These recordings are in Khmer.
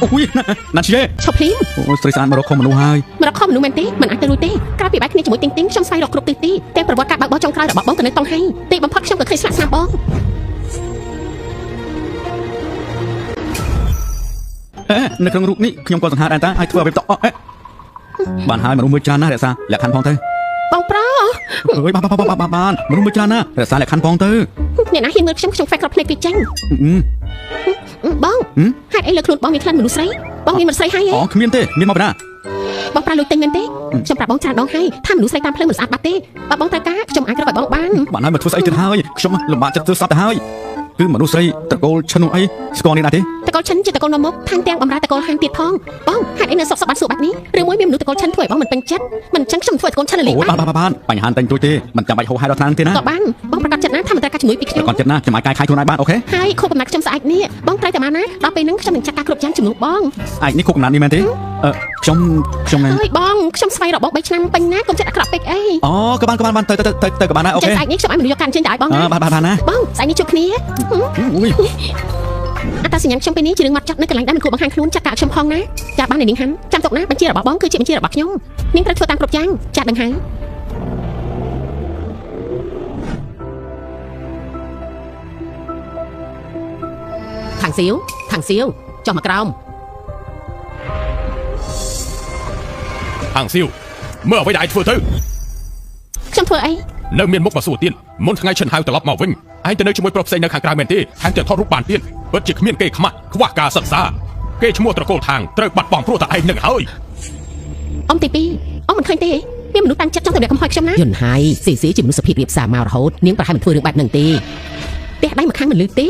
Ui, nè chị. Chọc phím. Ôi, sợi sàn mà nó không mà nó hai. Mà nó không mà nó men tí, mình ăn tới lui tí. Cái bị bãi kia chỉ mũi tiếng tiếng trong xoay đọc cục tí tí. Tênประวัติการบางtrong cài đọc bóng từ nơi tông hay. Tị bấmพักtrong cái sạ sạ bóng. Ê, nơi trong rụng ní, khi ông còn thằng hai đàn ta, ai thua về tọ. Bạn hai mà nó mới chán na để sao? Lẹ khăn phong thế. Bóng pro. Ơi, bạn, mà nó mới chán na, để sao lẹ khăn phong thế. Nè nãy khi mưa trong phải cọp này cái tranh. Bóng. Hai ấy là luôn bóng miền khăn mình say. Bóng miền mình say hay ấy. Miền thế, miền màu nào? បងប្រាលុយទិញមែនទេខ្ញុំប្រាប់បងច្រើនដងហើយថាមនុស្សស្រីតាមផ្លូវមិនស្អាតបាត់ទេបើបងត្រូវការខ្ញុំអាចរកឲ្យបងបានបានហើយមកធ្វើស្អីទៀតហើយខ្ញុំលំបាកចិត្តធ្វើសត្វទៅហើយគឺមនុស្សស្រីតកូលឈិននោះអីស្គាល់នេះណាទេតកូលឈិនជាតកូលនំមុខថែមទាំងបំរើតកូលហាងទៀតផងបងហេតុអីនៅសុកសុកបានសួរបាត់នេះឬមួយមានមនុស្សតកូលឈិនធ្វើឲ្យបងមិនពេញចិត្តមិនអញ្ចឹងខ្ញុំធ្វើតកូលឈិនលេងបានបញ្ហាតែងទួយទេមិនចាំបាច់ហៅដល់ថ្នាក់ទេណាក៏បានបងប្រកាសចិត្តណាថាមិនត្រូវការជំនួយពីខ្ញុំប្រកាសចិត្តណាខ្ញុំអាចកាយខ្លួនឯងបានអូខេហើយខុសកំណត់ខ្ញុំស្អែកនេះបងត្រូវតែមកណាដល់ពេលហ្នឹងខ្ញុំនឹងចាត់ការគ្រប់យ៉ាងជំនួសបងស្អែកនេះខុសកំណត់នេះមែនទេខ្ញុំហើយបងខ្ញុំស្វែងរកបង3ឆ្នាំពេញណាកុំចិត្តអាក្រក់ពេកអីអូក៏បានទៅក៏បានដែរអូខេស្អែកនេះខ្ញុំឲ្យមនុស្សយកកាន់ចេញទៅឲ្យបងណាបានណាបងស្អែកនេះជួបគ្នាអត្តសញ្ញាណខ្ញុំពេលនេះជារឿងមកចាត់នៅកន្លែងដែលមិនគួរបង្ហាញខ្លួនចាត់ការខ្ញុំផងណាចាបាននាងហាន់ចាំទុកណាបញ្ជារបស់បងគឺជាបញ្ជារបស់ខ្ញុំនាងត្រូវធ្វើតាមគ្រប់យ៉ាងចាត់ដឹងហើយថងសៀវចុះមកក្រោមថងសៀវមើលអ្វីដែលឯងធ្វើទៅខ្ញុំធ្វើអីនៅមានមុខមកសួរទៀតមុនថ្ងៃឈិនហៅត្រឡប់មកវិញឯងទៅនៅជាមួយប្រុសផ្សេងនៅខាងក្រៅមែនទេថែមទាំងថតរូបបានទៀតពិតជាគ្មានគេខ្មាស់ខ្វះការសិក្សាគេឈ្មោះត្រកូលທາງត្រូវបាត់បង់ព្រោះតែឯងនឹងហើយអ៊ំទី2អ៊ំមិនឃើញទេមានមនុស្សតាំងចិត្តចង់ទៅអ្នកកំហុសខ្ញុំណាយន់ហើយស៊ីជាមនុស្សសភាពរៀបសារមករហូតនាងប្រហែលមិនធ្វើរឿងបែបហ្នឹងទេផ្ទះដៃមកខាងមិនលឺទេ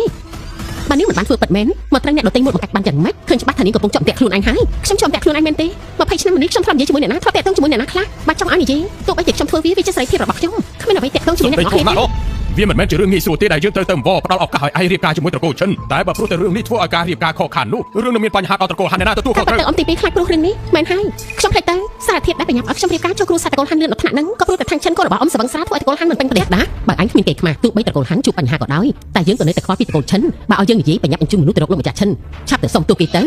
បើនាងមិនបានធ្វើពិតមែនមកត្រូវអ្នកដទៃមួយបង្កាច់បានយ៉ាងម៉េចឃើញច្បាស់ថានាងកំពុងជាប់តាក់ខ្លួនឯងហើយខ្ញុំជាប់តាក់ខ្លួនឯងមែនទេ20ឆ្នាំនេះខ្ញុំធ្លាប់និយាយជាមួយអ្នកណាធ្លាប់តាក់ទងជាមួយអ្នកណាខ្លះបើចង់ឲ្យនិយាយទោះបីជាខ្ញុំធ្វើវាជាសេរីភាពរបស់ខ្ញុំគ្មានអ្វីតាក់ទងជាមួយអ្នកណាទេវាមិនមែនជារឿងងាយស្រួលទេដែលយើងត្រូវទៅអង្វរផ្ដល់ឱកាសឲ្យឯងរៀបការជាមួយត្រកូលឈិនតែបើព្រោះតែរឿងនេះធ្វើឲ្យការរៀបការខកខាននោះរឿងនឹងមានបញ្ហាដល់ត្រកូលហានណាទទួលខុសត្រូវតែអ៊ំទី2ខ្លាចព្រោះរឿងនេះមែនហើយខ្ញុំភ្លេចទៅសារធាតុដែលបញ្ញាប់ឲ្យខ្ញុំរៀបការចូលគ្រួសារត្រកូលហានលឿនដល់ថ្នាក់ហ្នឹងក៏ព្រោះតែខាងឈិនក៏របស់អ៊ំសវឹងស្រាធ្វើឲ្យត្រកូលហានមិនពេញប្រទេសដែរបើឯងគ្មានគេខ្មាស់ទោះបីត្រកូលហានជួបបញ្ហាក៏ដោយតែយើងក៏នៅតែខ្វល់ពីត្រកូលឈិនបើឲ្យយើងនិយាយបញ្ញាប់បញ្ជូនមនុស្សទៅរកលោកម្ចាស់ឈិនឆាប់ទៅសុំទូគេទៅ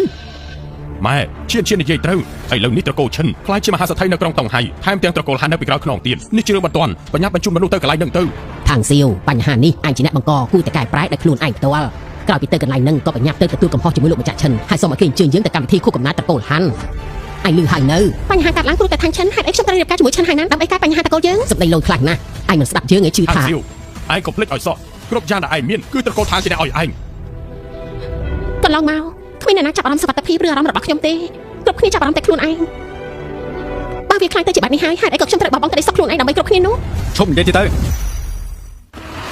ម៉ែឈៀននិយាយត្រូវឥឡូវនេះត្រកូលឈិនខ្លាចជាមហាសេដ្ឋីនៅក្រុងតុងហៃថែមទាំងត្រកូលហាននៅពីក្រោយខ្នងទៀតនេះជារឿងបន្ទាន់បញ្ញាប់បញ្ជូនមនុស្សទៅកន្លែងហ្នឹងទៅថងសៀវបញ្ហានេះអញជាអ្នកបង្កគួរតែកែប្រែដោយខ្លួនឯងផ្ទាល់ក្រោយពីទៅកន្លែងហ្នឹងក៏បញ្ញាប់ទៅទទួលកំហុសជាមួយលោកម្ចាស់ឈិនហើយសូមឲ្យគេអញ្ជើញយើងទៅកម្មវិធីខួបកំណើតត្រកូលហានអញលឺហើយនៅបញ្ហាកាត់ឡើងព្រោះតែខាងឈិនហេតុអីខ្ញុំត្រូវរៀបការជាមួយឈិនហើយណាដើម្បីកែបញ្ហាត្រកូលយើងសម្ដីលយខ្លាំងណាស់អញមិនស្ដាប់យើងឯងជឿថាឯងកុំភ្លេចឲ្យសោះគ្រប់យ៉ាងដែលឯងមានគឺត្រកូលថាជាអ្នកឲ្យឯងកន្លងមកគ្មានអ្នកណាចាប់អារម្មណ៍សុខភាពឬអារម្មណ៍របស់ខ្ញុំទេគ្រប់គ្នាចាប់អារម្មណ៍តែខ្លួនឯងបើវាខ្លាំងទៅជាបែបនេះហើយហេតុអីក៏ខ្ញុំត្រូវបោះបង់ក្តីសុខខ្លួនឯងដើម្បីគ្រប់គ្នានោះឈប់និយាយទៅ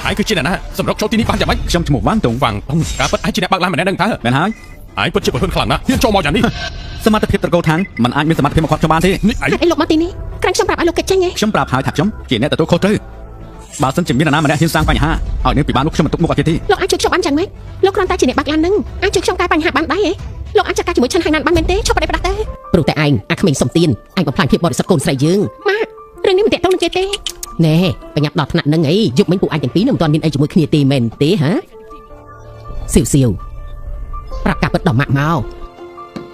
ឯងគឺជាអ្នកណាសម្រុកចូលទីនេះបានយ៉ាងម៉េចខ្ញុំឈ្មោះវ៉ាន់តុងការពិតឯងជាអ្នកបើកឡានម្នាក់នឹងតើមែនហើយឯងពិតជាប្រហែលខ្លាំងណាស់ហ៊ានចូលមកយ៉ាងនេះសមត្ថភាពត្រកូលທາງมันអាចមានសមត្ថភាពមកគាត់ខ្ញុំបានទេនេះឯងលោកមកទីនេះក្រែងខ្ញុំប្រាប់ឲ្យលោកកិច្ចចេញឯងខ្ញុំប្រាប់ហើយថាខ្ញុំជាអ្នកទទួលខុសត្រូវបើសិនជាមានអ្នកណាម្នាក់ហ៊ានសាងបញ្ហាឲ្យនាងពិបាកនោះខ្ញុំមិនទុកមុខអត់ទេលោកអាចជួយខ្ញុំបានយ៉ាងម៉េចលោកគ្រាន់តែជាអ្នកបើកឡាននឹងអាចជួយខ្ញុំកែបញ្ហាបានដែរលោកអាចចាត់ការជាមួយឈិនហើយណានបានមែនទេឈប់បដិបត្តិទេព្រោះតែឯងអាក្មេងសុំទៀនឯងបំផ្លាញភាពបរិសុទ្ធកូនស្រីយើងម៉ាក់រឿងនេះមិនតាក់ទងនឹងគេទេណែបញ្ញាប់ដល់ថ្នាក់ហ្នឹងអីយប់មិញពួកឯងទាំងពីរនៅមិនទាន់មានអីជាមួយគ្នាទេមែនទេហាសៀវប្រាប់ការពិតដល់ម៉ាក់មក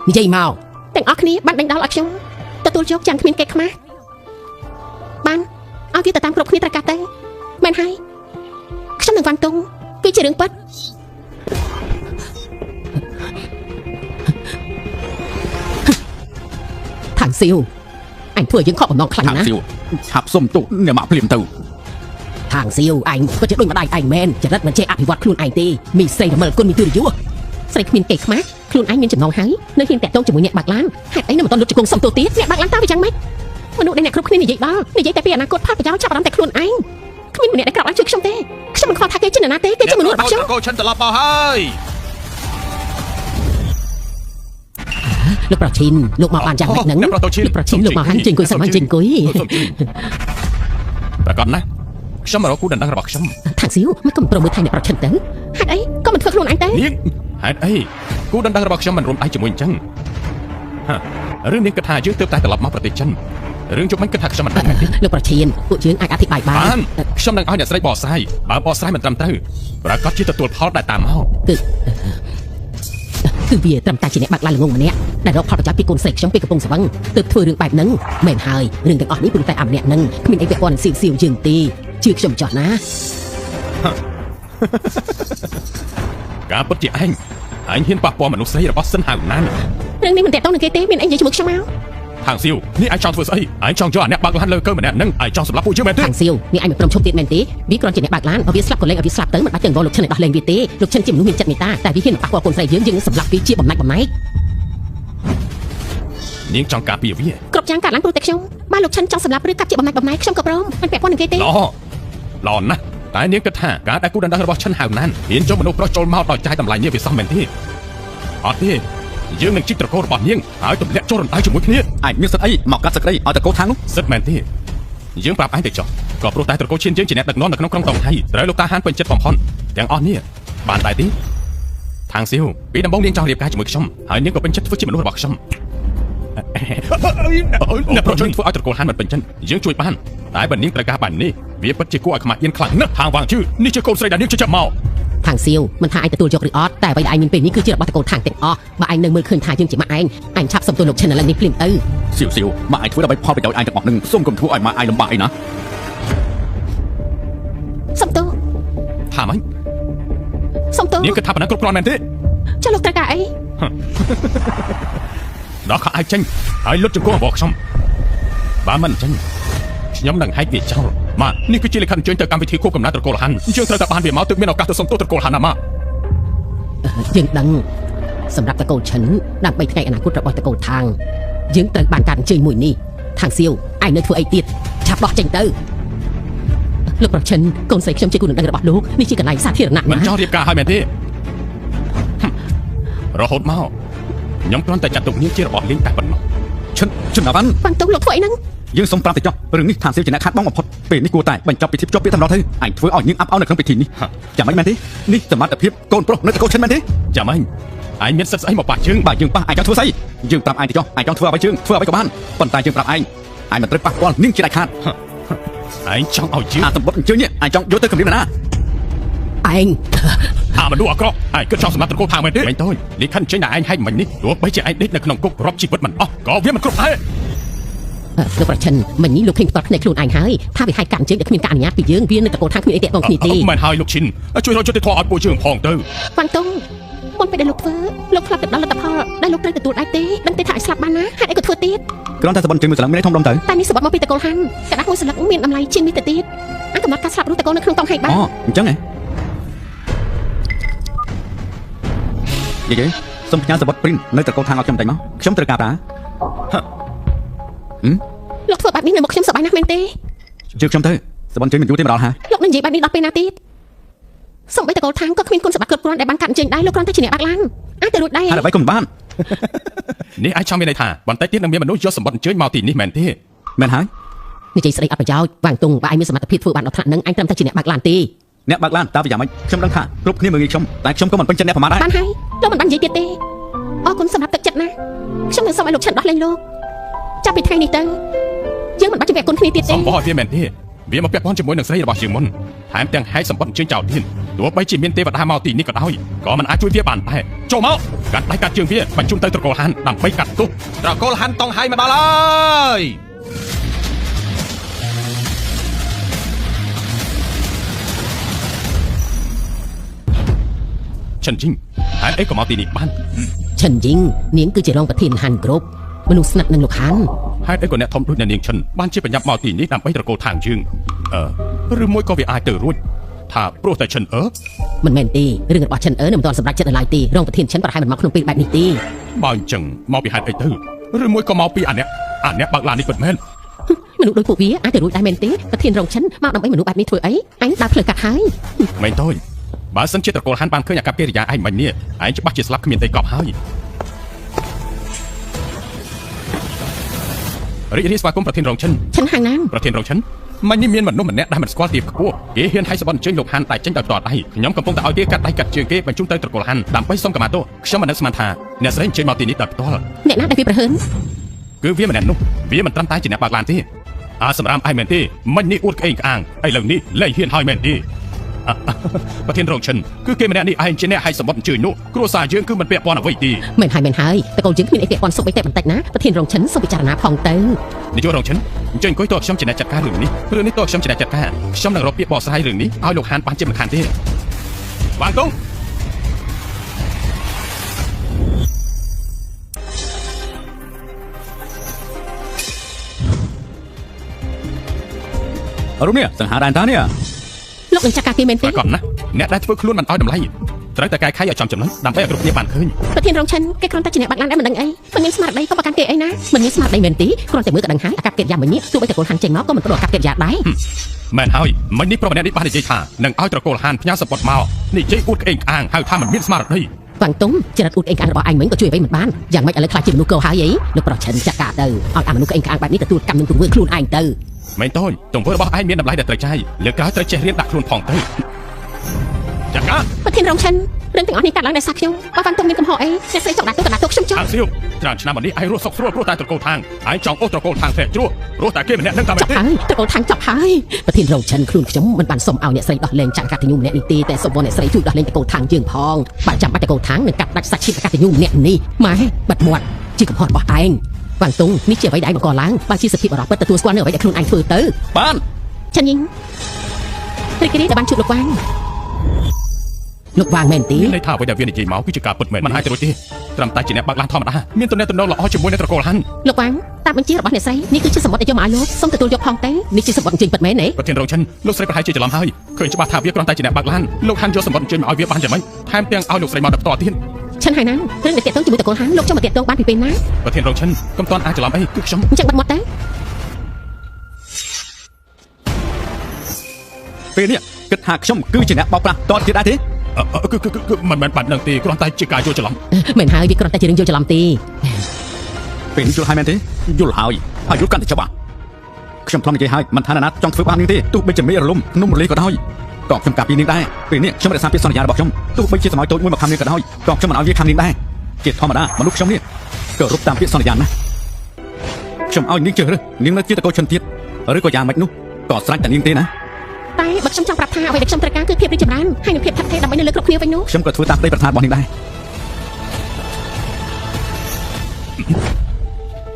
និយាយមកទាំងអស់គ្នាបានដេញដោលឲ្យខ្ញុំទទួលយកយ៉ាងគ្មានគេខ្មាស់បានឲ្យវាទៅតាមគ្រប់គ្នាត្រូវការទៅមែនហើយខ្ញុំនឹងវ៉ាន់តុងគឺជារឿងពិតថងសៀវអញធ្វើយើងខកបំណងខ្លាំងណាស់ឆាប់សុំទោសអ្នកម៉ាក់ភ្លាមទៅថងសៀវអញក៏ជាដូចម្ដាយឯងមែនចរិតមិនចេះអភិវឌ្ឍខ្លួនឯងទេមីស្រីរមិលគុណមីទូរយុះស្រីគ្មានគេខ្មាស់ខ្លួនឯងមានចំណងហើយនៅហ៊ានតាក់ទងជាមួយអ្នកបើកឡានហេតុអីនៅមិនទាន់លុបជង្គង់សុំទោសទៀតអ្នកបើកឡានតើវាយ៉ាងម៉េចមនុស្សដែលអ្នកគ្រប់គ្នានិយាយដល់និយាយតែពីអនាគតផលប្រយោជន៍ចាប់អារម្មណ៍តែខ្លួនឯងគ្មានម្នាក់ដែលក្រោកឡើងជួយខ្ញុំទេខ្ញុំមិនខ្វល់ថាគេជានរណាទេគេជាមនុស្សរបស់ខ្ញុំកូនឈិនត្រឡប់មកហើយលោកប្រឈិនលោកមកបានយ៉ាងម៉េចហ្នឹងលោកប្រឈិនលោកមកហាន់ជិញអង្គុយសិនមកជិញអង្គុយប្រកបណាខ្ញុំមករកគូដណ្ដឹងរបស់ខ្ញុំថងសៀវមិនកំប្រមើលថៃអ្នកប្រឈិនទៅហេតុអីក៏មិនធ្វើខ្លួនឯងទៅនាងហេតុអីគូដណ្ដឹងរបស់ខ្ញុំមិនរួមដៃជាមួយអញ្ចឹងរឿងនេះគិតថាយើងទើបតែត្រឡប់មកប្រទេសចិនរឿងជុំមិនគិតថាខ្ញុំមិនដឹងទេលោកប្រឈិនពួកយើងអាចអធិប្បាយបានខ្ញុំនឹងឲ្យអ្នកស្រីបកស្រាយបើបកស្រាយមិនត្រឹមត្រូវប្រកាសជាទទួលផលដែលតាមមក គឺវាត្រឹមតែជាអ្នកបាក់ឡានល្ងងម្នាក់ដែលរកផលប្រយោជន៍ពីកូនស្រីខ្ញុំពីកំពង់ស្វឹងទើបធ្វើរឿងបែបហ្នឹងមែនហើយរឿងទាំងអស់នេះព្រោះតែអាម្នាក់ហ្នឹងគ្មានអីពាក់ព័ន្ធនឹងស៊ីវយើងទេជឿខ្ញុំចោះណា ការពិតជាឯងហ៊ានប៉ះពាល់មនុស្សស្រីរបស់សិនហៅណាន រឿងនេះមិនតេតតនឹងគេទេមានអីនិយាយជាមួយខ្ញុំមក ខាងសៀវនេះឯងចង់ធ្វើស្អីឯងចង់យកអាអ្នកបើកឡានលើកើម្នាក់ហ្នឹងឯងចង់សម្លាប់ពួកយើងមែនទេ ខាងសៀវនេះឯងមិនព្រមឈប់ទៀតមែនទេវាគ្រាន់ជាអ្នកបើកឡានបើវាស្លាប់ក៏លេងឲ្យវាស្លាប់ទៅមិនបាច់ទាំងវល់លោកឈិនឲ្យដោះលែងវាទេលោកឈិនជាមនុស្សមានចិត្តមេត្តាតែវាហ៊ានប៉ះពាល់កូនស្រីយើងនឹងសម្លាប់វាជាបំណាច់បំណែក នាងចង់ការពារវា គ្រប់យ៉ាងកាត់ឡើងព្រោះតែខ្ញុំបើលោកឈិនចង់សម្លាប់ឬកាប់ជាបំណាច់បំណែកខ្ញុំក៏ព្រមមិនពាក់ព័ន្ធនឹងគេទេ ល្អណាស់តែនាងគិតថាការដែលគូដណ្ដឹងរបស់ឈិនហៅណានហ៊ានចូលមនុស្សប្រុសចូលមកដោយចាយតម្លៃនេះវាសមមែនទេអត់ទេយើងនឹងជីកត្រកូលរបស់នាងហើយទម្លាក់ចូលរំដៅជាមួយគ្នា ឯងមានសិទ្ធិអីមកកាត់សក្តិឲ្យតកោខាងនោះ សិទ្ធមែនទេយើងប្រាប់ឯងទៅចុះក៏ព្រោះតែត្រកូលឈិនយើងជាអ្នកដឹកនាំនៅក្នុងក្រុងតងហៃត្រូវលោកតាហានពេញចិត្តបំផុតទាំងអស់នេះបានដែរទេខាងសៀវពីដំបូងនាងចង់រៀបការជាមួយខ្ញុំហើយនាងក៏ពេញចិត្តធ្វើជាមនុស្សរបស់ខ្ញុំអ្នកប្រជជនធ្វើឲ្យត្រកូលហានមិនពេញចិត្តយើងជួយបានតែបើនាងត្រូវការបាននេះវាពិតជាគួរឲ្យខ្មាស់អៀនខ្លាំងណាស់ហាងវាងជឺនេះជាកូនស្រីដែលនាងចិញ្ចឹមមក ខាងសៀវមិនថាឯងទទួលយកឬអត់តែអ្វីដែលឯងមានពេលនេះគឺជារបស់តកូលខាងទាំងអស់បើឯងនៅមើលឃើញថាយើងជាម៉ាក់ឯងឆាប់សុំទោសលោកឈិនឥឡូវនេះភ្លាមទៅ សៀវម៉ាក់ឯងធ្វើដើម្បីផលប្រយោជន៍ឯងទាំងអស់នឹងសូមកុំធ្វើឲ្យម៉ាក់ឯងលំបាកអីណា សុំទោស ថាម៉េច សុំទោស នាងគិតថាប៉ុណ្ណឹងគ្រប់គ្រាន់មែនទេ ចុះលោកត្រូវការអី ដល់ខោឯងចេញហើយលុតជង្គង់របស់ខ្ញុំបើមិនចេញខ្ញុំនឹងហែកវាចោលម៉ានេះគឺជាលិខិតអញ្ជើញទៅកម្មវិធីខួបកំណើតត្រកូលហានយើងត្រូវតែបានវាមកទើបមានឱកាសទៅសុំទោសត្រកូលហានណាម៉ា យើងដឹងសម្រាប់តកូលឈិនដើម្បីថ្ងៃអនាគតរបស់តកូលខាងយើងត្រូវបានការអញ្ជើញមួយនេះខាងសៀវឯងនៅធ្វើអីទៀតឆាប់ដោះចេញទៅលោកប្រឈិនកូនស្រីខ្ញុំជាគូនឹងដឹងរបស់លោកនេះជាកន្លែងសាធារណៈ មិនចង់រៀបការឲ្យមែនទេរហូតមកខ្ញុំគ្រាន់តែចាត់ទុកនាងជារបស់លេងតែប៉ុណ្ណោះ ឈិនណាវ៉ាន់ បានទុំលោកធ្វើអីហ្នឹង យើងសុំប្រាប់ទៅចុះរឿងនេះខាងសៀវជាអ្នកខាត់បងបំផុតពេលនេះគួរតែបញ្ចប់ពិធីភ្ជាប់ពាក្យតម្រូវទៅឯងធ្វើឲ្យនាងអាប់អោននៅក្នុងពិធីនេះចាំមិនមែនទេនេះសមត្ថភាពកូនប្រុសនៅតកោឈិនមែនទេ ចាំឯងមានសិទ្ធិស្អីមកប៉ះជើង បើយើងប៉ះឯងចង់ធ្វើស្អីយើងប្រាប់ឯងទៅចុះឯងចង់ធ្វើអ្វីជើងធ្វើអ្វីក៏បានប៉ុន្តែយើងប្រាប់ឯងមិនត្រូវប៉ះពាល់នាងជាដាច់ខាត ឯងចង់ឲ្យយើង អាសម្បត្តិអញ្ជើញឯងចង់យកទៅគម្រាមណា ឯង មនុស្សអាក្រក់ឯងគិតចង់សម្រាប់ត្រកូលខាងមែនទេមិនទៅលិខិតចេញតែឯងហែកមិញនេះទោះបីជាឯងដេកនៅក្នុងគុករាប់ជីវិតមិនអស់ក៏វាមិនគ្រប់ដែរ លោកប្រឈិនមិញនេះលោកឃើញផ្ទាល់ភ្នែកខ្លួនឯងហើយថាវាហែកកាត់អញ្ជើញដែលគ្មានការអនុញ្ញាតពីយើងវានៅតកូលខាងគ្មានអីតាក់ទងគ្នាទេ មិនហើយលោកឈិនជួយរកយុត្តិធម៌ឲ្យពួកយើងផងទៅ បានទុំមុនពេលដែលលោកធ្វើលោកផ្លាប់ទៅដល់លទ្ធផលដែលលោកត្រូវទទួលដែរទេដឹងទេថាឲ្យស្លាប់បានណាហេតុអីក៏ធ្វើទៀត គ្រាន់តែសម្បត្តិអញ្ជើញមួយស្លឹកមានន័យធំដុំទៅ តែនេះសម្បត្តិមកពីតកូលហាន់កដាស់មួយស្លឹកមានតម្លៃជាងនេះទៅទៀតអាចកំណត់ការស្លាប់របស់តកូលនៅក្នុងតង់ហែកបាន អូអញ្ចឹងហ៎យាយសុំផ្ញើសម្បត្តិព្រីននៅតកោខាងឲ្យខ្ញុំតែមកខ្ញុំត្រូវការប្រើ លោកធ្វើបែបនេះនៅមកខ្ញុំសប្បាយណាស់មែនទេ ជឿខ្ញុំទៅសម្បត្តិអញ្ជើញមិនយូរទេមកដល់ហើយ លោកនឹងនិយាយបែបនេះដល់ពេលណាទៀតសំបីតកូលខាងក៏គ្មានគុណសម្បត្តិគ្រប់គ្រាន់ដែលបានកាត់អញ្ជើញដែរលោកគ្រាន់តែជាអ្នកបាក់ឡានអាចទៅរួចដែរ ហើយអ្វីក៏មិនបាន នេះអាចចង់មានន័យថាបន្តិចទៀតនឹងមានមនុស្សយកសម្បត្តិអញ្ជើញមកទីនេះមែនទេ មែនហើយ និយាយស្ដីអត់ប្រយោជន៍វាងតុងបើឯងមានសមត្ថភាពធ្វើបានដល់ថ្នាក់ហ្នឹងឯងត្រឹមតែជាអ្នកបើកឡានទេ អ្នកបើកឡានតើប្រយ៉ាងម៉េចខ្ញុំដឹងថាគ្រប់គ្នាមើលងាយខ្ញុំតែខ្ញុំក៏មិនពេញចិត្តអ្នកប្រមាថដែរ បានហើយលោកមិនបាននិយាយទៀតទេអរគុណសម្រាប់ទឹកចិត្តណាខ្ញុំនឹងសូមឲ្យលោកឈិនដោះលែងលោកចាប់ពីថ្ងៃនេះទៅយើងមិនបាច់ជាពាក់គុណគ្នាទៀតទេ សំបោះឲ្យវាមែនទេវាមកពាក់ព័ន្ធជាមួយនឹងស្រីរបស់យើងមុនថែមទាំងហែកសម្បត្តិអញ្ជើញចោលទៀតទោះបីជាមានទេវតាមកទីនេះក៏ដោយក៏មិនអាចជួយវាបានដែរចូលមកកាត់ដៃកាត់ជើងវាបញ្ជូនទៅត្រកូលហានដើម្បីកាត់ទោសត្រកូលហានតង់ហៃមកដល់ហើយ ឈិនជីងហេតុអីក៏មកទីនេះបាន ឈិនជីងនាងគឺជារងប្រធានហានគ្រប់មនុស្សស្និទ្ធនឹងលោកហាន ហេតុអីក៏អ្នកធំដូចអ្នកនាងឈិនបានជាប្រញាប់មកទីនេះដើម្បីត្រកូលខាងយើងឬមួយក៏វាអាចទៅរួចថាព្រោះតែឈិនមិនមែនទេរឿងរបស់ឈិននៅមិនទាន់សម្រេចចិត្តនៅឡើយទេរងប្រធានឈិនប្រហែលមិនមកក្នុងពេលបែបនេះទេ បើអញ្ចឹងមកពីហេតុអីទៅឬមួយក៏មកពីអាអ្នកបើកឡាននេះពិតមែន មនុស្សដូចពួកវាអាចទៅរួចដែរមែនទេប្រធានរងឈិនមកដើម្បីមនុស្សបែបនេះធ្វើអីអញដើរផ្លូវកាត់ហើយ មែនតើបើសិនជាត្រកូលហានបានឃើញអាកប្បកិរិយាឯងមិញនេះឯងច្បាស់ជាស្លាប់គ្មានអីកប់ហើយរីករាយស្វាគមន៍ប្រធានរងឈិន ឈិនហាងណាម ប្រធានរងឈិនមិញនេះមានមនុស្សម្នាក់ដែលមិនស្គាល់ទីខ្ពស់គេហ៊ានហៅសម្បត្តិអញ្ជើញលោកហានតែចេញដោយផ្ទាល់ដៃខ្ញុំកំពុងតែឲ្យគេកាត់ដៃកាត់ជើងគេបញ្ជូនទៅត្រកូលហានដើម្បីសុំកម្មាទោសខ្ញុំមិននឹកស្មានថាអ្នកស្រីអញ្ជើញមកទីនេះដោយផ្ទាល់ អ្នកណាដែលវាប្រហើន គឺវាម្នាក់នោះវាមិនត្រឹមតែជាអ្នកបើកឡានទេសម្រាប់ឯងមែនទេមិញនេះអួតក្អេងក្អាងឥឡូវនេះលែងហ៊ានហើយមែនទេ ประเทศรองชันคือเกมเนี่ยนี่ไอ้เจเนี่ยให้สมบัติจืดนุครัวสายเยื้องคือมันเปียปอนเอาไว้ดี មែនហើយតកូនយើងគ្មានអីពាក់ព័ន្ធសុខអីតែបន្តិចណាប្រធានរងឈិនសូមពិចារណាផងទៅ នាយករងชันអញ្ចឹងអង្គុយតើខ្ញុំចំណាត់ចាត់ការរឿងនេះតើខ្ញុំចំណាត់ចាត់ការខ្ញុំនឹងរកពាក្យបកស្រាយរឿងនេះឲ្យលោកហានបានជាមិនខានទេវ៉ាងតុង អរុននេះសង្ហាដែនតានេះ លោកនឹងចាត់ការគេមែនទេ ប្រកបណាអ្នកដែលធ្វើខ្លួនមិនឲ្យតម្លៃត្រូវតែកែខៃឲ្យចំចំណុចដើម្បីឲ្យគ្រប់គ្នាបានឃើញ ប្រធានរងឈិនគេគ្រាន់តែជាអ្នកបាក់ឡានដែលមិនដឹងអីមិនមានស្មារតីក៏ប្រកាន់គេអីណាមិនមានស្មារតីមែនទេគ្រាន់តែមើលក៏ដឹងហើយអាកប្បកិរិយាមិញនេះទោះបីតែកូនហាន់ចេញមកក៏មិនប្រដៅអាកប្បកិរិយាដែរ មែនហើយមិញនេះប្រុសម្នាក់នេះបាននិយាយថានឹងឲ្យត្រកូលហានផ្ញើសពតមកនិយាយអួតក្អេងក្អាងហៅថាមិនមានស្មារតី វ៉ាងតុងចរិតអ៊ូតអេងក្អាងរបស់ឯងមិញក៏ជួយអ្វីមិនបានយ៉ាងម៉េចឥឡូវខ្លាចជាមនុស្សកោហើយអីលោកប្រឆិនចាត់ការទៅឲ្យអាមនុស្សក្អេងក្អាងបែបនេះទទួលកម្មនឹងទង្វើខ្លួនឯងទៅ មែនតើទង្វើរបស់ឯងមានតម្លៃដែលត្រូវចាយលើកក្រោយត្រូវចេះរៀនដាក់ខ្លួនផងទៅចាត់ការ ប្រធានរងឈិនរឿងទាំងអស់នេះកើតឡើងដោយសារខ្ញុំបើវ៉ាងតុងមានកំហុសអីអ្នកស្រីចង់ដាក់ទោសកណ្ដាលទោសខ្ញុំចុះ អាសៀវច្រើនឆ្នាំមកនេះឯងរស់សុខស្រួលព្រោះតែត្រកូលທາງឯងចង់អូសត្រកូលທາງធ្លាក់ជ្រោះព្រោះតែគេម្នាក់នឹងតែមិន ចាប់ ទេ ហើយត្រកូលທາງចាប់ហើយប្រធានរងឈិនខ្លួនខ្ញុំមិនបានសុំឲ្យអ្នកស្រីដោះលែងចាក់កតញ្ញូម្នាក់នេះទេតែសុំឲ្យអ្នកស្រីជួយដោះលែងត្រកូលທາງយើងផងបើចាំបាច់ត្រកូលທາងនឹងកាត់ដាច់សាច់ឈាមកតញ្ញូម្នាក់នេះម៉ែបាត់មាត់ជាកំហុសរបស់ឯងវ៉ាងតុងនេះជាអ្វីដែលឯងបង្កឡើងបើជាសភាពបរិបទទទួលស្គាល់នៅអ្វីដែលខ្លួនឯងធ្វើទៅ បាន ចាញ់ញីរីករាយដែលបានជួបលោកវ៉ាងមែនទេ មានន័យថាអ្វីដែលវានិយាយមកគឺជាការពិតមែនមិនអាចទៅរួចទេត្រឹមតែជាអ្នកបើកឡានធម្មតាមានទំនាក់ទំនងល្អជាមួយនឹងត្រកូលហាន លោកវ៉ាងតាមបញ្ជារបស់អ្នកស្រីនេះគឺជាសម្បត្តិដែលយកមកឲ្យលោកសូមទទួលយកផងទៅនេះជាសម្បត្តិអញ្ជើញពិតមែនទេ ប្រធានរងឈិនលោកស្រីប្រហែលជាច្រឡំហើយឃើញច្បាស់ថាវាគ្រាន់តែជាអ្នកបើកឡានលោកហានយកសម្បត្តិអញ្ជើញមកឲ្យវាបានយ៉ាងម៉េចថែមទាំងឲ្យលោកស្រីមកដល់ផ្ទាល់ទៀត ឈិនហើយណារឿងដែលតាក់ទងជាមួយតកូលហានលោកចង់មកតាក់ទងបានពីពេលណា ប្រធានរងឈិនកុំតន់អាចច្រឡំអីគឺខ្ញុំ អញ្ចឹងបាត់មាត់ទៅ ពេលនេះគិតថាខ្ញុំគឺជាអ្នកបោកប្រាស់តទៀតដែរទេ គឺមិនមែនបាត់នឹងទេគ្រាន់តែជាការយល់ច្រឡំ មែនហើយវាគ្រាន់តែជារឿងយល់ច្រឡំទេ ពេលនេះយល់ហើយមែនទេយល់ហើយហើយយល់កាន់តែច្បាស់ខ្ញុំធ្លាប់និយាយហើយមិនថាណាចង់ធ្វើបាននេះទេទោះបីជាមេរលំนุ่มរលាយក៏ដោយក៏ខ្ញុំការពីនេះដែរពេលនេះខ្ញុំរក្សាពាក្យសន្យារបស់ខ្ញុំទោះបីជាសម័យតូចមួយមកខំនេះក៏ដោយក៏ខ្ញុំមិនឲ្យវាខំនេះដែរជាធម្មតាមនុស្សខ្ញុំនេះក៏រົບតាមពាក្យសន្យាណាខ្ញុំឲ្យនាងជឿរើសនាងនៅជាតកូលឈិនទៀតឬក៏យ៉ាងម៉េចនោះក៏ស្រេចតែនាងទេណា តែបើខ្ញុំចង់ប្រាប់ថាអ្វីដែលខ្ញុំត្រូវការគឺភាពរីកចម្រើនហើយនឹងភាពថិតថេរដើម្បីនៅលើគ្រប់គ្នាវិញនោះ ខ្ញុំក៏ធ្វើតាមក្តីប្រាថ្នារបស់នាងដែរ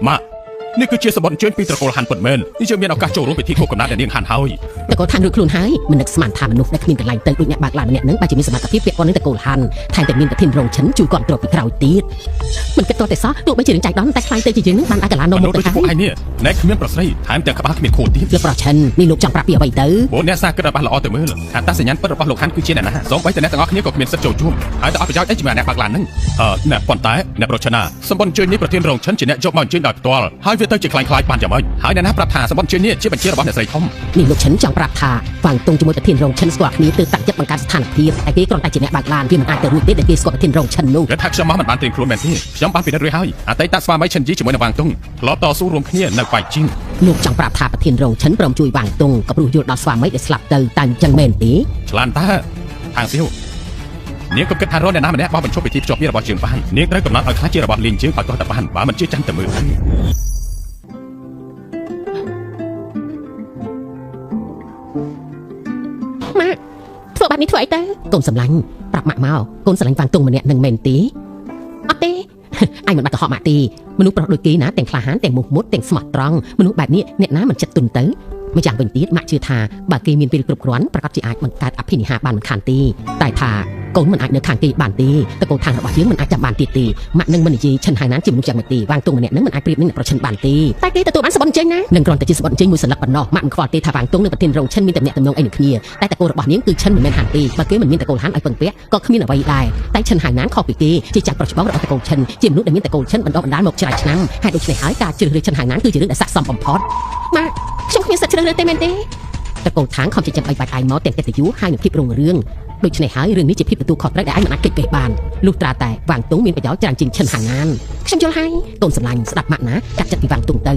ម៉ាក់នេះគឺជាសម្បត្តិអញ្ជើញពីត្រកូលហានពិតមែននេះយើងមានឱកាសចូលរួមពិធីខួបកំណើតដែលនាងហានហើយ តកូលហានរួចខ្លួនហើយមិននឹកស្មានថាមនុស្សដែលគ្មានកន្លែងទៅដូចអ្នកបើកឡានម្នាក់នឹងបើជាមានសមត្ថភាពពាក់ព័ន្ធនឹងតកូលហានថែមទាំងមានប្រធានរងឈិនជួយគ្រប់គ្រងពីក្រោយទៀតមិនគិតតតែសោះទោះបីជារឿងចៃដន្យតែខ្លាំងទៅជាយើងនឹងបានអាចកន្លងនោម មនុ មក ស្ស ទៅ ដូចពួកឯងនេះណែគ្មានប្រស្រីថែមទាំងក្បាលគ្មានខួរទៀត លោកប្រឆិននេះលោកចង់ប្រាប់ពីអ្វីទៅ ពួកអ្នកសាគិតរបស់ល្អទៅមើលអត្តសញ្ញាណពិតរបស់លោកហានគឺជាអ្នកណាសូម្បីតែអ្នកទាំងអស់គ្នាក៏គ្មានសិទ្ធិចូលរួមហើយតែអត់ប្រយោជន៍អីជាមួយអ្នកបើកឡានហ្នឹងណែប៉ុន្តែអ្នកប្រឆាណាសម្បត្តិអញ្ជើញនេះប្រធានរងឈិនជាអ្នកយកមកអញ្ជើញដោយផ្ទាល់ហើយវាទៅជាខ្លាំងខ្លាយបានយ៉ាងម៉េចហើយអ្នកណាប្រាប់ថាសម្បត្តិអញ្ជើញនេះជាបញ្ជារបស់អ្នកស្រីធំ នេះលោកឈិនចង់ប្រាប់ថាវ៉ាងតុងជាមួយប្រធានរងឈិនស្គាល់គ្នាទើបតាក់ចិត្តបង្កើតស្ថានភាពតែគេគ្រាន់តែជាអ្នកបើកឡានវាមិនអាចទៅរួចទេដែលគេស្គាល់ប្រធានរងឈិននោះ គេថាខ្ញុំមកមិនបានត្រៀមខ្លួនមែនទេខ្ញុំបានពិនិត្យរួចហើយអតីតស្វាមីឈិនជីជាមួយនឹងវ៉ាងតុងធ្លាប់តស៊ូរួមគ្នានៅប៉ៃជីង លោកចង់ប្រាប់ថាប្រធានរងឈិនព្រមជួយវ៉ាងតុងក៏ព្រោះយល់ដល់ស្វាមីដែលស្លាប់ទៅតែអញ្ចឹងមែនទេ ឆ្លានតើខាងសៀវនាងក៏គិតថារនអ្នកណាម្នាក់បោះបញ្ឈប់ពិធីភ្ជាប់គ្នារបស់ជើងបាននាងត្រូវកំណត់ឲ្យខ្លះជារបស់លៀងជើងឲ្យទាស់តែបានបើមិនជឿចាំតែមើល ម៉ាក់ធ្វើបែបនេះធ្វើអីទៅកូនសម្លាញ់ប្រាប់ម៉ាក់មកកូនសម្លាញ់វ៉ាងតុងម្នាក់នឹងមែនទេអត់ទេ អញមិនបាច់កុហកម៉ាក់ទេមនុស្សប្រុសដូចគេណាទាំងក្លាហានទាំងមុខមុតទាំងស្មោះត្រង់មនុស្សបែបនេះអ្នកណាមិនចិត្តទុនទៅម្យ៉ាងវិញទៀតម៉ាក់ជឿថាបើគេមានពេលគ្រប់គ្រាន់ប្រកាសជាអាចបង្កើតអភិនិហាបានមិនខានទេតែថាកូនមិនអាចនៅខាងគេបានទេតកូលខាងរបស់យើងមិនអាចចាំបានទៀតទេម៉ាក់នឹងមិននិយាយឈិនហើយណាជាមនុស្សយ៉ាងម៉េចទេវ៉ាងតុងម្នាក់នឹងមិនអាចប្រៀបនឹងអ្នកប្រឆិនបានទេតែគេទទួលបានសម្បត្តិអញ្ចឹងណានឹងគ្រាន់តែជាសម្បត្តិអញ្ចឹងមួយសន្លឹកប៉ុណ្ណោះម៉ាក់មិនខ្វល់ទេថាវ៉ាងតុងនិងប្រធានរងឈិនមានតែអ្នកតំណងអីនឹងគ្នាតែតកូលរបស់នាងគឺឈិនមិនមែនហានទេបើគេមិនមានតកូលហានឲ្យពឹងពាក់ក៏គ្មានអ្វីដែរតែឈិនហើយណាខុសពីគេជាចាស់ប្រុសច្បងរបស់តកូលឈិនជាមនុស្សដែលមានតកូលឈិនបណ្ដុះបណ្ដាលមកច្រើនឆ្នាំហើយដូច្នេះហើយការជ្រើសរើសឈិនហើយណាគឺជារឿងដែលស័ក្តិសមបំផុតម៉ាក់ខ្ញុំគ្មានសិទ្ធិជ្រើសរើសទេមែនទេតកូលខាងខំចិញ្ចឹមឲ្យបាច់ឯងមកទាំងកិត្តិយសហើយនឹងភាពរុងរឿងដូច្នេះហើយរឿងនេះជាភាពទទួលខុសត្រូវដែលឯងមិនអាចគេចបានលុះត្រាតែវ៉ាងតុងមានប្រយោជន៍ច្រើនជាងឈិនហាងណានខ្ញុំយល់ហើយកូនសម្លាញ់ស្ដាប់ម៉ាក់ណាកាត់ចិត្តពីវ៉ាងតុងទៅ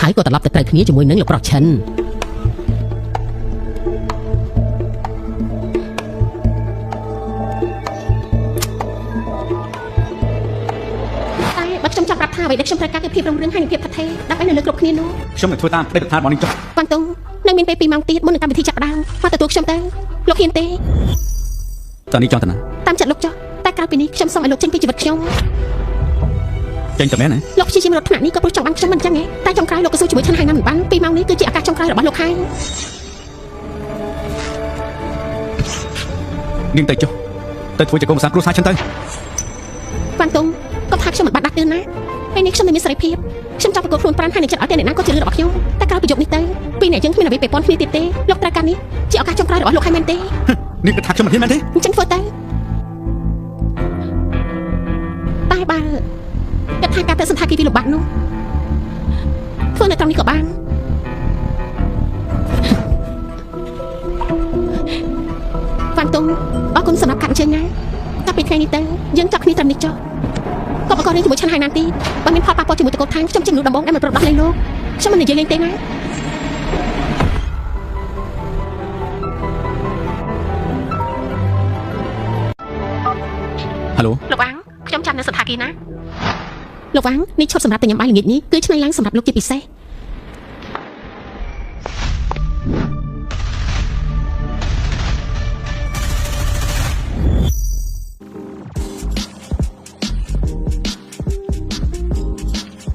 ហើយក៏ត្រឡប់ទៅត្រូវគ្នាជាមួយនឹងលោកប្រុសឈិនតែបើខ្ញុំចង់ប្រាប់ថាអ្វីដែលខ្ញុំត្រូវការគឺភាពរុងរឿងហើយនឹងភាពថិតថេរដើម្បីនៅលើគ្រប់គ្នានោះ ខ្ញុំនឹងធ្វើតាមក្តីប្រាថ្នារបស់នាងចុះ វ៉ាងតុង នឹងមានពេល2ម៉ោងទៀតមុននឹងកម្មវិធីចាប់ផ្ដើមមកទទួលខ្ញុំទៅលោកហ៊ានទេ តើនេះចង់ទៅណា តាមចិត្តលោកចុះតែក្រៅពីនេះខ្ញុំសូមឲ្យលោកចេញពីជីវិតខ្ញុំ ចេញទៅមែនទេ លោកព្យាយាមរត់ថ្នាក់នេះក៏ព្រោះចង់បានខ្ញុំមិនចឹងទេតែចុងក្រោយលោកក៏សួរជាមួយឈិនហៃណាមិនបាន2ម៉ោងនេះគឺជាឱកាសចុងក្រោយរបស់លោកហើយ នាងទៅចុះទៅធ្វើជាកុំសាគ្រួសារឈិនទៅ វ៉ាន់តុងក៏ថាខ្ញុំមិនបានដាស់តឿនណាហើយនេះខ្ញុំមិនមានសេរីភាពខ្ញុំចង់ប្រកួតខ្លួនប្រាណហើយនឹងចិត្តឲ្យតែអ្នកណាក៏ជារឿងរបស់ខ្ញុំតែក្រោយពីយប់នេះទៅពីអ្នកយើងគ្មានអ្វីពាក់ព័ន្ធគ្នាទៀតទេលោកត្រូវការនេះជាឱកាសចុងក្រោយរបស់លោកហើយមែនទេ នាងគិតថាខ្ញុំមិនហ៊ានមែនទេ អញ្ចឹងធ្វើទៅតែបើគិតថាការទៅសន្តាគារពីលោកបាត់នោះធ្វើនៅត្រង់នេះក៏បានវ៉ាន់តុងអរគុណសម្រាប់ការអញ្ជើញណាតែពីថ្ងៃនេះទៅយើងចប់គ្នាត្រឹមនេះចុះក៏បកករៀនជាមួយឈិនហៃណានទីបើមានផលប៉ះពាល់ជាមួយតកូលខាងខ្ញុំជាមនុស្សដំបងដែលមិនប្រដោះលែងលោកខ្ញុំមិននិយាយលេងទេណា ហៅឡូ លោកអាំងខ្ញុំចាំនៅសន្តាគារណាលោកអាំងនេះឈុតសម្រាប់ទៅញ៉ាំបាយល្ងាចនេះគឺឆ្នៃឡើងសម្រាប់លោកជាពិសេស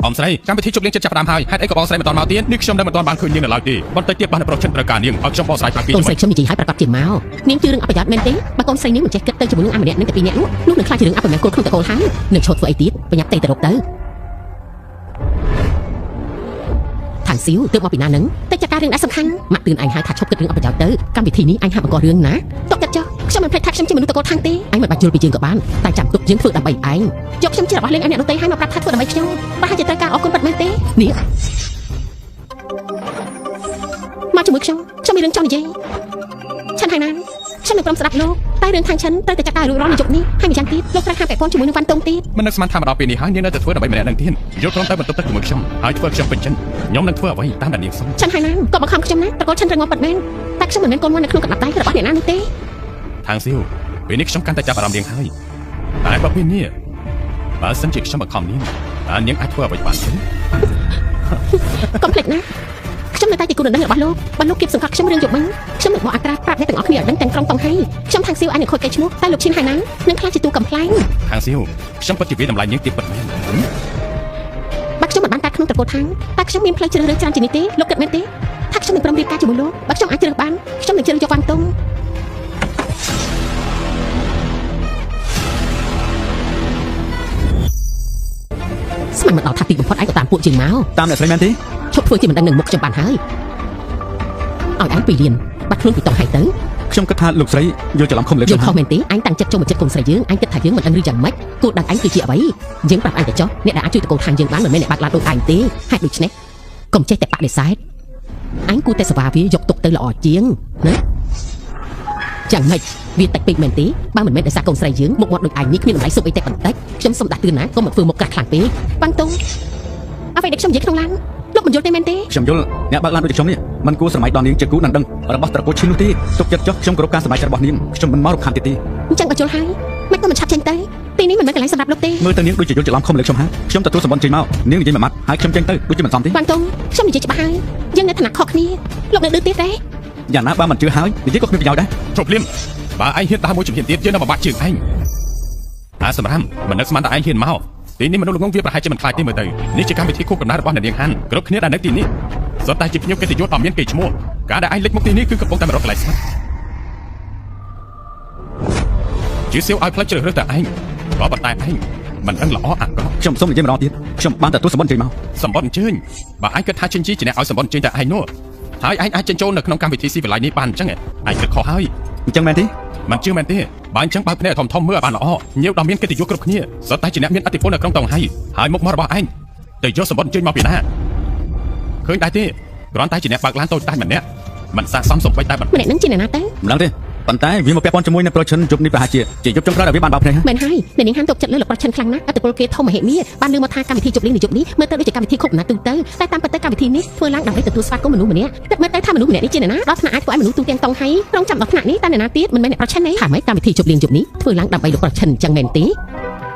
អមស្រីកម្មវិធីជប់លៀងចិត្តចាប់ផ្ដើមហើយហេតុអីក៏បងស្រីមិនទាន់មកទៀតនេះខ្ញុំនៅមិនទាន់បានឃើញនាងនៅឡើយទេបន្តិចទៀតបានប្រុសចិនត្រូវការនាងឲ្យខ្ញុំបងស្រីផ្លាស់ពី កូនស្រីខ្ញុំនិយាយឲ្យប្រកាសជាមកនាងជឿរឿងអបយ័តមែនទេបើកូនស្រីនេះមិនចេះគិតទៅជាមួយនឹងអាម្នាក់នឹងតែពីរនាក់នោះនឹងខ្លាចជារឿងអបមង្គលក្នុងតកូលហើយនឹងឈប់ធ្វើអីទៀតប្រញាប់ទៅរកទៅខាងស៊ីវទើបមកពីណានឹងតែចាត់ការរឿងដែលសំខាន់ម៉ាក់ទឿនឯងហើយថាឈប់គិតរឿងអបយ័តទៅកម្មវិធីនេះអញហាក់បង្ករឿងណាទុកចិត្តចុះខ្ញុំមិនភ្លេចថាខ្ញុំជាមនុស្សតកូលខាងទេអញមិនបាច់យល់ពីយើងក៏បានតែចាំទុកយើងធ្វើដើម្បីឯងយកខ្ញុំជារបស់លេងឲ្យអ្នកដទៃហើយមកប្រាប់ថាធ្វើដើម្បីខ្ញុំប្រហែលជាត្រូវការអរគុណពិតមែនទេនេះមកជាមួយខ្ញុំមានរឿងចង់និយាយឆាន់ហើយណាខ្ញុំនឹងព្រមស្ដាប់លោកតែរឿងខាងឆាន់ត្រូវតែចាត់ការរួចរាល់នៅយប់នេះហើយម្យ៉ាងទៀតលោកត្រូវហាក់ពាក់ព័ន្ធជាមួយនឹងវ៉ាន់តុងទៀត មិននឹកស្មានថាមកដល់ពេលនេះហើយនាងនៅតែធ្វើដើម្បីម្នាក់នឹងទៀតយកក្រុមតែបន្ទប់ទឹកជាមួយខ្ញុំហើយធ្វើខ្ញុំពេញចិត្តខ្ញុំនឹងធ្វើអ្វីតាមដែលនាងសុំ ឆាន់ហើយណាក៏បង្ខំខ្ញុំណាតកូលឆាន់រងងាប់ពិតមែនតែខ្ញុំមិនមែនកូនវ៉ាន់នៅក្នុងកណ្ដាប់ដៃរបស់អ្នកណានោះទេ ខាងស៊ីវពេលនេះខ្ញុំកាន់តែចាប់អារម្មណ៍នាងហើយតែបើពេលនេះបើសិនជាខ្ញុំបង្ខំនាងតើនាងអាចធ្វើអ្វីបានទេ កុំភ្លេចណាខ្ញុំនៅតែជាគូដណ្ដឹងរបស់លោកបើលោកគៀបសង្កត់ខ្ញុំរឿងយប់មិញខ្ញុំនឹងបកអាក្រាប្រាប់អ្នកទាំងអស់គ្នាឲ្យដឹងទាំងក្រុមទាំងហើយខ្ញុំខាងស៊ីវអាចនឹងខូចកេរ្តិ៍ឈ្មោះតែលោកឈិនហើយណានឹងខ្លាចជាទូកំ pl ែង ខាងស៊ីវខ្ញុំពិតជាវាតម្លៃនាងទៀតពិតមែន បើខ្ញុំមិនបានកើតក្នុងតកូលខាងតែខ្ញុំមានផ្លូវជ្រើសរើសច្រើនជាងនេះទេលោកគិតមែនទេថាខ្ញុំនឹងព្រមរៀបការជាមួយលោកបើខ្ញុំអាចជ្រើសបានខ្ញុំនឹងជ្រើសយកវ៉ាន់តុងស្មានមកដល់ថាទីបំផុតឯងក៏តាមពួកជាងមក តាមអ្នកស្រីមែនទេ ឈប់ធ្វើជាមិនដឹងនឹងមុខខ្ញុំបានហើយឲ្យឯងពីលៀនបាត់ខ្លួនពីតង់ហើយទៅ ខ្ញុំគិតថាលោកស្រីយល់ច្រឡំខុសលើ យើង ខ្ញុំ ខុសមែនទេអញតាំងចិត្តចូលមកចិត្តកូនស្រីយើងអញគិតថាយើងមិនដឹងឬយ៉ាងម៉េចគោលដៅអញគឺជាអ្វីយើងប្រាប់អញទៅចុះអ្នកដែលអាចជួយតកូលខាងយើងបានមិនមែនអ្នកបាក់ឡានដូចអញទេហេតុដូច្នេះកុំចេះតែបដិសេធអញគួរតែសេវាវាយកទុកទៅល្អជាងណាយ៉ាងម៉េចវាតិចពេកមែនទេបើមិនមែនដោយសារកូនស្រីយើងមុខមាត់ដូចអញនេះគ្មានតម្លៃសុបអីតែបន្តិចខ្ញុំសុំដាក់ទឿនណាកុំមកធ្វើមុខក្រាស់ខ្លាំងពេកប៉ាំងតុងអ្វីដែលខ្ញុំនិយាយក្នុងឡានលោកមិនយល់ទេមែនទេ ខ្ញុំយល់អ្នកបើកឡានដូចខ្ញុំនេះមិនគួរស្រមៃដល់នាងជាគូដណ្ដឹងរបស់ត្រកូលឈិននោះទេទុកចិត្តចុះខ្ញុំគោរពការសម្រេចរបស់នាងខ្ញុំមិនមករកខានទៀតទេ អញ្ចឹងបើយល់ហើយមិនក៏មិនឆាប់ចេញទៅទីនេះមិនមែនកន្លែងសម្រាប់លោកទេ មើលទៅនាងដូចជាយល់ច្រឡំខុសលើខ្ញុំហើយខ្ញុំទទួលសម្បត្តិចេញមកនាងនិយាយមួយម៉ាត់ហើយខ្ញុំចេញទៅដូចជាមិនសមទេ ប៉ាំងតុងខ្ញុំនិយាយច្បាស់ហើយយើងនៅឋានៈខុសគ្នាលោកនៅឌឺទៀតទេ យ៉ាងណាបើមិនជឿហើយនិយាយក៏គ្មានប្រយោជន៍ដែរ ជប់លៀមបើឯងហ៊ានដើរមួយជំហានទៀតយើងនឹងបំបត្តិជើងឯងតែសម្រាប់មិននឹកស្មានថាឯងហ៊ានមកទីនេះមនុស្សល្ងងវាប្រហែលជាមិនខ្លាចទេមើលទៅនេះជាកម្មវិធីខួបកំណើតរបស់អ្នកនាងហាន់គ្រប់គ្នាដែលនៅទីនេះសុទ្ធតែជាភ្ញៀវកិត្តិយសដ៏មានកេរ្តិ៍ឈ្មោះការដែលឯងលេចមកទីនេះគឺកំពុងតែមករកកន្លែងស្ងាត់ជាសៀវឲ្យផ្លេចជ្រើសរើសតែឯងក៏ប៉ុន្តែឯងមិនដឹងល្អអាក្រក់ ខ្ញុំសូមនិយាយម្ដងទៀតខ្ញុំបានទទួលសម្បត្តិចេញមក សម្បត្តិអញ្ជើញបើឯងគិតថាចិនជីជាអ្នកឲ្យសម្បត្តិអញ្ជើញតែឯងនោះហើយឯងអាចចិញ្ចូលនៅក្នុងកម្មវិធីស៊ីវិល័យនេះបានអញ្ចឹងឯងគិតខុសហើយ អញ្ចឹងមែនទេ មិនជឿមែនទេបើអញ្ចឹងបើភ្នែកធំៗមើលឲ្យបានល្អញៀវដ៏មានកិត្តិយសគ្រប់គ្នាសុទ្ធតែជាអ្នកមានឥទ្ធិពលនៅក្នុងតង់ហើយមុខមាត់របស់ឯងទៅយកសម្បត្តិអញ្ជើញមកពីណាឃើញដែរទេគ្រាន់តែជាអ្នកបើកឡានតូចតាចម្នាក់មិនស័ក្តិសមសំបីតែបន្តិចម្ នាក់នឹងជាអ្នកណាទៅ មិនដឹងទេប៉ុន្តែវាមកពាក់ព័ន្ធជាមួយនឹងប្រូឈិនយប់នេះប្រហែលជាយប់ចុងក្រោយដែលវាបានបើកភ្នែក មែនហើយអ្នកនាងហាន់ទុកចិត្តលើលោកប្រឆិនខ្លាំងណាស់អត្តពលគេធំមហិមាបានលើមកថាកម្មវិធីជប់លៀងនៅយប់នេះមើលទៅដូចជាកម្មវិធីខុបណាទូទៅតែតាមពិតទៅកម្មវិធីនេះធ្វើឡើងដើម្បីទទួលស្វាគមន៍មនុស្សម្នាក់គិតមើលទៅថាមនុស្សម្នាក់នេះជាអ្នកណាដល់ថ្នាក់អាចធ្វើឲ្យមនុស្សទូទាំងតង់ហើយរងចាំដល់ថ្នាក់នេះតែអ្នកណាទៀតមិនមែនអ្នកប្រឆិនទេថាម៉េចកម្មវិធីជប់លៀងយប់នេះធ្វើឡើងដើម្បីលោកប្រឆិនអញ្ចឹងមែនទេ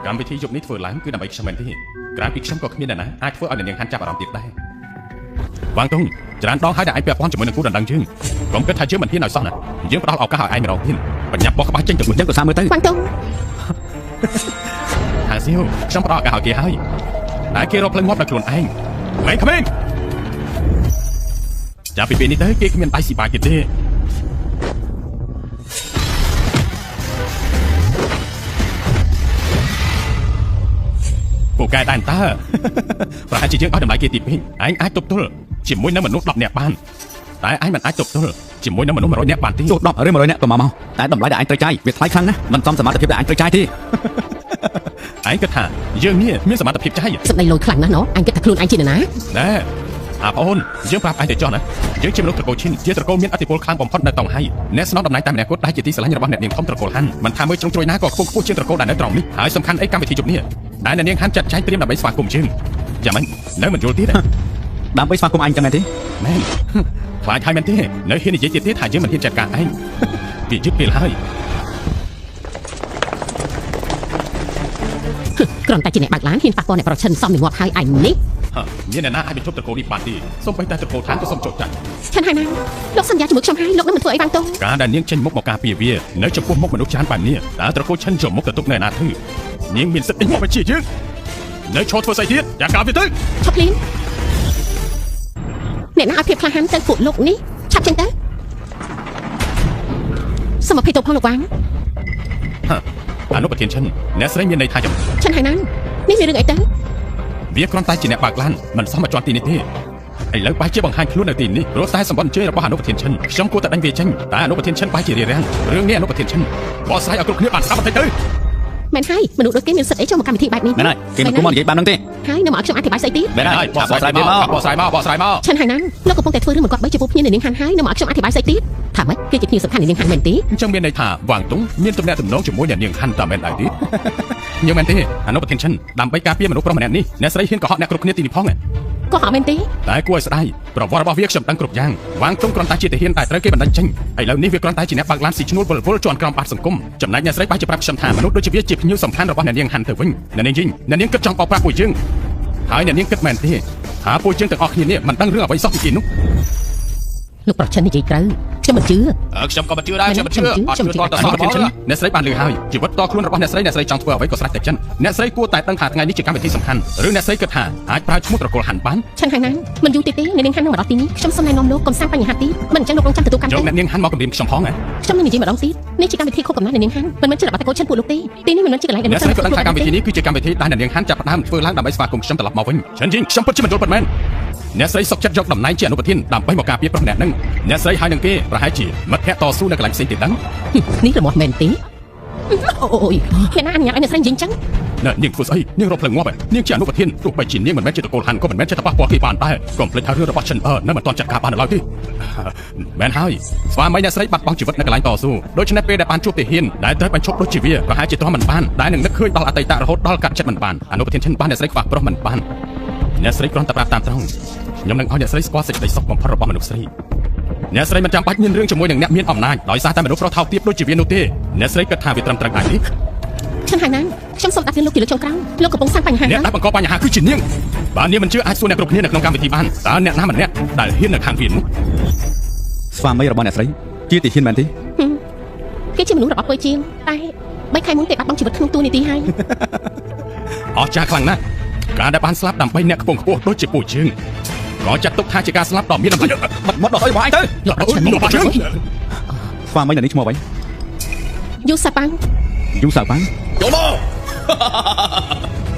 កម្មវិធីយប់នេះធ្វើឡើងគឺដើម្បីខ្ញុំមែនទេក្រៅពីខ្ញុំក៏គ្មានអ្នកណាអាចធ្វើឲ្យអ្នកនាងហាន់ចាប់អារម្មណ៍ទៀតដែរ វ៉ាងតុងច្រើនដងហើយដែលឯងពាក់ព័ន្ធជាមួយនឹងគូដណ្ដឹងយើងកុំគិតថាយើងមិនហ៊ានឲ្យសោះណាយើងផ្ដល់ឱកាសឲ្យឯងម្ដងទៀតបញ្ញាប់បោះក្បាលចេញទៅ យើងក៏សាមើលទៅ វ៉ាងតុង ហាសៀវខ្ញុំផ្ដល់ឱកាសឲ្យគេហើយតែគេរកផ្លូវងាប់ដល់ខ្លួនឯងក្មេងចាប់ពីពេលនេះទៅគេគ្មានដៃស៊ីបាយទៀតទេពូកែដែនតើប្រហែលជាយើងឲ្យតម្លៃគេទីពេកឯងអាចទប់ទល់ជាមួយនឹងមនុស្ស10នាក់បានតែឯងមិនអាចទប់ទល់ជាមួយនឹងមនុស្ស100នាក់បានទេ ទោះ10ឬ100នាក់ក៏មកតែតម្លៃដែលឯងត្រូវចាយវាថ្លៃខ្លាំងណាស់មិនសមសមត្ថភាពដែលឯងត្រូវចាយទេ ឯងគិតថាយើងនេះមានសមត្ថភាពចាយ សម្ដីលយខ្លាំងណាស់ណអញគិតថាខ្លួនឯងជានរណា ណែអាបងអូនយើងប្រាប់ឯងទៅចុះណាយើងជាមនុស្សត្រកូលឈិនជាត្រកូលមានឥទ្ធិពលខ្លាំងបំផុតនៅតង់ហៃអ្នកស្នងតំណែងតែម្នាក់គត់ដែលជាទីស្រឡាញ់របស់អ្នកនាងធំត្រកូលហាន់មិនថាមើលជ្រុងជ្រោយណាក៏ខ្ពស់ខ្ពស់ជាងត្រកូលដែលនៅត្រង់នេះហើយសំខាន់អីកម្មវិធីជប់នេះដែលអ្នកនាងហាន់ចាត់ចែងត្រៀមដើម្បីស្វាគមន៍យើងយ៉ាងម៉េចនៅមិនយល់ទៀតទេ ដើម្បីស្វាគមន៍អញចឹងមែនទេ មែនខ្លាចហើយមែនទេនៅហ៊ាននិយាយទៀតថាយើងមិនហ៊ានចាត់ការឯងវាយឺតពេលហើយ គ្រាន់តែជាអ្នកបើកឡានហ៊ានប៉ះពាល់អ្នកប្រឆាំងសមនឹងងាប់ហើយឯងនេះ មានអ្នកណាអាចបញ្ឈប់ត្រកូលនេះបានទេសូម្បីតែត្រកូលឋានក៏សូមចុះចាញ់ ឆានហើយណាលោកសន្យាជាមួយខ្ញុំហើយលោកនឹងមិនធ្វើអីវ៉ាងតុង ការដែលនាងចេញមុខមកការពារវានៅចំពោះមុខមនុស្សច្រើនបែបនេះតើត្រកូលឈិនចំមុខទៅទុកនៅណាធ្វើនាងមានសិទ្ធិអីមកបញ្ជាយើងនៅឈរធ្វើស្អីទៀតយ៉ាងការវាទៅ ឈប់ភ្លាមអ្នកណាឲ្យភាពក្លាហានទៅពួកលោកនេះឆាប់ចេញទៅសូមអភ័យទោសផងលោកវ៉ាង អនុប្រធានឈិនអ្នកស្រីមានន័យថាយ៉ាង ឆានហើយណានេះមានរឿងអីទៅ វាគ្រាន់តែជាអ្នកបើកឡានមិនសមមកជាន់ទីនេះទេឥឡូវបែរជាបង្ហាញខ្លួននៅទីនេះព្រោះតែសម្បត្តិអញ្ជើញរបស់អនុប្រធានឈិនខ្ញុំគួរតែដេញវាចេញតែអនុប្រធានឈិនបែរជារារាំងរឿងនេះអនុប្រធានឈិនបកស្រាយឲ្យគ្រប់គ្នាបានស្ដាប់បន្តិចទៅ មែនហើយមនុស្សដូចគេមានសិទ្ធិអីចូលមកកម្មវិធីបែបនេះ មែនហើយគេមិនគួរមកនិយាយបានហ្នឹងទេ ហើយនៅមកឲ្យខ្ញុំអធិប្បាយស្អីទៀត មែនហើយបកស្រាយវាមក បកស្រាយមកបកស្រាយមក ឆានហើយណាលោកកំពុងតែធ្វើរឿងមិនគាត់បីចំពោះភ្ញៀវនៅនាងហាន់ហើយនៅមកឲ្យខ្ញុំអធិប្បាយស្អីទៀតថាម៉េចគេជាភ្ញៀវសំខាន់នៅនាងហាន់មែនទេ អញ្ចឹងមានន័យថាវ៉ាងតុងមានទំនាក់ទំនងជាមួយអ្នកនាងហាន់តែមែនដែរទេខ្ញុំមែនទេអនុប្រធានឈិនដើម្បីការពារមនុស្សប្រុសម្នាក់នេះអ្នកស្រីហ៊ានកុហកអ្នកគ្រប់គ្នាទីនេះផង ក៏ហៅមែនទេ តែគួរឲ្យស្ដាយប្រវត្តិរបស់វាខ្ញុំដឹងគ្រប់យ៉ាងវ៉ាងតុងគ្រាន់តែជាទាហានតែត្រូវគេបណ្តេញចេញឥឡូវនេះវាគ្រាន់តែជាអ្នកបើកឡានស៊ីឈ្នួលវល់ជាន់ក្រោមបាតសង្គមចំណែកអ្នកស្រីបែរជាប្រាប់ខ្ញុំថាមនុស្សដូចជាវាជាភ្ញៀវសំខាន់របស់អ្នកនាងហាន់ទៅវិញអ្នកនាងយីងអ្នកនាងគិតចង់បោកប្រាស់ពួកយើងហើយអ្នកនាងគិតមែនទេថាពួកយើងទាំងអស់គ្នានេះមិនដឹងរឿងអ្វីសោះពីគេនោះ លោកប្រឆាំងនិយាយត្រូវខ្ញុំមិនជឿ ខ្ញុំក៏មិនជឿដែរខ្ញុំមិនជឿអត់ជឿតតសោះប្រធានឈិនអ្នកស្រីបានលឺហើយជីវិតតខ្លួនរបស់អ្នកស្រីចង់ធ្វើអ្វីក៏ស្រេចតែចិនអ្នកស្រីគួរតែដឹងថាថ្ងៃនេះជាកម្មវិធីសំខាន់ឬអ្នកស្រីគិតថាអាចប្រើឈ្មោះត្រកូលហាន់បាន ឆានហើយណាមិនយូរទៀតទេនៅនាងហាន់នឹងមកដល់ទីនេះខ្ញុំសូមណែនាំលោកកុំសាងបញ្ហាទៀតមិនអញ្ចឹងលោករងចាំទទួលកម្ម យក ទៅ អ្នកនាងហាន់មកគម្រាមខ្ញុំផងហ៎ ខ្ញុំនឹងនិយាយម្ដងទៀតនេះជាកម្មវិធីខុសកំណត់នៅនាងហាន់មិនមែនជារបស់តកូលឈិនពួកលោកទេទីនេះមិនមែនជាកន្លែងដែល អ្នកស្រីក៏ដឹងថាកម្មវិធីនេះគឺជាកម្មវិធីដែលអ្នកនាងហាន់ចាប់ផ្ដើមធ្វើឡើងដើម្បីស្វាគមន៍ខ្ញុំត្រឡប់មកវិញឈិនជីងខ្ញុំពិតជាមិនយល់ពិតមែនអ្នកស្រីសុកចិត្តយកតំណែងជាអនុប្រធានដើម្បីមកការពារប្រុសម្នាក់ហ្នឹងអ្នកស្រីហើយនឹងគេប្រហែលជាមិត្តភក្តិតស៊ូនៅកន្លែងផ្សេងទៀតដឹង នេះរមាស់មែនទេអូយគេណាអនុញ្ញាតឲ្យអ្នកស្រីនិយាយអញ្ចឹង នាងធ្វើស្អីនាងរកភ្លើងងាប់នាងជាអនុប្រធានទោះបីជានាងមិនមែនជាតកូលហាន់ក៏មិនមែនជាតប៉ះពាល់គេបានដែរកុំភ្លេចថារឿងរបស់ឈិននៅមិនទាន់ចាត់ការបានឡើយទេមែនហើយស្វាមីអ្នកស្រីបាត់បង់ជីវិតនៅកន្លែងតស៊ូដូច្នេះពេលដែលបានជួបទាហានដែលត្រូវបញ្ឈប់ដូចជាវាប្រហែលជាទ្រាំមិនបានដែលនឹងនឹកឃើញដល់អតីតរហូតដល់កាត់ចិត្តមិនបានអនុប្រធានឈិនបានអ្នកស្រីខ្វះប្រុសមិនបានអ្នកស្រីគ្រាន់តែប្រាប់តាមត្រង់ខ្ញុំនឹងឲ្យអ្នកស្រីស្គាល់សេចក្តីសុខបំផុតរបស់មនុស្សស្រីអ្នកស្រីមិនចាំបាច់មានរឿងជាមួយនឹងអ្នកមានអំណាចដោយសារតែមនុស្សប្រុសថោកទាបដូចជាវានោះទេអ្នកស្រីគិតថាវាត្រឹមត្រូវដែរទេ ឆានហើយណាខ្ញុំសូមដាក់ពីលោកជាលើកចុងក្រោយលោកកំពុងសាងបញ្ហា អ្នកដែលបង្កបញ្ហាគឺជានាងបើនាងមិនជឿអាចសួរអ្នកគ្រប់គ្នានៅក្នុងកម្មវិធីបានតើអ្នកណាម្នាក់ដែលហ៊ាននៅខាងវានោះ ស្វាមីរបស់អ្នកស្រីជាទាហានមែនទេ គេជាមនុស្សរបស់ពើជាងតែ3ខែមុនទេបាត់បង់ជីវិតក្នុងទូនីតិហើយ អស្ចារ្យខ្លាំងណាស់ការដែលបានស្លាប់ដើម្បីអ្នកខ្ពង់ខ្ពស់ដូចជាពួកយើងក៏ចាត់ទុកថាជាការស្លាប់ដ៏មានតម្លៃបាត់មកដល់អីបងឯងទៅរបស់យើង ស្វាមីនៅនេះឈ្មោះអ្វី យូសាប៉ាំង យូសាប៉ាំង ចូលមក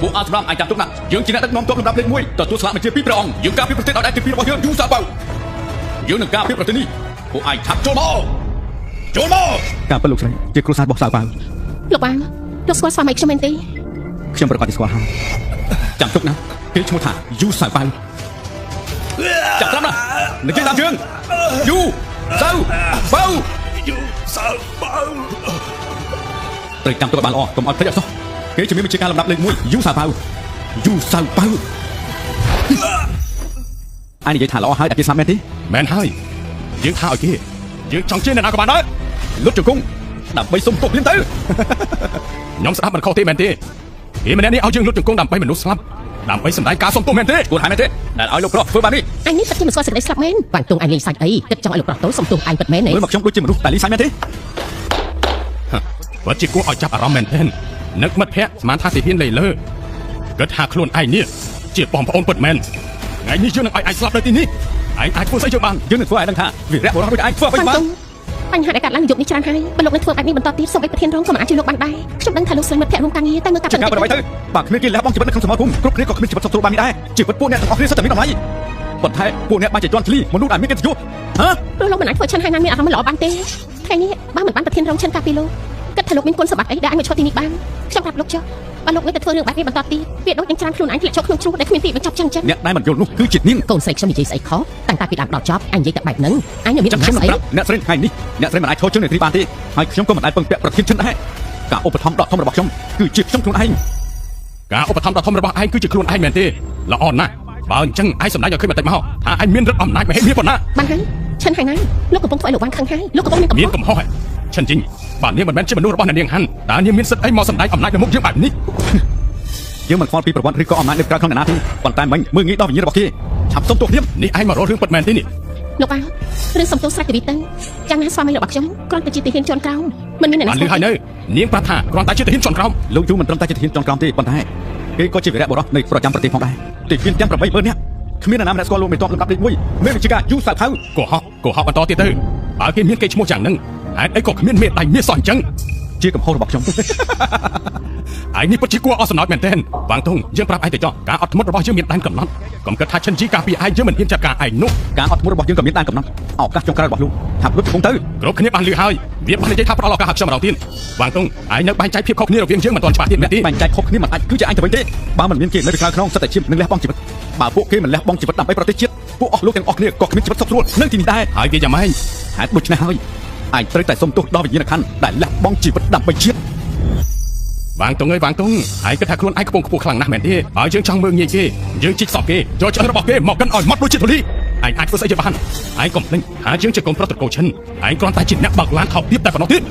ពួកអាត្រាមអាចចាំទុកណាយើងជាអ្នកដឹកនាំទ័ពលំដាប់លេខ1ទទួលស្លាកបញ្ជាពីព្រះអង្គយើងការពារប្រទេសឲ្យឯកភាពរបស់យើងយូសាប៉ាំងយើងនឹងការពារប្រទេសនេះពួកឯងឆាប់ចូលមកការពិតលោកស្រីជាគ្រួសាររបស់សាប៉ាំង លោកបាងលោកស្គាល់ស្វាមីខ្ញុំមែនទេ ខ្ញុំប្រកាសជាស្គាល់ហើយចាំទុកណាគេឈ្មោះថាយូសាប៉ាំងចាប់តាមណានិយាយតាមជើងយូសាប៉ាំងត្រូវចាំទុកឲ្យបានល្អកុំឲ្យភ្លេចអត់សោះគេជំនាញវិជាការលំដាប់លេខ1យូសាប៉ាំងអាយនិយាយថាល្អហើយតែគេស្លាប់មែនទេ មែនហើយយើងថាឲ្យគេយើងចង់ជឿអ្នកណាក៏បានដែរ លុតជង្គង់ដើម្បីសុំទោសភ្លាមទៅ ខ្ញុំស្ដាប់មិនខុសទេមែនទេគេម្នាក់នេះឲ្យយើងលុតជង្គង់ដើម្បីមនុស្សស្លាប់ ដើម្បីសម្ដែងការសុំទោសមែនទេ គួរហើយមែនទេដែលឲ្យលោកប្រុសធ្វើបែបនេះ អញនេះពិតជាមិនស្គាល់សេចក្តីស្លាប់មែនវ៉ាងតុងអញលេងសាច់អីគិតចង់ឲ្យលោកប្រុសទោសសុំទោសអញពិតមែនទេ មើលមកខ្ញុំដូចជាមនុស្សតែលីសាយមែនទេ ពិតជាគួរឲ្យចាប់អារម្មណ៍មែនទែននឹកមិត្តភ័ក្តិស្មានថាទីហ៊ានលេលើគិតថាខ្លួនឯងនេះជាបងប្អូនពិតមែនថ្ងៃនេះយើងនឹងឲ្យឯងស្លាប់នៅទីនេះឯងអាចធ្វើស្អីយើងបាន យើងនឹងធ្វើឲ្យដឹងថាវីរៈបុរសដូចឯងធ្វើអ្វី វ៉ាង បាន តុងបញ្ហាដែលកើតឡើងយុគនេះច្រើនហើយបើលោកនឹងធ្វើបែបនេះបន្តទៀតសូមឲ្យប្រធានរងក៏មិនអាចជួយលោកបានដែរខ្ញុំដឹងថាលោកស្រីមិត្តភ័ក្តិរួមការងារតែមើលកាប់ ជាការអ្វីទៅបើគ្មានគេលះបង់ជីវិតនៅក្នុងសមាគមគ្រប់គ្នាក៏គ្មានជីវិតសុខស្រួលបាននេះដែរជីវិតពួកអ្នកទាំងអស់គ្នាសុទ្ធតែមានតម្លៃប៉ុន្តែពួកអ្នកបានជាជន់ឈ្លីមនុស្សដែលមានកិត្តិយសហ៎ ព្រោះលោកមិនអាចធ្វើឆាន់ហើយណាមានអារម្មណ៍មិនល្អបានទេថ្ងៃនេះបើមិនបានប្រធានរងឆាន់ការពីលោកគិតថាលោកមានគុណសម្បត្តិអីដែលអាចមកឈរទីនេះបានខ្ញុំប្រាប់លោកចុះបើលោកនៅតែធ្វើរឿងបែបនេះបន្តទៀតវាដូចនឹងច្រានខ្លួនឯងធ្លាក់ចុះក្នុងជ្រោះដែលគ្មានទីបញ្ចប់ចឹង អ្នកដែលមិនយល់នោះគឺជានាង កូនស្រីខ្ញុំនិយាយស្អីខុសតាំងតែពីដើមដល់ចប់អញនិយាយតែបែបហ្នឹងអញមានអំណាចស្អី អ្នកស្រីថ្ងៃនេះអ្នកស្រីមិនអាចឈរជើងនៅទីបានទេហើយខ្ញុំក៏មិនអាចពឹងពាក់ប្រធានជនដែរការឧបត្ថម្ភដ៏ធំរបស់ខ្ញុំគឺជាខ្ញុំខ្លួនឯង ការឧបត្ថម្ភដ៏ធំរបស់ឯងគឺជាខ្លួនឯងមែនទេល្អណាស់បើអញ្ចឹងឯងសម្ដែងឲ្យឃើញបន្តិចមកថាឯងមានឫទ្ធិអំណាចមហិមាប៉ុណ្ណា បានហើយឈិនហើយណាលោកកំពុងធ្វើឲ្យលោកវ៉ាងខឹងហើយលោកកំពុងមានកំហុស មានកំហុសឈិនជីងបាទនាងមិនមែនជាមនុស្សរបស់អ្នកនាងហាន់តើនាងមានសិទ្ធិអីមកសម្ដែងអំណាចនៅមុខយើងបែបនេះ យើងមិនខ្វល់ពីប្រវត្តិឬក៏អំណាចនៅក្រៅក្នុងអ្នកណាទេប៉ុន្តែមិញមើលងាយដល់វិញ្ញាណរបស់គេឆាប់សុំទោសខ្ញុំ នេះឯងមករករឿងពិតមែនទេនេះ លោកវ៉ាងរឿងសំទោសស្រេចទៅវិញទៅយ៉ាងណាស្វាមីរបស់ខ្ញុំគ្រាន់តែជាទីហ៊ានជាន់ក្រោមមិនមានអ្នក បាន ណា លឺហើយនៅនាងប្រាប់ថាគ្រាន់តែជាទាហានជាន់ក្រោម លោកយូមិនត្រឹមតែជាទាហានចុងក្រោមទេប៉ុន្តែគេក៏ជាវីរៈបុរសនៃប្រចាំប្រទេសផងដែរទាហានទាំង80000នាក់គ្មាននរណាម្នាក់ស្គាល់លោកមេតបលំដាប់លេខ1មានវិជ្ជាការយូសៅផៅ កុហកបន្តទៀតទៅបើគេមានគេឈ្មោះយ៉ាងហ្នឹងហេតុអីក៏គ្មានមេដៃមាសសោះអញ្ចឹង ជាកំហុសរបស់ខ្ញុំ ឯងនេះពិតជាគួរអស់សំណោចមែនទែនវ៉ាងតុងយើងប្រាប់ឯងទៅចោះការអត់ធ្មត់របស់យើងមានដែនកំណត់កុំគិតថាឈិនជីការពីឯងយើងមិនហ៊ានចាត់ការឯងនោះ ការអត់ធ្មត់របស់យើងក៏មានដែនកំណត់ឱកាសចុងក្រោយរបស់លោកថាលុបកំពុងទៅ គ្រប់គ្នាបានលឺហើយវាបាននិយាយថាផ្ដល់ឱកាសឲ្យខ្ញុំម្ដងទៀតវ៉ាងតុងឯងនៅបែងចែកភាពខុសគ្នារវាងយើងមិនទាន់ច្បាស់ទៀតមែនទេ បែងចែកខុសគ្នាមិនអាចគឺជាអញទៅវិញទេបើមិនមានគេនៅពីក្រៅខ្នងសិតតែជានឹងលះបង់ជីវិតបើពួកគេមិនលះបង់ជីវិតដើម្បីប្រទេសជាតិពួកអស់លោកទាំងអស់គ្នាក៏គ្មានជីវិតសុខស្រួលនៅទីនេះដែរ ហើយវាយ៉ាងម៉េច ហេតុដូច្នេះហើយអញត្រូវតែសុំទោសដល់វិញ្ញាណក្ខន្ធដែលលះបង់ជីវិតដើម្បីជាតិ វ៉ាងតុងអើយវ៉ាងតុងឯងគិតថាខ្លួនឯងខ្ពង់ខ្ពស់ខ្លាំងណាស់មែនទេបើយើងចង់មើលងាយគេយើងជីកសក់គេយកឆ្អឹងរបស់គេមកកិនឲ្យម៉ត់ដូចជាធូលីឯងអាចធ្វើស្អីទៅបានឯងកុំភ្លេចថាយើងជាកូនប្រុសត្រកូលឈិនឯងគ្រាន់តែជាអ្នកបើកឡានថោកទាបតែប៉ុណ្ណោះទៀត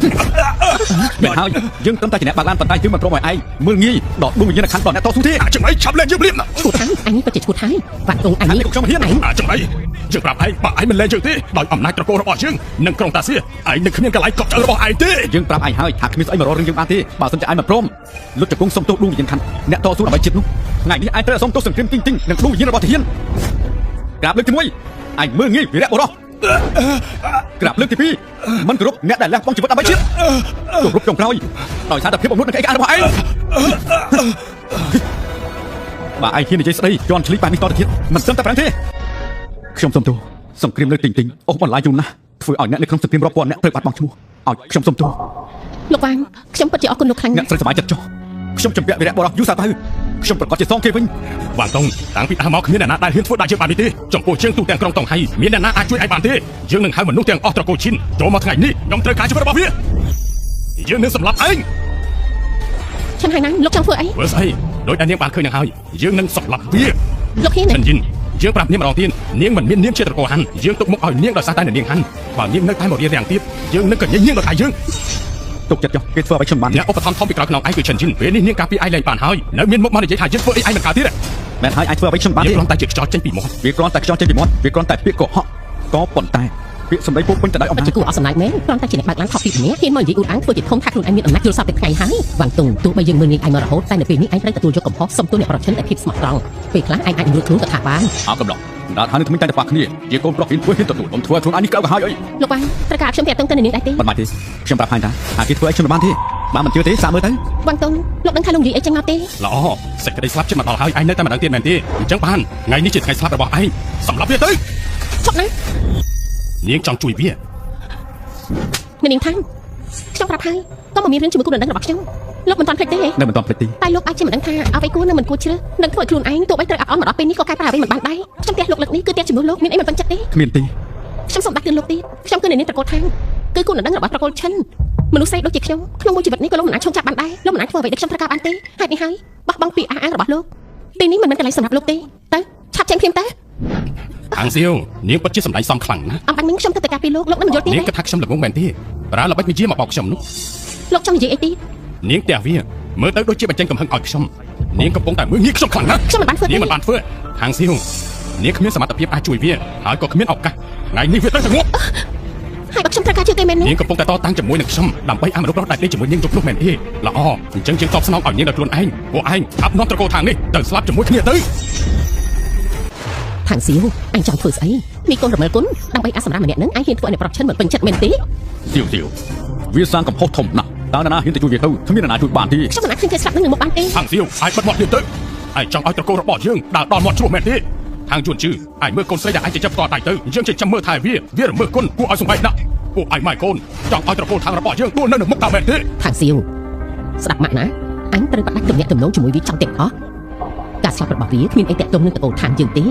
មែនហើយយើងត្រឹមតែជាអ្នកបើកឡានប៉ុន្តែយើងមិនព្រមឲ្យឯងមើលងាយដល់ដួងវិញ្ញាណក្ខន្ធដល់អ្នកតស៊ូទេ អាចចឹងអីឆាប់លេងយើងភ្លាមណា ឈួតហើយអញនេះពិតជាឈួតហើយវ៉ាងតុងអញនេះ ខ្ញុំហ៊ាន អាចចឹងអីយើងប្រាប់ឯងបើឯងមិនលេងយើងទេដោយអំណាចត្រកូលរបស់យើងនឹងក្រុងតាសៀឯងនឹងគ្មានកន្លែងកប់ឆ្អឹងរបស់ឯងទេ យើងប្រាប់ឯងហើយថាគ្មានស្អីមករករឿងយើងបានទេបើមិនតែឯងមិនព្រមលុតជង្គង់សុំទោសដួងវិញ្ញាណក្ខន្ធអ្នកតស៊ូដើម្បីជាតិនោះថ្ងៃនេះឯងត្រូវសុំទោសសង្គ្រាមទីងនិងដួងវិញ្ញាណរបស់ទាហានក្រាបលើកទី1ឯងមើលងាយវីរៈបុរសក្រាបលើកទី2មិនគោរពអ្នកដែលលះបង់ជីវិតដើម្បីជាតិគោរពចុងក្រោយដោយសារតែភាពអំនួតនិងឯកការរបស់ឯងបើឯងហ៊ាននិយាយស្ដីជន់ឈ្លីបែបនេះតទៅទៀតមិនសឹមតែប្រាំងទេខ្ញុំសុំទោសសង្គ្រាមលើកទីងអូសបន្លាយយូរណាស់ធ្វើឲ្យអ្នកនៅក្នុងសង្គ្រាមរាប់ពាន់អ្នកត្រូវបាត់បង់ឈ្មោះឲ្យខ្ញុំសុំទោស លោកវ៉ាងខ្ញុំពិតជាអរគុណលោកខ្លាំងណា អ្នក ស់ ស្រីសប្បាយចិត្តចុះខ្ញុំជំពាក់វីរៈបុរសយូរសាទៅខ្ញុំប្រកាសជាសងគេវិញ វ៉ាងតុងតាំងពីដើមមកគ្មានអ្នកណាដែលហ៊ានធ្វើដាក់យើងបាននេះទេចំពោះយើងទូទាំងក្រុងតុងហៃមានអ្នកណាអាចជួយឯងបានទេយើងនឹងហៅមនុស្សទាំងអស់ត្រកូលឈិនចូលមកថ្ងៃនេះខ្ញុំត្រូវការជីវិតរបស់វាយើងនឹងសម្លាប់ឯង ឈិនហើយណាលោកចង់ធ្វើអី ធ្វើស្អីដោយតែនាងបានឃើញនឹងហើយយើងនឹងសម្លាប់វា លោកហ៊ាន ឈិនយិនយើងប្រាប់នាងម្ដងទៀតនាងមិនមាននាមជាត្រកូលហាន់យើងទុកមុខឲ្យនាងដោយសារតែនាងហាន់បើនាងនៅតែមករៀបរៀងទៀតយើងនឹងកញ្ញានាងដល់ឯងយើង ទុកចិត្តចុះគេធ្វើឲ្យខ្ញុំបាន អ្នកឧបត្ថម្ភធំពីក្រោយខ្នងឯងគឺឈិនយិនពេលនេះនាងការពីឯងលែងបានហើយនៅមានមុខមកនិយាយថាយើងធ្វើអីឯងមិនកើតទៀត មែនហើយអាចធ្វើឲ្យខ្ញុំបាន វា ទេ គ្រាន់តែជាខ្យល់ចេញពីមាត់ វាគ្រាន់តែខ្យល់ចេញពីមាត់វាគ្រាន់តែពាក្យកុហកក៏ប៉ុន្តែពាក្យសម្ដីពោពេញទៅដោយអំ ពិត ណាច ជាគួរអស់សំណាចមែនគ្រាន់តែជាអ្នកបើកឡានខុសពីម្នាក់ហ៊ានមកនិយាយអួតអាងធ្វើជាធំថាខ្លួនឯងមានអំណាចយល់សពតែថ្ងៃហើយវ៉ាងតុងទោះបីយើងមើលងាយឯងមករហូតតែនៅពេលនេះឯងត្រូវទទួលយកកំហុសសុំទោសអ្នកប្រឆាំងតែភាពស្មោះត្រង់ពេលខ្លះឯងអាចរួចខ្លួនក៏ថាបាន អើកំឡុងដល់ហើយនឹងថ្មីតែខ្វះគ្នាជាកូនប្រុសហ៊ានធ្វើហ៊ានទទួលខ្ញុំធ្វើខ្លួនឯងនេះក្តៅក្រហាយអី លោកវ៉ាងត្រូវការខ្ញុំតាក់ទងទៅនឹងនាងដែរទេ មិនបាច់ទេខ្ញុំប្រាប់ហើយថាគេធ្វើឲ្យខ្ញុំបានទេបើមិនជឿទេសាកមើលទៅ វ៉ាងតុងលោកដឹងថាលោកនិយាយអីចឹងមកទេ ល្អសេចក្តីស្លាប់ជិតមកដល់ហើយឯងនៅតែមិនដឹងទៀតមែនទេអញ្ចឹងបានថ្ងៃនេះជាថ្ងៃស្លាប់របស់ឯងសម្លាប់វាទៅ ឈប់ណា នាងចង់ជួយវា នាងថាខ្ញុំប្រាប់ហើយក៏មិនមានរឿងជាមួយគូដណ្ដឹងរបស់ខ្ញុំលោកមិនទាន់ភ្លេចទេ នៅមិនទាន់ភ្លេចទេ តែលោកអាចជាមិនដឹងថាអ្វីគួរនៅមិនគួរជ្រើសនឹងធ្វើឲ្យខ្លួនឯងទោះបីត្រូវអាប់អន់មកដល់ពេលនេះក៏កែប្រែអ្វីមិនបានដែរខ្ញុំផ្ទះលោកលើកនេះគឺផ្ទះជាមួយលោកមានអីមិនពេញចិត្តទេ គ្មានទេ ខ្ញុំសូមដាស់តឿនលោកទៀតខ្ញុំគឺនាងត្រកូលខាងគឺគូដណ្ដឹងរបស់ត្រកូលឈិនមនុស្សស្រីដូចជាខ្ញុំក្នុងមួយជីវិតនេះក៏លោកមិនអាចឈោងចាប់បានដែរលោកមិនអាចធ្វើអ្វីដែលខ្ញុំត្រូវការបានទេហេតុនេះហើយបោះបង់ពីអះអាងរបស់លោកទីនេះមិនមែនកន្លែងសម្រាប់លោកទេទៅឆាប់ចេញភ្លាមទៅ អាំងសៀវនាងពិតជាសម្ដែងសំខ្លាំងណាស់ អំបញ្ញខ្ញុំទៅតែការពីលោកនឹងមិនយល់ទេ នាងគិតថាខ្ញុំល្ងងមែនទេប្រើល្បិចវិជាមកបោកខ្ញុំនោះ លោកចង់និយាយអីទៀត នាងផ្ទះវាមើលទៅដូចជាបញ្ចេញកំហឹងឲ្យខ្ញុំ នាងកំពុងតែមើលងាយខ្ញុំខ្លាំងណាស់ ខ្ញុំមិនបានធ្វើទេ នាងមិនបានធ្វើខាងសៀវនាងគ្មានសមត្ថភាពអាចជួយវាហើយក៏គ្មានឱកាសថ្ងៃនេះវាត្រូវតែងាប់ ហើយបើខ្ញុំត្រូវការជឿគេមែន នាងកំពុងតែតតាំងជាមួយនឹងខ្ញុំដើម្បីឲ្យមនុស្សរស់ដាច់ដេកជាមួយនាងយប់នោះមែនទេល្អអញ្ចឹងយើងតបស្នងឲ្យនាងដល់ខ្លួនឯងពួកឯងអាប់នាំត្រកូលខាងនេះទៅស្លាប់ជាមួយគ្នាទៅ ខាងសៀវអញចង់ធ្វើស្អីមីកូនរមិលគុណដើម្បីអាសម្រាប់ម្នាក់ហ្នឹងអញហ៊ានធ្វើឲ្យអ្នកប្រុសឈិនមិនពេញចិត្តមែនទេ ទៀវវាសាងកំហុសធំណាស់តើណាហ៊ានទៅជួយវាទៅគ្មានណាជួយបានទេ ខ្ញុំមិនអាចឃើញគេស្លាប់នឹងមកបានទេ ខាងសៀវឯងបិទមាត់យើងទៅឯងចង់ឲ្យត្រកូលរបស់យើងដើរដល់មាត់ជ្រោះមែនទេខាងជួនជឺឯងមើលកូនស្រីដែលឯងចិញ្ចឹមផ្ទាល់ដៃទៅយើងចិញ្ចឹមមើលថែវារមើលគុណគួរឲ្យសង្វេគណាស់ពួកឯងម៉ែកូនចង់ឲ្យត្រកូលខាងរបស់យើងដួលនៅមុខតើមែនទេ ខាងសៀវស្ដាប់ម៉ាក់ណាអញត្រូវបដាច់ទំនាក់ទំនងជាមួយវាចង់ទាំងអស់ការស្លាប់របស់វាគ្មានអីតាក់ទងនឹងតកូលឋានយើងទ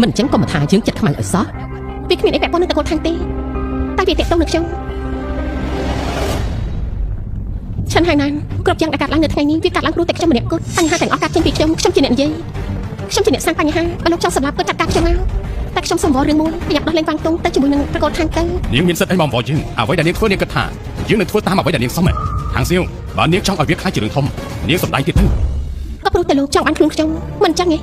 េមិនអញ្ចឹងក៏មិនថាយើងចិត្តខ្មៅឲ្យសោះវាគ្មានអីពាក់ព័ន្ធនឹងតកូលឋានទេតែវាតាក់ទងនឹងខ្ញុំឆាន់ហើយណានគ្រប់យ៉ាងដែលកើតឡើងនៅថ្ងៃនេះវាកើតឡើងព្រោះតែខ្ញុំម្នាក់គត់បញ្ហាទាំងអស់កើតចេញពីខ្ញុំជាអ្នកនិយាយខ្ញុំជាអ្នកសាងបញ្ហាបើលោកចង់សម្លាប់ក៏ចាត់ការខ្ញុំមកតែខ្ញុំសំវររឿងមួយប្រយ័ត្នដោះលែងវាងតុងទៅជាមួយនឹងតកូលឋានទៅ នាងមានសិទ្ធិអីមកយើងអ្វីដែលនាងធ្វើនាងគិតថាយើងនឹងធ្វើតាមអ្វីដែលនាងសុំខាងសៀវបើនាងចង់ឲ្យវាខ្លាចជារឿងធំនាងសម្ដែងទៀតទៅ ក៏ព្រោះតែលោកចង់បានខ្លួនខ្ញុំមិនអញ្ចឹងទេ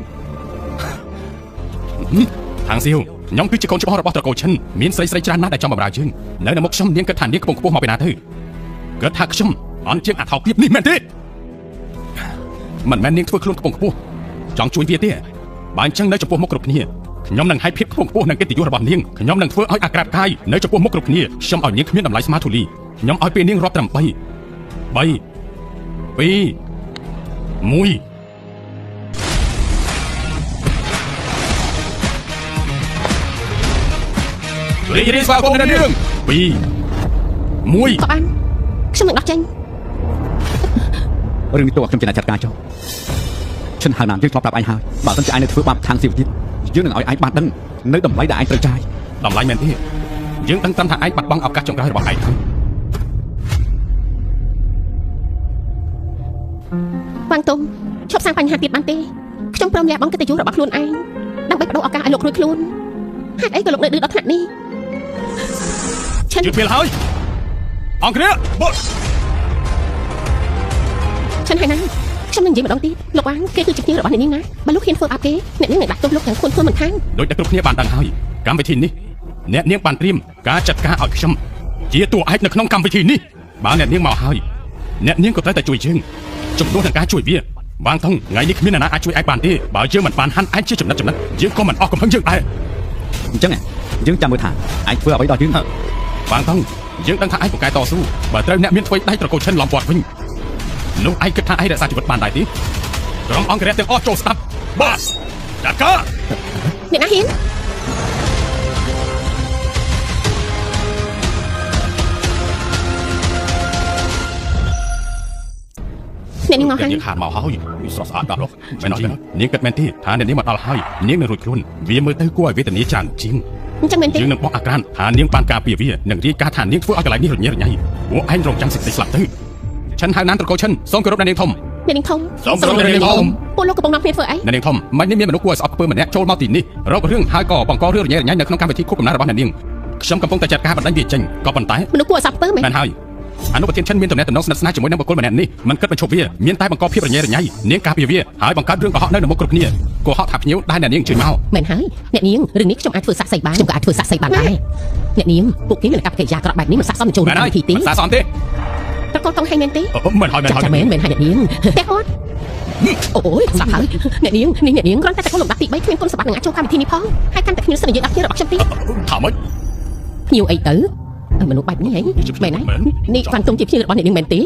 ខាងសៀវខ្ញុំគឺជាកូនច្បងរបស់ត្រកូលឈិនមានស្រីច្រើនណាស់ដែលចង់បម្រើយើងនៅមុខខ្ញុំនាងគិតថានាងកំពុងខ្ពស់មកពីណាទៅគិតថាខ្ញុំអន់ជាងអាថោកទៀតនេះមែនទេមិនមែននាងធ្វើខ្លួនខ្ពង់ខ្ពស់ចង់ជួយវាទេបើអញ្ចឹងនៅចំពោះមុខគ្រប់គ្នាខ្ញុំនឹងឲ្យភាពខ្ពង់ខ្ពស់និងកិត្តិយសរបស់នាងខ្ញុំនឹងធ្វើឲ្យអាក្រាតកាយនៅចំពោះមុខគ្រប់គ្នាខ្ញុំឲ្យនាងគ្មានតម្លៃស្មើធូលីខ្ញុំឲ្យពេលនាងរាប់ត្រឹម3 2 1 រីស្វាគមន៍នាង2 1 ក៏បានខ្ញុំនឹងដោះចេញ រឿងនេះតើខ្ញុំជាអ្នកចាត់ការចុះឈិនហៅណានយើងធ្លាប់ប្រាប់ឯងហើយបើមិនជាឯងនៅធ្វើបាបខាងសៀវទៀតយើងនឹងឲ្យឯងបានដឹងនៅតម្លៃដែលឯងត្រូវចាយ តម្លៃមែនទេយើងដឹងតាមថាឯងបាត់បង់ឱកាសចុងក្រោយរបស់ឯងហើយ វាងតុងឈប់សាងបញ្ហាទៀតបានទេខ្ញុំព្រមលះបង់កិត្តិយសរបស់ខ្លួនឯងដើម្បីបដូរឱកាសឲ្យលោករួចខ្លួនហេតុអីក៏លោកនៅឌឺដល់ថ្នាក់នេះឈិន ជឿពេលហើយអង្គគ្រាបុត ឈិនហើយណាខ្ញុំនឹងនិយាយម្ដងទៀតលោកអាងគេគឺជាគ្នារបស់អ្នកនាងណាបើលោកហ៊ានធ្វើបាបគេអ្នកនាងនឹងដាក់ទោសលោកទាំងខ្លួនធ្វើមិនខាន ដោយតែគ្រប់គ្នាបានដឹងហើយកម្មវិធីនេះអ្នកនាងបានត្រៀមការចាត់ការឲ្យខ្ញុំជាតួឯកនៅក្នុងកម្មវិធីនេះបើអ្នកនាងមកហើយអ្នកនាងក៏ត្រូវតែជួយយើងជំនួសនឹងការជួយវាបាងថងថ្ងៃនេះគ្មានអ្នកណាអាចជួយឯងបានទេបើយើងមិនបានហាន់ឯងជាចំណិតយើងក៏មិនអស់កំហឹងយើងដែរ អញ្ចឹងយើងចាំមើលថាឯងធ្វើអ្វីដល់យើង បាងថងយើងដឹងថាឯងពូកែតស៊ូបើត្រូវអ្នកមានធ្វើដៃត្រកូលឈិនឡំពាត់វិញនោះឯងគិតថាឯងរក្សាជីវិតបានដែរទេក្រុមអង្គរៈទាំងអស់ចូលស្ដាប់បាទចាត់ការ អ្នកណាហ៊ានអ្នកនាងមកហើយ នាងខានមកហើយវាស្រស់ស្អាតដល់មែនអត់នាងគិតមែនទេថាអ្នកនាងមកដល់ហើយនាងនឹងរួចខ្លួនវាមើលទៅគួរឲ្យវេទនាច្រើនជាង អញ្ចឹងមែនទេ យើងនឹងបោះអាក្រានថានាងបានការពារវានឹងរាយការណ៍ថានាងធ្វើឲ្យកន្លែងនេះរញ៉េរញ៉ៃពួកឯងរងចាំសេចក្តីស្លាប់ទៅឈិនហៅណានត្រកូលឈិនសូមគោរពអ្នកនាងធំ អ្នកនាងធំ សូមគោរពអ្នកនាងធំ ពួកលោកកំពុងនាំគ្នាធ្វើអី អ្នកនាងធំមិនមានមនុស្សគួរឲ្យស្អប់ខ្ពើមម្នាក់ចូលមកទីនេះរករឿងហើយក៏បង្ករឿងរញ៉េរញ៉ៃនៅក្នុងកម្មវិធីខួបកំណើតរបស់អ្នកនាងខ្ញុំកំពុងតែចាត់ការបណ្ដេញវាចេញក៏ប៉ុន្តែ មនុស្សគួរឲ្យសាប់ពើមែន មែនហើយអនុប្រធានឈិនមានតំណែងស្និទ្ធស្នាលជាមួយនឹងបុគ្គលម្នាក់នេះមិនគិតបញ្ឈប់វាមានតែបង្កភាពរញ៉េរញ៉ៃនាងការពារវាហើយបង្កើតរឿងកុហកនៅមុខគ្រប់គ្នាកុហកថាភ្ញៀវដែលអ្នកនាងជួយមក មែនហើយអ្នកនាងរឿងនេះខ្ញុំអាចធ្វើសាក់សីបានខ្ញុំក៏អាចធ្វើសាក់សីបានដែរអ្នកនាងពួកគេមានកាប់កិរិយាក្រក់បែបនេះមិនស័ក្តិសមនឹងចូលក្នុងពិធីទេ មិនសាសមទេ តកូលតុងហើយមែនទេ មិនហើយ ចាមែនមែនហើយអ្នកនាងតែគាត់អូយសាប់ហើយអ្នកនាងនេះអ្នកនាងគ្រាន់តែកូនលំដាប់ទី3គ្មានគុណសម្បត្តិនឹងអាចចូលកម្មវិធីនេះផងហើយកាន់តែគ្មានសិទ្ធិនិយាយដល់គ្នារបស់ខ្ញុំទេ ថាម៉េច ភ្ញៀវអីទៅមនុស្សបែបនេះហីមែនហើយនេះវាងតុងជាភ្ញៀវរបស់អ្នកនាងមែនទេ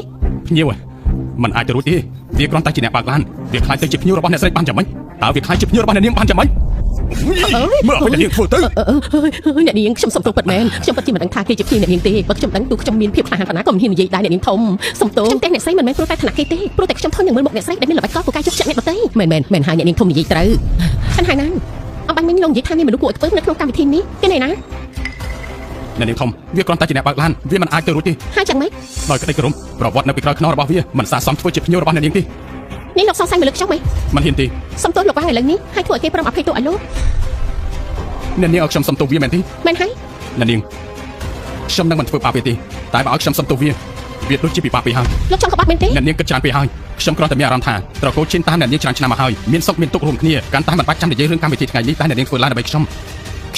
ភ្ញៀវមិនអាចទៅរួចទេវាគ្រាន់តែជាអ្នកបើកឡានវាខ្លាចទៅជាភ្ញៀវរបស់អ្នកស្រីបានយ៉ាងម៉េចតើវាខ្លាចជាភ្ញៀវរបស់អ្នកនាងបានយ៉ាងម៉េចមើលឲ្យអ្នកនាងធ្វើទៅ អ្នកនាងខ្ញុំសុំទោសពិតមែនខ្ញុំពិតជាមិនដឹងថាគេជាភ្ញៀវអ្នកនាងទេបើខ្ញុំដឹងទូខ្ញុំមានភាពក្លាហានប៉ុណ្ណាក៏មិនហ៊ាននិយាយដែរអ្នកនាងធំសុំទោសខ្ញុំតែអ្នកស្រីមិនមែនព្រោះតែឋានៈគេទេព្រោះតែខ្ញុំធន់នឹងមើលមុខអ្នកស្រីដែលមានល្បិចកពូកែជោគចិត្តអ្នកដទៃមែនហើយអ្នកនាងធំនិយាយត្រូវឆាន់ហើយណាអបាញ់មិញលោកនិយាយថាមានមនុស្សគួរឲ្យធ្វើនៅក្នុងកម្មវិធីនេះគេណែណា អ្នកនាងធំវាគ្រាន់តែជាអ្នកបើកឡានវាមិនអាចទៅរួចទេ ហើយយ៉ាងម៉េច ដោយក្តីគោរពប្រវត្តិនៅពីក្រោយខ្នងរបស់វាមិនស័ក្តិសមធ្វើជាភ្ញៀវរបស់អ្នកនាងទេ នេះលោកសង្ស័យមកលើខ្ញុំហី មិនហ៊ានទេ សុំទោសលោកបានឥឡូវនេះហើយធ្វើឲ្យគេព្រមអភ័យទោសឲ្យលោក អ្នកនាងឲ្យខ្ញុំសុំទោសវាមែនទេ មែនហើយ អ្នកនាងខ្ញុំនឹងមិនធ្វើបាបវាទេតែបើឲ្យខ្ញុំសុំទោសវា វាដូចជាពិបាកពេកហើយ លោកចង់ក្បត់មែនទេ អ្នកនាងគិតច្រើនពេកហើយខ្ញុំគ្រាន់តែមានអារម្មណ៍ថាត្រកូលឈិនតាមអ្នកនាងច្រើនឆ្នាំមកហើយមានសុខមានទុក្ខរួមគ្នាកាន់តែមិនបាច់ចាំនិយាយរឿងកម្មវិធីថ្ងៃនេះតែអ្នកនាងធ្វើឡើងដើម្បីខ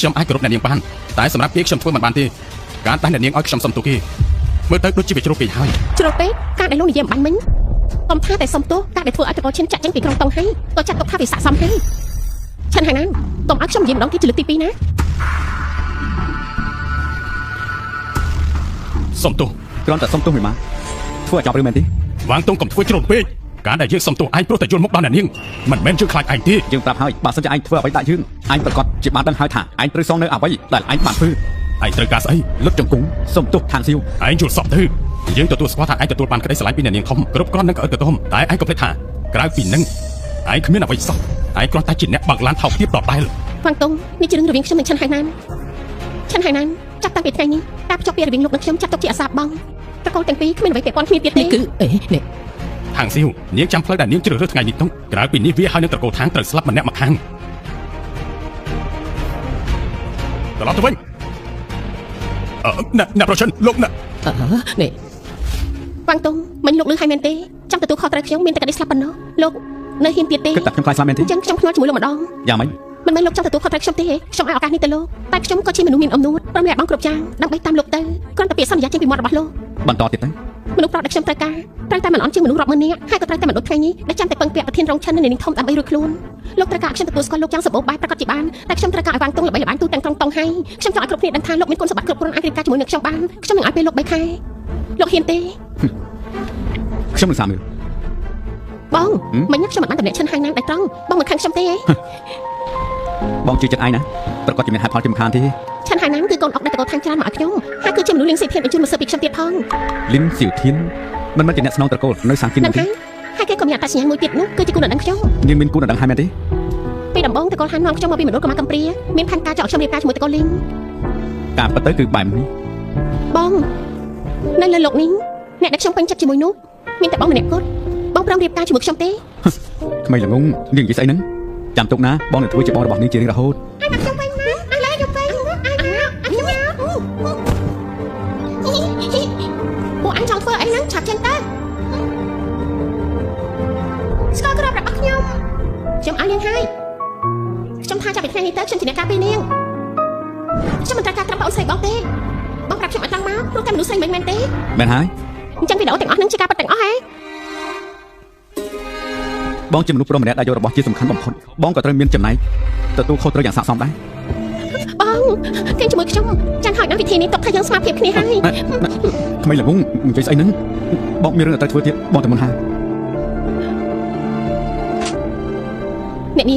្ញុំអាចគោរពអ្នកនាងបានតែសម្រាប់គេខ្ញុំធ្វើមិនបានទេការតែអ្នកនាងឲ្យខ្ញុំសុំទោសគេមើលទៅដូចជាវាជ្រុលពេកហើយ ជ្រុលពេកការដែលលោកនិយាយអំបញ្ញមិញកុំថាតែសុំទោសការដែលធ្វើឲ្យត្រកូលឈិនចាក់ចេញពីក្រុងតុងហើយក៏ចាត់ទុកថាវាស័ក្តិសមហើយឆាន់ហើយណាកុំឲ្យខ្ញុំនិយាយម្ដងទៀតជាលើកទី2ណា សុំទោស គ្រាន់តែសុំទោសមិនបានធ្វើឲ្យចប់រឿងមែនទេ វ៉ាងតុងកុំធ្វើជ្រុលពេកការដែលយើងសុំទោសឯងព្រោះតែយល់មុខដល់អ្នកនាងមិនមែនយើងខ្លាចឯងទេ យើងប្រាប់ហើយបើសិនជាឯងធ្វើអ្វីដាក់យើងឯងប្រកាសជាបានដឹងហើយថាឯងត្រូវសងនៅអ្វីដែលឯងបានធ្វើ ឯងត្រូវការស្អី លុតជង្គង់សុំទោសខាងសៀវ ឯងយល់សពទៅយើងទទួលស្គាល់ថាឯងទទួលបានក្តីស្រឡាញ់ពីអ្នកនាងធំគ្រប់គ្រាន់នឹងក៏អត់ទៅធំតែឯងក៏ភ្លេចថាក្រៅពីនឹងឯងគ្មានអ្វីសោះឯងគ្រាន់តែជាអ្នកបើកឡានថោកទាបដដែល ហ្វាំងតុងនេះជារឿងរវាងខ្ញុំនិងឆាន់ហើយណាឆាន់ហើយណាចាប់តាំងពីថ្ងៃនេះការភ្ជាប់ពាក្យរវាងលោកនិងខ្ញុំចាត់ទុកជាអាសាបងត្រកូលទាំងពីរគ្មានអ្វីពាក់ព័ន្ធគ្នាទៀតទេនេះគឺអេនេះ ខាងសៀវនាងចាំផ្លូវដែលនាងជ្រើសរើសថ្ងៃនេះទៅក្រៅពីនេះវាហើយនឹងត្រកូលທາງត្រូវស្លាប់ម្នាក់មកខាងត្រឡប់ទៅវិញអ្នកប្រសិនលោកអ្នក នេះហ្វាំងតុងមិញលោកលឺហើយមែនទេចង់ទទួលខុសត្រូវខ្ញុំមានតែក្តីស្លាប់ប៉ុណ្ណោះលោកនៅហ៊ានទៀតទេ គិតតែខ្ញុំខ្លាចស្លាប់មែនទេ អញ្ចឹងខ្ញុំខ្ញាល់ជាមួយលោកម្ដង យ៉ាងម៉េច មិនមែនលោកចង់ទទួលខុសត្រូវខ្ញុំទេខ្ញុំឲ្យឱកាសនេះទៅលោកតែខ្ញុំក៏ជាមនុស្សមានអំណួតព្រមលះបង់គ្រប់យ៉ាងដើម្បីតាមលោកទៅគ្រាន់តែពាក្យសន្យាចេញពីមាត់របស់លោក បន្តទៀតទៅ មនុស្សប្រុសដែលខ្ញុំត្រូវការត្រូវតែមិនអន់ជាងមនុស្សរាប់ម៉ឺននាក់ហើយក៏ត្រូវតែមិនដូចថ្ងៃនេះដែលចាំតែពឹងពាក់ប្រធានរងឈិននៅនាងធំដើម្បីរួចខ្លួនលោកត្រូវការឲ្យខ្ញុំទទួលស្គាល់លោកយ៉ាងសម្បូរបែបប្រកបជាបានតែខ្ញុំត្រូវការឲ្យវ៉ាងតុងល្បីល្បាញទូទាំងក្រុងតុងហើយខ្ញុំចង់ឲ្យគ្រប់គ្នាដឹងថាលោកមានគុណសម្បត្តិគ្រប់គ្រាន់អាចរៀបការជាមួយនឹងខ្ញុំបានខ្ញុំនឹងឲ្យពេលលោក3ខែលោកហ៊ានទេ ខ្ញុំនឹងសាមើល បងមិញខ្ញុំមិនបានតំណែងឈិនហើយណាដែរត្រង់បងមិនខាងខ្ញុំទេ បងជឿចិត្តឯងណាប្រកាសជាមានហេតុផលជំខានទេ ឈិនហើយណាគឺកូនអុកដែលតកោខាងច្រើនមកឲ្យខ្ញុំហើយគឺជាមនុស្សលៀងសេធានបញ្ជូនមកសើពីខ្ញុំទៀតផង លីនសៀវធានមិនមែនជាអ្នកស្នងត្រកូលនៅសាងទី នឹង នោះទេ ហើយគេក៏មានអត្តសញ្ញាណមួយទៀតនោះគឺជាគុណដំណឹងខ្ញុំ នាងមានគូនដឹងហើយមែនទេ ពីដំបូងតកោហាននាំខ្ញុំមកពីមណ្ឌលកម្មាកំព្រាមានផែនការចោលខ្ញុំរៀបការជាមួយតកោលីង ការពិតទៅគឺបែបនេះ បងនៅលើលោកនេះអ្នកដែលខ្ញុំពេញចិត្តជាមួយនោះមានតែបងម្នាក់គត់បងព្រមរៀបការជាមួយខ្ញុំទេ ក្មេងល្ងងនាងនិយាយស្អីហ្នឹងចាំទុកណាបងនឹងធ្វើជាបងរបស់នាងជារៀងរហូត ខ្ញុំពេញណាអាឡែខ្ញុំពេញពួកអញចង់ធ្វើអីហ្នឹងឆាប់ចេញទៅស្គាល់ក្របរបស់ខ្ញុំឲ្យនាងហើយខ្ញុំថាចាប់ពីថ្ងៃនេះទៅខ្ញុំជាអ្នកការពារនាងខ្ញុំមិនត្រូវការត្រឹមបងស្រីបងទេបងប្រាប់ខ្ញុំឲ្យតាំងមកព្រោះតែមនុស្សស្រីមិនមែនទេ មែនហើយ អញ្ចឹងវីដេអូទាំងអស់ហ្នឹងជាការពិតទាំងអស់ហ៎ បងជាមនុស្សប្រុសម្នាក់ដែលយករបស់ជាសំខាន់បំផុតបងក៏ត្រូវមានចំណែកទទួលខុសត្រូវយ៉ាងស័ក្តិសមដែរ បងគេជាមួយខ្ញុំចាំឲ្យដល់វិធីនេះទុកថាយើងស្មារតីគ្នាហើយ ក្មេងល្ងងនិយាយស្អីហ្នឹងបងមានរឿងត្រូវធ្វើទៀតបងតែមុនហើយ អ្នកនា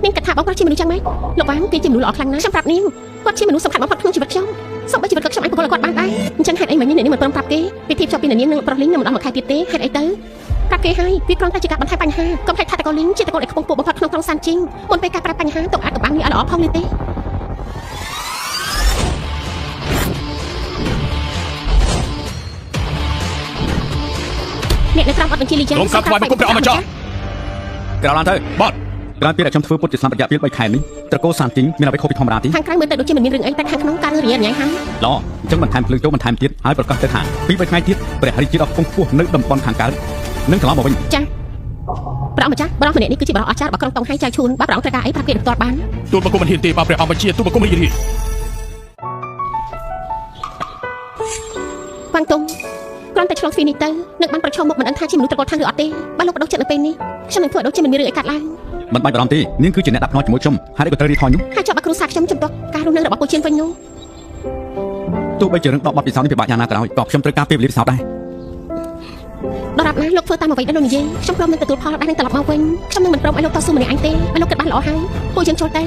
ងគិតថាបងប្រុសជាមនុស្សចឹងម៉េចលោកវ៉ាងគេជាមនុស្សល្អខ្លាំងណាស់ខ្ញុំប្រាប់នាងគាត់ជាមនុស្សសំខាន់បំផុតក្នុងជីវិតខ្ញុំសូម្បីជីវិតគាត់ខ្ញុំអាចប្រកល់គាត់បានដែរអញ្ចឹងហេតុអីមិញនេះមិនព្រមប្រាប់គេពិធីភ្ជាប់ពីអ្នកនាងនឹងប្រុសលីងនឹងម្ដងមួយខែទៀតទេហេតុអីទៅប្រាប់គេហើយវាគ្រាន់តែជាការបន្ថែមបញ្ហាកុំភ្លេចថាតកូលលីងជាតកូលដែលខ្ពង់ខ្ពស់បំផុតក្នុងក្រុងសានជីងមុនពេលការប្រើបញ្ហាទុកអាចកំបាំងនេះឲ្យល្អផងនេះទេអ្នកនៅក្រោមអត់បញ្ជាលីយ៉ាង លោកកាប់ខ្វាយមកគុំព្រះអម្ចាស់ ក្រោយឡើងទៅ បាទ ក្រោយពេលដែលខ្ញុំធ្វើពុតជាស្លាប់រយៈពេល3ខែនេះត្រកូលសានជីងមានអ្វីខុសពីធម្មតាទេ ខាងក្រៅមើលទៅដូចជាមិនមានរឿងអីតែខាងក្នុងការរឿងរញ៉ៃហើយ ល្អអញ្ចឹងបន្ថែមភ្លើងចូលបន្ថែមទៀតហើយប្រកាសទៅថាពី3ថ្ងៃទៀតព្រះរាជាដ៏ខ្ពង់ខ្ពស់នៅតំបន់ខាងកើតនឹងត្រឡប់មកវិញ ចាព្រះអង្គម្ចាស់បរិសម្នាក់នេះគឺជាបរិអស្ចារ្យរបស់ក្រុងតុងហៃចៅឈូនបើព្រះអង្គត្រូវការអីប្រាប់គេបន្ទាល់បាន ទូលបង្គំមិនហ៊ានទេបើព្រះអង្គបញ្ជាទូលបង្គំរីករាយ វ៉ាងតុងគ្រាន់តែឆ្លងពីនេះទៅនឹងបានប្រឈមមុខមិនដឹងថាជាមនុស្សត្រកូលខាងឬអត់ទេបើលោកបដិចិត្តនៅពេលនេះខ្ញុំនឹងធ្វើដូចជាមិនមានរឿងអីកាត់ឡើង មិនបាច់បារម្ភទេនាងគឺជាអ្នកដាក់ភ្នាល់ជាមួយខ្ញុំហើយក៏ត្រូវរីថយនោះ ហើយចាប់បាក់គ្រូសាខ្ញុំជំទាស់ការរស់នៅរបស់ពលជៀនវិញនោះ ទោះបីជារឿងដកបាត់ពិសោធន៍នេះពិបាកយ៉ាងណាក៏ដោយក៏ខ្ញុំត្រូវការពេលវេលាពិសោធន៍ដែរ ដរាបណាលោកធ្វើតាមអ្វីដែលលោកនិយាយខ្ញុំព្រមនឹងទទួលផលដែលនឹងត្រឡប់មកវិញខ្ញុំនឹងមិនព្រមឲ្យលោកតស៊ូម្នាក់ឯងទេបើលោកគិតបានល្អហើយពួកយើងចូលទ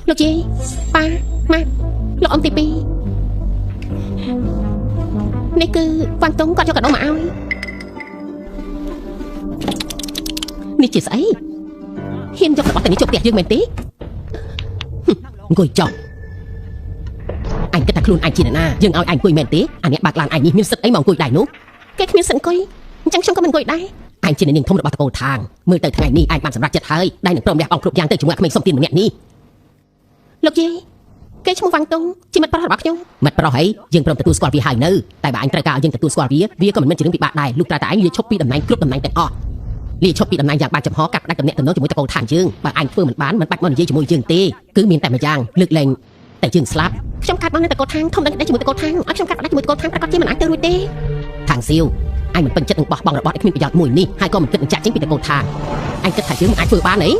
ៅលោកយាយប៉ាម៉ាក់លោកអ៊ំទី2នេះគឺវ៉ាងតុងគាត់យកកាដូមកឲ្យនេះជាស្អីហ៊ានយករបស់ទាំងនេះចូលផ្ទះយើងមែនទេអង្គុយចុះអញគិតថាខ្លួនអញជាអ្នកណាយើងឲ្យអញអង្គុយមែនទេអាអ្នកបើកឡានអញនេះមានសិទ្ធិអីមកអង្គុយដែរនោះគេគ្មានសិទ្ធិអង្គុយអញ្ចឹងខ្ញុំក៏មិនអង្គុយដែរអញជានាងធំរបស់តកូលທາງមើលទៅថ្ងៃនេះអញបានសម្រេចចិត្តហើយដែលនឹងព្រមលះបង់គ្រប់យ៉ាងទៅជាមួយក្មេងសុំទានម្នាក់នេះលោកយាយ គេឈ្មោះវ៉ាងតុងជាមិត្តប្រុសរបស់ខ្ញុំមិត្តប្រុសអីយើងព្រមទទួលស្គាល់វាហើយនៅតែបើអញត្រូវការឲ្យយើងទទួលស្គាល់វាក៏មិនមែនជារឿងពិបាកដែរលុះត្រាតែអញលាឈប់ពីតំណែងគ្រប់តំណែងទាំងអស់លាឈប់ពីតំណែងយ៉ាងបានចំហកាត់ផ្ដាច់តំណែងជាមួយតកូលឋានយើងបើអញធ្វើមិនបានមិនបាច់មកនិយាយជាមួយយើងទេគឺមានតែមួយយ៉ាងលើកលែងតែយើងស្លាប់ខ្ញុំកាត់បងនៅតកូលឋានធំដឹងតែជាមួយតកូលឋានឲ្យខ្ញុំកាត់ផ្ដាច់ជាមួយតកូលឋានប្រកាសជាមិនអាចទៅរួចទេខាងសៀវអញមិនពេញចិត្តនឹងបោះបង់របស់ដែលគ្មានប្រយោជន៍មួយនេះហើយក៏មិនគិតនឹងចាក់ចេញពីតកូលឋានអញគិតថាយើងមិនអាចធ្វើបានអី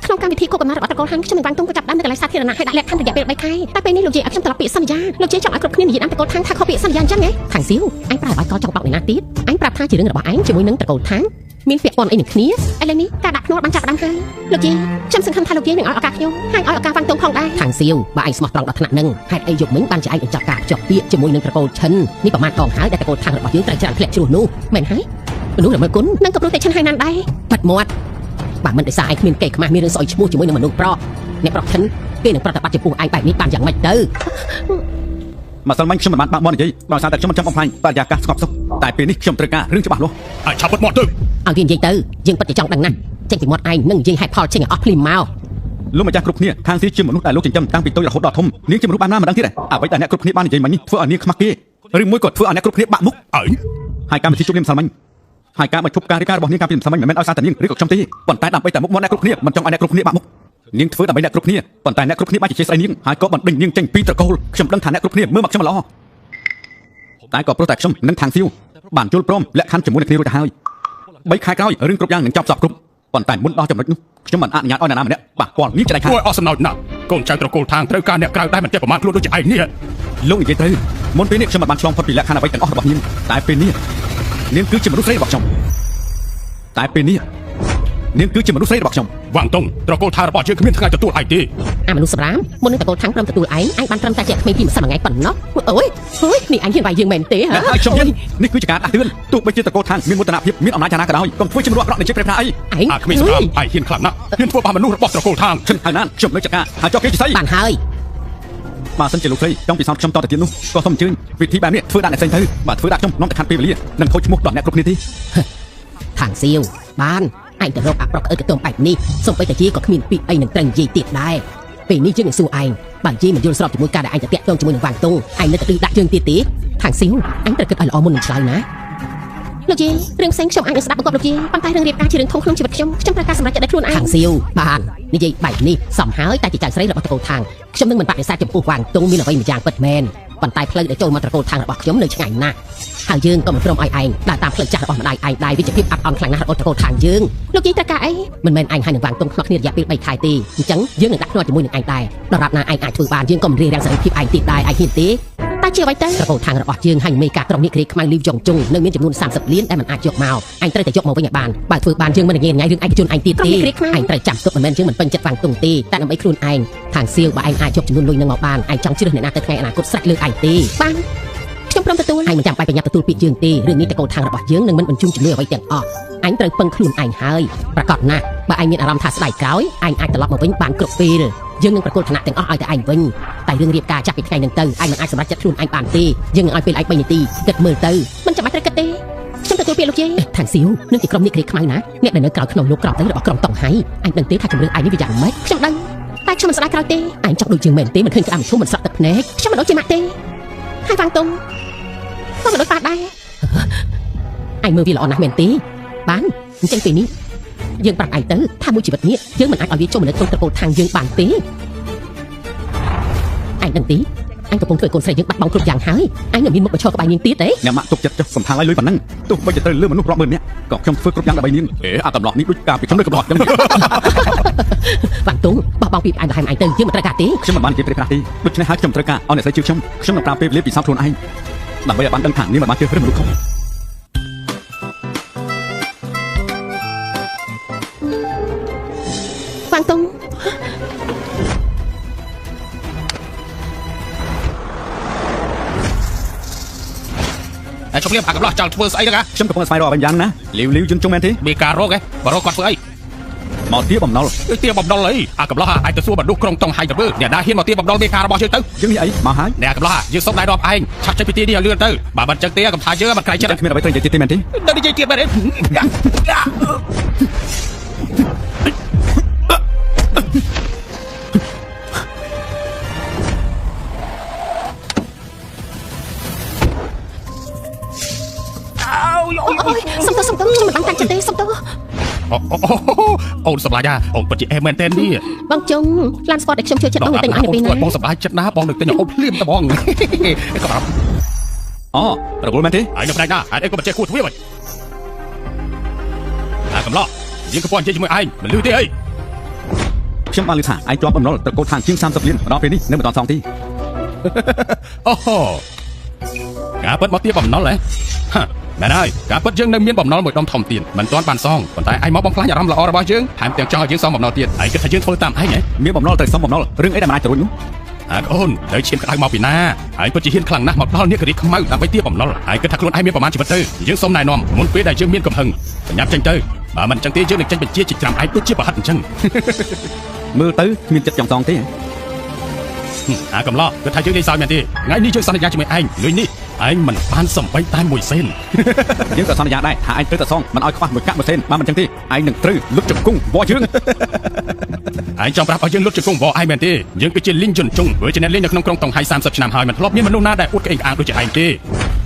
ក្នុងកម្មវិធីគោលកំណត់របស់តកូលឋានខ្ញុំនឹងវ៉ាងតុងក៏ចាប់ដើមនៅកន្លែងសាធារណៈហើយដាក់លក្ខខណ្ឌរយៈពេល3ខែតែពេលនេះលោកយាយឲ្យខ្ញុំត្រឡប់ពាក្យសន្យាលោកយាយចង់ឲ្យគ្រប់គ្នានិយាយតាមតកូលឋានថាខុសពាក្យសន្យាអញ្ចឹងហ៎ខាងសៀវអញប្រើបាយកចង់បោកអ្នកណាទៀតអញប្រាប់ថាជារឿងរបស់ឯងជាមួយនឹងតកូលឋានមានពាក្យប៉ុនអីនឹងគ្នាឥឡូវនេះការដាក់ភ្នាល់បានចាប់ដើមហើយលោកយាយខ្ញុំសង្ឃឹមថាលោកយាយនឹងឲ្យឱកាសខ្ញុំហើយឲ្យឱកាសវ៉ាងតុងផងដែរខាងសៀវបើឯងស្មោះត្រង់ដល់ថ្នាក់នឹងហេតុអីយកមិញបានជាឯងបញ្ចប់ការភ្ជាប់ពាក្យជាមួយនឹងតកូលឈិននេះប្រមាណកងហើយដែលតកូលឋានរបស់យើងត្រូវច្រើនធ្លាក់ជ្រោះនោះមែនហើយមនុស្សរមើលគុណនឹងក៏ព្រោះតែឈិនហើយណានដែរបាត់មាត់បើមិនដោយសារឯងគ្មានកេរខ្មាស់មានរឿងស្អុយឈ្មោះជាមួយនឹងមនុស្សប្រុសអ្នកប្រុសឈិនគេនឹងប្រតិបត្តិចំពោះឯងបែបនេះបានយ៉ាងម៉េចទៅម្សិលមិញខ្ញុំមិនបានបាក់បននិយាយដោយសារតែខ្ញុំមិនចង់បំផ្លាញបរិយាកាសស្ងប់សុខតែពេលនេះខ្ញុំត្រូវការរឿងច្បាស់លាស់អាចឆាប់បិទមាត់ទៅឲ្យវានិយាយទៅយើងពិតជាចង់ដឹងណាស់ចេញពីមាត់ឯងនឹងនិយាយហេតុផលចេញឲ្យអស់ភ្លាមមកលោកម្ចាស់គ្រប់គ្នាខាងទីជាមនុស្សដែលលោកចិញ្ចឹមតាំងពីតូចរហូតដល់ធំនាងជាមនុស្សបានណាមិនដឹងទៀតអ្វីដែលអ្នកគ្រប់គ្នាបាននិយាយមិញធ្វើឲ្យនាងខ្មាស់គេឬមួយក៏ធ្វើឲ្យអ្នកគ្រប់គ្នាបាក់មុខហើយកម្មវិធីជប់លៀមម្សិលមិញហើយការបញ្ឈប់ការរាយការណ៍របស់នាងកាលពីម្សិលមិញមិនមែនឲ្យសារតែនាងឬក៏ខ្ញុំទេប៉ុន្តែដើម្បីតែមុខមាត់អ្នកគ្រប់គ្នាមិនចង់ឲ្យអ្នកគ្រប់គ្នាបាក់មុខនាងធ្វើដើម្បីអ្នកគ្រប់គ្នាប៉ុន្តែអ្នកគ្រប់គ្នាបានជជែកស្អីនាងហើយក៏បណ្ដេញនាងចេញពីត្រកូលខ្ញុំដឹងថាអ្នកគ្រប់គ្នាមើលមកខ្ញុំល្អតែក៏ព្រោះតែខ្ញុំនឹងខាងសៀវបានយល់ព្រមលក្ខខណ្ឌជាមួយនឹងគ្នារួចទៅហើយ3ខែក្រោយរឿងគ្រប់យ៉ាងនឹងចប់សពគ្រប់ប៉ុន្តែមុនដល់ចំណុចនោះខ្ញុំមិនអនុញ្ញាតឲ្យនរណាម្នាក់ប៉ះពាល់នាងចែកខាងគួរអស់សំណោចណាស់កូនចៅត្រកូលឋានត្រូវការអ្នកក្រៅដែលមិនចេះប្រមាថខ្លួនដូចជាឯងនេះលោកនិយាយទៅមុនពេលនេះខ្ញុំមិនបានឆ្លងផុតពីលក្ខខណ្ឌអ្វីទាំងអស់របស់នាងតែពេលនេះនាងគឺជាមនុស្សស្រីរបស់ខ្ញុំតែពេលនេះនាងគឺជាមនុស្សស្រីរបស់ខ្ញុំវ៉ាងតុងត្រកូលឋានរបស់យើងគ្មានថ្ងៃទទួលឯងទេអាមនុស្សសម្រាមមុននឹងតកូលឋានព្រមទទួលឯងបានត្រឹមតែជាក្មេងពីម្សិលមួយថ្ងៃប៉ុណ្ណោះអូយនេះអញហ៊ានវាយយើងមែនទេហ៎ហើយខ្ញុំនេះគឺជាការដាស់តឿនទោះបីជាតកូលឋានមានមោទនភាពមានអំណាចណាក៏ដោយកុំធ្វើជាមនុស្សអាក្រក់នៃចិត្តព្រះថាអីអាក្មេងសម្រាមឯងហ៊ានខ្លាំងណាស់ហ៊ានធ្វើបាបមនុស្សរបស់ត្រកូលឋានឈិនហើយណាខ្ញុំនៅចាការហើយចុះគេជាស្អីបានហើយបើសិនជាលោកស្រីចង់ពិសោធន៍ខ្ញុំតទៅទៀតនោះក៏សូមអញ្ជើញវិធីបែបនេះធ្វើដាក់អ្នកផ្សេងទៅបើធ្វើដាក់ខ្ញុំនាំតែខាត់ពេលវេលានឹងខូចឈ្មោះដល់អ្នកគ្រប់គ្នាទេខាងសៀវបានឯងទៅរកអាប្រុសក្អើកកតុំបែបនេះសូម្បីតែជាក៏គ្មានពាក្យអីនឹងត្រូវនិយាយទៀតដែរពេលនេះយើងនឹងសួរឯងបើនិយាយមិនយល់ស្របជាមួយការដែលឯងទៅតាក់ទងជាមួយនឹងវ៉ាងតុងឯងនៅតែឌឺដាក់យើងទៀតទេខាងសៀវអញត្រូវគិតឲ្យល្អមុននឹងឆ្លើយណាលោកយាយរឿងផ្សេងខ្ញុំអាចនឹងស្ដាប់បង្គាប់លោកយាយប៉ុន្តែរឿងរៀបការជារឿងធំក្នុងជីវិតខ្ញុំត្រូវការសម្រេចចិត្តដោយខ្លួនឯងខាងសៀវបាននិយាយបែបនេះសមហើយតែជាចៅស្រីរបស់តកូលឋានខ្ញុំនឹងមិនបដិសេធចំពោះវ៉ាងតុងមានអ្វីមួយយ៉ាងពិតមែនប៉ុន្តែផ្លូវដែលចូលមកតកូលឋានរបស់ខ្ញុំនៅឆ្ងាយណាស់ហើយយើងក៏មិនព្រមឲ្យឯងដើរតាមផ្លូវចាស់របស់ម្ដាយឯងដែរវាជាភាពអាប់អន់ខ្លាំងណាស់របស់តកូលឋានយើងលោកយាយត្រូវការអីមិនមែនឯងហើយនឹងវ៉ាងតុងខ្នោះគ្នារយៈពេល3ខែទេអញ្ចឹងយើងនឹងដាក់ភ្នាល់ជាមួយនឹងឯងដែរដរាបណាឯងអាចធ្វើបានយើងក៏មិនរៀបរៀងសេរីភាពឯងទៀតដែរឯងហ៊ានទេតែជាអ្វីទៅតកូលឋានរបស់យើងហើយមេការក្រុមនេះគ្រាខ្មៅលីវយ៉ុងជុងនៅមានចំនួន30លានដែលមិនអាចយកមកឯងត្រូវតែយកមកវិញឲ្យបានបើធ្វើបានយើងមិនងាយងាយរឿងឯកជនឯងទៀតទេឯងត្រូវចាំទុកមិនមែនយើងមិនពេញចិត្តវ៉ាងតុងទេតែដើម្បីខ្លួនឯងខាងសៀវបើឯងអាចយកចំនួនលុយនឹងមកបានឯងចង់ជ្រើសអ្នកណាទៅថ្ងៃអនាគតស្រេចលើឯងទេបានខ្ញុំព្រមទទួលឯងមិនចាំបាច់ប្រញាប់ទទួលពាក្យយើងទេរឿងនេះតកូលឋានរបស់យើងនឹងមិនបញ្ជូនជំនួយអ្វីទាំងអស់ឯងត្រូវពឹងខ្លួនឯងហើយប្រកាសណាស់បើឯងមានអារម្មណ៍ថាស្ដាយក្រោយឯងអាចត្រឡប់មកវិញបានគ្រប់ពេលយើងនឹងប្រកល់ឋានៈទាំងអស់ឲ្យតែឯងវិញតែរឿងរៀបការចាប់ពីថ្ងៃនឹងទៅឯងមិនអាចសម្រេចចិត្តខ្លួនឯងបានទេយើងនឹងឲ្យពេលឯង3នាទីគិតមើលទៅមិនចាំបាច់ត្រូវគិតទេខ្ញុំទទួលពាក្យលោកយាយខាងសៀវនឹងជាក្រុមនេះគ្រាខ្មៅណាអ្នកដែលនៅក្រៅក្នុងលោកក្រមទៅរបស់ក្រុមតង់ហៃឯងដឹងទេថាជំរឿនឯងនេះវាយ៉ាងម៉េចខ្ញុំដឹងតែខ្ញុំមិនស្ដាយក្រោយទេឯងចង់ដូចយើងមែនទេមិនឃើញក្តាមឈុំមិនស្រក់ទឹកភ្នែកខ្ញុំមិនដូចជាម៉ាក់ទេហើយវ៉ាងតុងក៏មិនដូចប៉ាដែរឯងមើលវាល្អណាស់មែនទេបានអញ្ចឹងពេលនេះយើងប្រាប់ឯងទៅថាមួយជីវិតនេះយើងមិនអាចឲ្យវាចូលមកនៅក្នុងត្រកូលឋានយើងបានទេឯងដឹងទេអញកំពុងធ្វើកូនស្រីយើងបាត់បង់គ្រប់យ៉ាងហើយអញមិនមានមុខបញ្ឈរក្បែរនាងទៀតទេអ្នកម៉ាក់ទុកចិត្តចុះសំផាំងឲ្យលុយប៉ុណ្ណឹងទោះបីជាត្រូវលឺមនុស្សរាប់ម៉ឺននាក់ក៏ខ្ញុំធ្វើគ្រប់យ៉ាងដើម្បីនាងអាកំឡោះនេះដូចការពីខ្ញុំនៅកំឡោះចឹងវ៉ាងតុងបោះបង់ពីផ្អែមដង្ហែមឯងទៅយើងមិនត្រូវការទេខ្ញុំមិនបាននិយាយព្រះទេដូច្នេះហើយខ្ញុំត្រូវការឲ្យអ្នកស្រីជឿខ្ញុំនឹងប្រើពេលវេលាពិសោធន៍ខ្លួនឯងដើម្បីឲ្យបានដឹងថានាងមិនបានជឿរឿងមនុស្សខុសវ៉ាងតុងជប់លៀមអាកំឡោះចង់ធ្វើស្អីហ្នឹងខ្ញុំកំពុងស្វែងរកអ្វីយ៉ាងណាលាវយន្តជុំមែនទេមានការរកបើរកគាត់ធ្វើអីមកទាបំណុលទាបំណុលអីអាកំឡោះអាចទៅសួរបណ្ឌុះក្រុងតុងហៃទៅមើលអ្នកណាហ៊ានមកទាបំណុលមេការរបស់យើងទៅយើងនេះអីមកហើយអ្នកកំឡោះយើងសុំដៃរាប់ឯងឆាប់ចេញពីទីនេះឲ្យលឿនទៅបើមិនចឹងទេកំថាយើងមិនក្រៃចិត្តគ្មានអ្វីត្រូវនិយាយទៀតទេមែនទេដល់និយាយទៀតមែនទេ សុំទោសខ្ញុំមិនបានតាំងចិត្តទេសុំទោស អូនសម្លាញ់អូនពិតជាអេមែនតើនេះ បងចុងឡានស្ពតដែលខ្ញុំជឿចិត្តបងតែញឲ្យនៅពេលណា បងសម្លាញ់ចិត្តណាបងនឹងទិញអូនភ្លាមតែបងក៏ប្រាប់ អូរកូលមែនទេ ហើយនៅផ្នែកណាហើយអីក៏មិនចេះគួរទ្វាមិនអាកំឡោះយើងក៏ពន់ជិះជាមួយឯងមិនលឺទេអី ខ្ញុំបានឮថាឯងជាប់បំណុលត្រកូលឋានជាង30លានដល់ពេលនេះនៅមិនដល់សងទី អូហូការពិតមកទៀតបំណុលហ៎មែនហើយការពិតយើងនៅមានបំណុលមួយដុំធំទៀតមិនទាន់បានសងប៉ុន្តែឯងមកបំផ្លាញអារម្មណ៍ល្អរបស់យើងថែមទាំងចង់ឲ្យយើងសងបំណុលទៀតឯងគិតថាយើងធ្វើតាមឯងហ៎ មានបំណុលទៅសុំបំណុលរឿងអីដែលមិនអាចទៅរួចនោះ អូនទៅឈាមក្តៅមកពីណាហើយពិតជាហ៊ានខ្លាំងណាស់មកដល់នេះករីខ្មៅដើម្បីទាបបំណុលហើយគិតថាខ្លួនឯងមានប្រមាណជីវិតទៅយើងសូមណែនាំមុនពេលដែលយើងមានកំហឹងបញ្ញាប់ចេញទៅបើមិនអញ្ចឹងទេយើងនឹងចេញបញ្ជាជាច្រើនឯងដូចជាប្រហិតអញ្ចឹង មើលទៅគ្មានចិត្តចង់សងទេ អាកំឡោះគិតថាយើងនិយាយសើចមែនទេថ្ងៃនេះយើងសន្យាជាមួយឯងលុយនេះឯងមិនបានសំបីតែមួយសេន យើងក៏សន្យាដែរថាឯងត្រូវតែសងមិនឲ្យខ្វះមួយកាក់មួយសេនបើមិនអញ្ចឹងទេឯងនឹងត្រូវលុតជង្គង់វល់យើង ឯងចង់ប្រាប់ឲ្យយើងលុតជង្គង់វល់ឯងមែនទេយើងគឺជាលីងជន់ជុងព្រោះជាអ្នកលេងនៅក្នុងក្រុងតុងហៃ30ឆ្នាំហើយមិនធ្លាប់មានមនុស្សណាដែលអួតក្អេងក្អាងដូចជាឯងទេ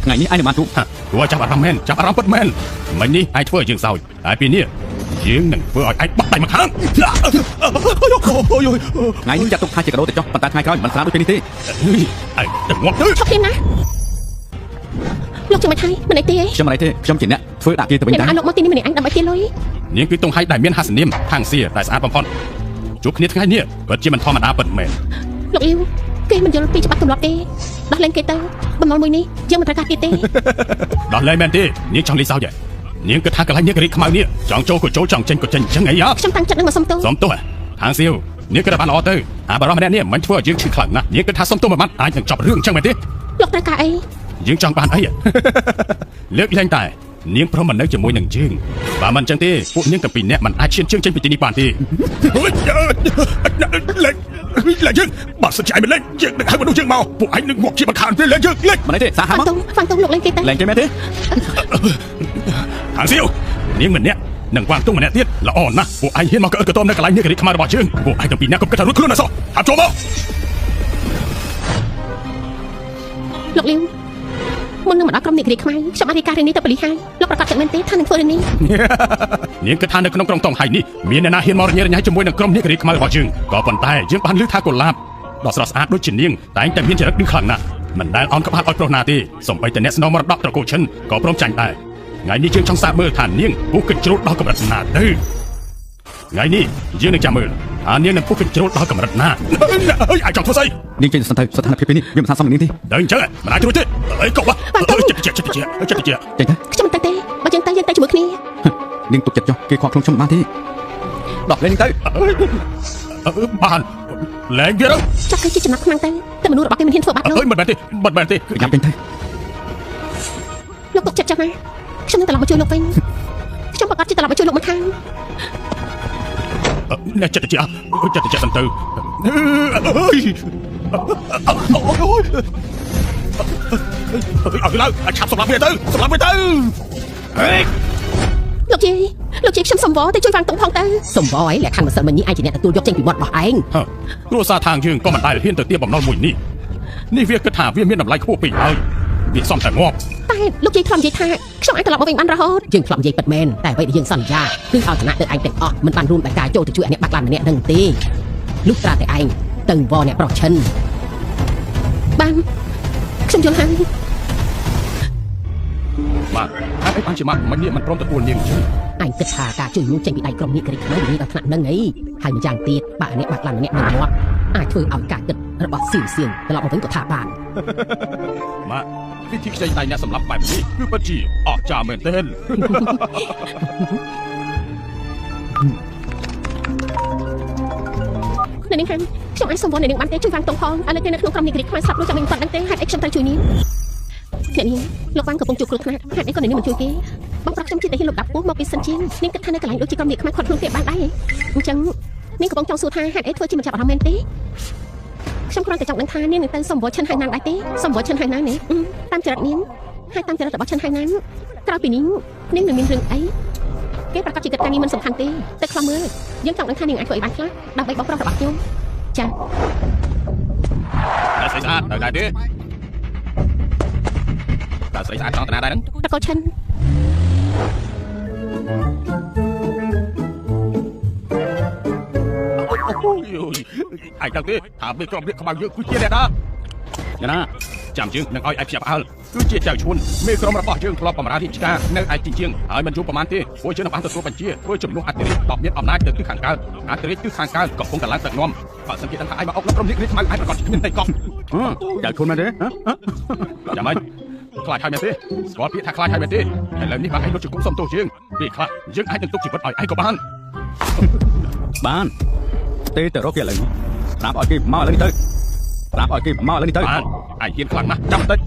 ថ្ងៃនេះឯងនឹងបានទូ ព្រោះចាប់អារម្មណ៍មែនចាប់អារម្មណ៍ពិតមែនមិញនេះឯងធ្វើឲ្យយើងសោចហើយពីនេះយើងនឹងធ្វើឲ្យឯងបាត់ដៃមកខាង ថ្ងៃនេះចាត់ទុកថាជាកាដូទៅចុះប៉ុន្តែថ្ងៃក្រោយមិនស្រាលដូចពេលនេះទេ ឯងដឹងងាប់ទៅ ឈប់ភ្លាមណាលោកចាំមិនថៃមិនអីទេ ខ្ញុំមិនអីទេខ្ញុំជាអ្នកធ្វើដាក់គេទៅវិញ អ្នក ដែរ ឲ្យលោកមកទីនេះម្នាក់ឯងដើម្បីទាលុយ នាងគឺតុងហៃដែលមានហាសនាមខាងសៀដែលស្អាតបំផុតជួបគ្នាថ្ងៃនេះពិតជាមិនធម្មតាពិតមែន លោកអ៊ីវគេមិនយល់ពីច្បាប់ទម្លាប់ទេដោះលែងគេទៅបំណុលមួយនេះយើងមិនត្រូវការទៀតទេ ដោះលែងមែនទេនាងចង់លេងសើចនាងគិតថាកន្លែងនេះករីខ្មៅនេះចង់ចូលក៏ចូលចង់ចេញក៏ចេញអញ្ចឹងអីហ៎ ខ្ញុំតាំងចិត្តនឹងមកសុំទោស សុំទោសខាងសៀវនាងគិតថាបានល្អទៅអាបារម្ភម្នាក់នេះមិនធ្វើឲ្យយើងឈឺខ្លាំងណាស់នាងគិតថាសុំទោសមួយម៉ាត់អាចនឹងចប់រឿងអញ្ចឹងមែនទេ លោកត្រូវការអី យើងចង់បានអី លើកលែងតែនាងព្រមមិននៅជាមួយនឹងយើងបើមិនអញ្ចឹងទេពួកនាងទាំងពីរនាក់មិនអាចឈានជើងចេញពីទីនេះបានទេលេងយើងបើសិនជាឯងមិនលេងយើងនឹងហៅមនុស្សយើងមកពួកឯងនឹងងាប់ជាមិនខានទេលេងយើងលេង មិនអីទេសាហា ហ្វា មក ងតុងលោកលែងគេទៅ លែងគេមែនទេ ខាងសៀវនាងម្នាក់នឹងវ៉ាងទុំម្នាក់ទៀតល្អណាស់ពួកឯងហ៊ានមកកអឺកតមនៅកន្លែងនេះករីខ្មៅរបស់យើងពួកឯងទាំងពីរនាក់កុំគិតថារួចខ្លួនណាសោះហាប់ចូលមក លោកលីវមុននឹងមកដល់ក្រុមនេះគ្រាខ្មែរខ្ញុំបានរៀបការរឿងនេះទៅប៉ូលីសហើយលោកប្រកាសចិត្តមែនទេថានឹងធ្វើរឿងនេះ នាងគិតថានៅក្នុងក្រុងតុងហៃនេះមានអ្នកណាហ៊ានមករញ៉េរញ៉ៃជាមួយនឹងក្រុមនេះករីខ្មៅរបស់យើងក៏ប៉ុន្តែយើងបានឮថាកុលាបដ៏ស្រស់ស្អាតដូចជានាងតែងតែមានចរិតឌឺខ្លាំងណាស់មិនដែលអន់ក្បាលឲ្យប្រុសណាទេសូម្បីតែអ្នកស្នងមរតកត្រកូលឈិនក៏ព្រមចាញ់ដែរថ្ងៃនេះយើងចង់សាកមើលថានាងពុះកញ្ជ្រោតដល់កម្រិតណាទៅថ្ងៃនេះយើងនឹងចាំមើលថានាងនឹងពុះកញ្ជ្រោតដល់កម្រិតណាអើយអាចចង់ធ្វើស្អី នាងចេញសិនទៅស្ថានភាពនេះវាមិនថាសមនឹងនាងទេ ដល់អញ្ចឹងមិនអាចរួចទេអីកុំចិត្តជា ចេញទៅ ខ្ញុំមិនទៅទេបើចឹងទៅយើងទៅជាមួយគ្នា នាងទុកចិត្តចុះគេខកខ្លួនខ្ញុំមិនបានទេដោះលែងនាងទៅ បានលែងទៀត ចាក់គេជាចំណាប់ខ្លាំងទៅមនុស្សរបស់គេមិនហ៊ានធ្វើបាបលោក អើយមិនមែនទេមិនមែនទេ យ៉ាប់ចេញទៅ លោកទុកចិត្តចាំណាខ្ញុំនឹងត្រឡប់មកជួយលោកវិញខ្ញុំប្រកាសជាត្រឡប់មកជួយលោកមិនខាន អ្នកចិត្តជាសិនទៅអើយអើយឡើងឆាប់សម្រាប់វាទៅសម្រាប់វាទៅហេ លោកជីខ្ញុំសំវទៅជួយវាងតុងផងទៅសំវអីលក្ខខណ្ឌមិនសិនមិញនេះឯងជាអ្នកទទួលយកចេញពីមាត់របស់ឯង គ្រួសារທາງយើងក៏មិនដែលហ៊ានទៅទាបបំណុលមួយនេះវាគិតថាវាមានតម្លៃខ្ពស់ពេកហើយវាសំតែងាប់ តែលោកជីធ្លាប់និយាយថាខ្ញុំអាចត្រឡប់មកវិញបានរហូតយើងធ្លាប់និយាយពិតមែនតែអ្វីដែលយើងសន្យាគឺឲ្យឋានៈទៅឯងទាំងអស់មិនបានរួមដោយការចូលទៅជួយអ្នកបាក់ឡានម្នាក់នឹងទេលុះត្រាតែឯងតឹងវអ្នកប្រុសឈិនបានខ្ញុំយល់ហើយ បាទហើយបានជាម៉ាក់មិញនេះមិនព្រមទទួលនាងជួយ ឯងគិតថាការជួយនោះចេញពីដៃក្រុមនេះគ្រីខ្មែរនេះដល់ថ្នាក់នឹងអីហើយម្យ៉ាងទៀតបាក់អ្នកបាក់ឡានម្នាក់នឹងងាប់អាចធ្វើឲ្យការគិតរបស់សៀងត្រឡប់មកវិញក៏ថាបាន ម៉ាក់វិធីខ្ចីដៃអ្នកសម្លាប់បែបនេះគឺពិតជាអស្ចារ្យមែនទែន នៅនេះខាងខ្ញុំអាចសំវនៅនឹងបានទេជួយវាងតុងផងឥឡូវគេនៅក្នុងក្រុមនេះគ្រីខ្មែរស្លាប់ដូចតែមិនគាត់ដឹងទេហេតុអីខ្ញុំត្រូវជួយនាងអ្នកនាងលោកបានកំពុងជួបគ្រោះថ្នាក់ហេតុអីក៏នាងមិនជួយគេបងប្រាប់ខ្ញុំជិះតែហ៊ានលុបដាក់ពោះមកពីសិនជាងនាងគិតថានៅកន្លែងដូចជាក្រុមនេះខ្មែរគាត់ខ្លួនគេបានដែរអញ្ចឹងនាងកំពុងចង់សួរថាហេតុអីធ្វើជាមិនចាប់អារម្មណ៍មែនទេខ្ញុំគ្រាន់តែចង់ដឹងថានាងនឹងទៅសំវឈិនហើយណាងដែរទេសំវឈិនហើយណាងនេះតាមចរិតនាងហើយតាមចរិតរបស់ឈិនហើយណាងក្រោយពីនេះនាងនឹងមានរឿងអីគេប្រកាសជាកិច្ចការនេះមិនសំខាន់ទេតែខ្លះមើលយើងចង់ដឹងថានាងអាចធ្វើអីបានខ្លះដើម្បីបោកប្រាស់របស់ខ្ញុំចា៎ តែស្អីស្អាតនៅដែរទេតែស្អីស្អាតចង់តាណាដែរហ្នឹង តកោឈិន ai đang thế thả bên trong điện không bao nhiêu cứ chia đẻ đó យ៉ាណា ចាំជើងនឹងឲ្យឯងភ្ញាក់ផ្អើលគឺជាចៅឈ្មោះមេក្រុមរបស់យើងធ្លាប់បម្រើរាជការនៅឯទីជាងហើយមិនយូរប៉ុន្មានទេពួកយើងនឹងបានទទួលបញ្ជាធ្វើជំនួសអធិរាជដ៏មានអំណាចទៅទិសខាងកើតអធិរាជទិសខាងកើតកំពុងតែឡើងទឹកនាំបើសង្កេតថាឯងមកអុកក្រុមនេះខ្មៅឯងប្រកាសគ្មានតែកោះ ចៅឈុនមែនទេ ចាំមិនខ្លាចហើយមែនទេស្គាល់ពាក្យថាខ្លាចហើយមែនទេឥឡូវនេះបើឯងលុតជង្គង់សុំទោសយើងពេលខ្លះយើងអាចនឹងទុកជីវិតឲ្យឯងក៏បាន បានទេទៅរកគេឥឡូវនេះប្រាប់ឲ្យគេមកឥឡូវនេះទៅប្រាប់ឲ្យគេមកឥឡូវនេះទៅ បានឯងហ៊ានខ្លាំងណាស់ចាំបន្តិច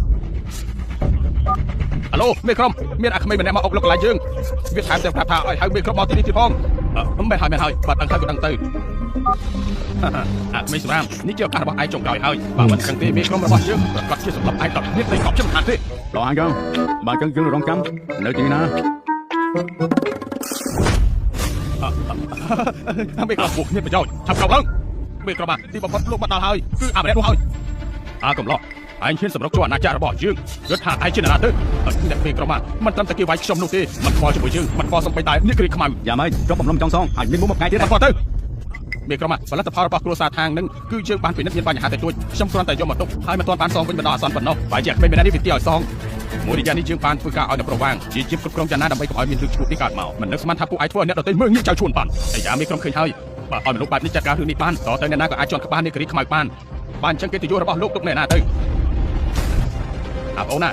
អាឡូមេក្រុមមានអាក្មេងម្នាក់មកអុកលុកកន្លែងយើងវាថែមទាំងប្រាប់ថាឲ្យហៅមេក្រុមមកទីនេះទៀតផងមិនហើយបាត់ដឹងហើយក៏ដឹងទៅអាក្មេងសម្រាប់នេះជាឱកាសរបស់ឯងចុងក្រោយហើយបើមិនចឹងទេមេក្រុមរបស់យើងប្រកាសជាសម្រាប់ឯងដល់នេះទៅកប់ខ្ញុំថាទេ ដល់អញ្ចឹងបើអញ្ចឹងយើងរងចាំនៅទីនេះណា មេក្រុមពួកនេះប្រយោជន៍ឆាប់កប់ឡើងមេក្រុមទីបំផុតលោកបាត់ដល់ហើយគឺអាម្នាក់នោះហើយកំឡោះឯងហ៊ានសម្រុកចូលអាណាចក្ររបស់យើងយល់ថាឯងជាណាទៅអ្នកមេក្រុមមិនត្រឹមតែគេវាយខ្ញុំនោះទេមិនខ្វល់ជាមួយយើងមិនខ្វល់សំបីតែនេះគ្រីខ្មៅ យ៉ាម៉េចចុះបំណុំចង់សងអាចមានមុខមកថ្ងៃទៀត បាត់ទៅមេក្រុមផលិតផលរបស់គ្រួសារທາງនឹងគឺយើងបានពិនិត្យមានបញ្ហាតែទួចខ្ញុំគ្រាន់តែយកមកទុកហើយមិនទាន់បានសងវិញបណ្ដោះអាសន្នប៉ុណ្ណោះបើជាគ្មានម្នាក់នេះវាទីឲ្យសងមួយរយៈនេះយើងបានធ្វើការឲ្យនៅប្រវាំងជាជាគ្រប់គ្រងយ៉ាងណាដើម្បីកុំឲ្យមានរឿងឈ្មោះនេះកើតមកមិននឹកស្មានថាពួកឯងធ្វើអ្នកដទៃមើងងាយចៅឈួនបានអាយ៉ាមេក្រុមឃើញហើយបើឲ្យមនុស្សបែបនេះចាត់ការរឿងនេះបានតទៅអ្នកណាក៏អាចជន់ក្បាលនេះគ្រីខ្មៅបានអញ្ចឹងកិត្តិយសរបស់លោកទុកអ្នកណាទៅអូនណា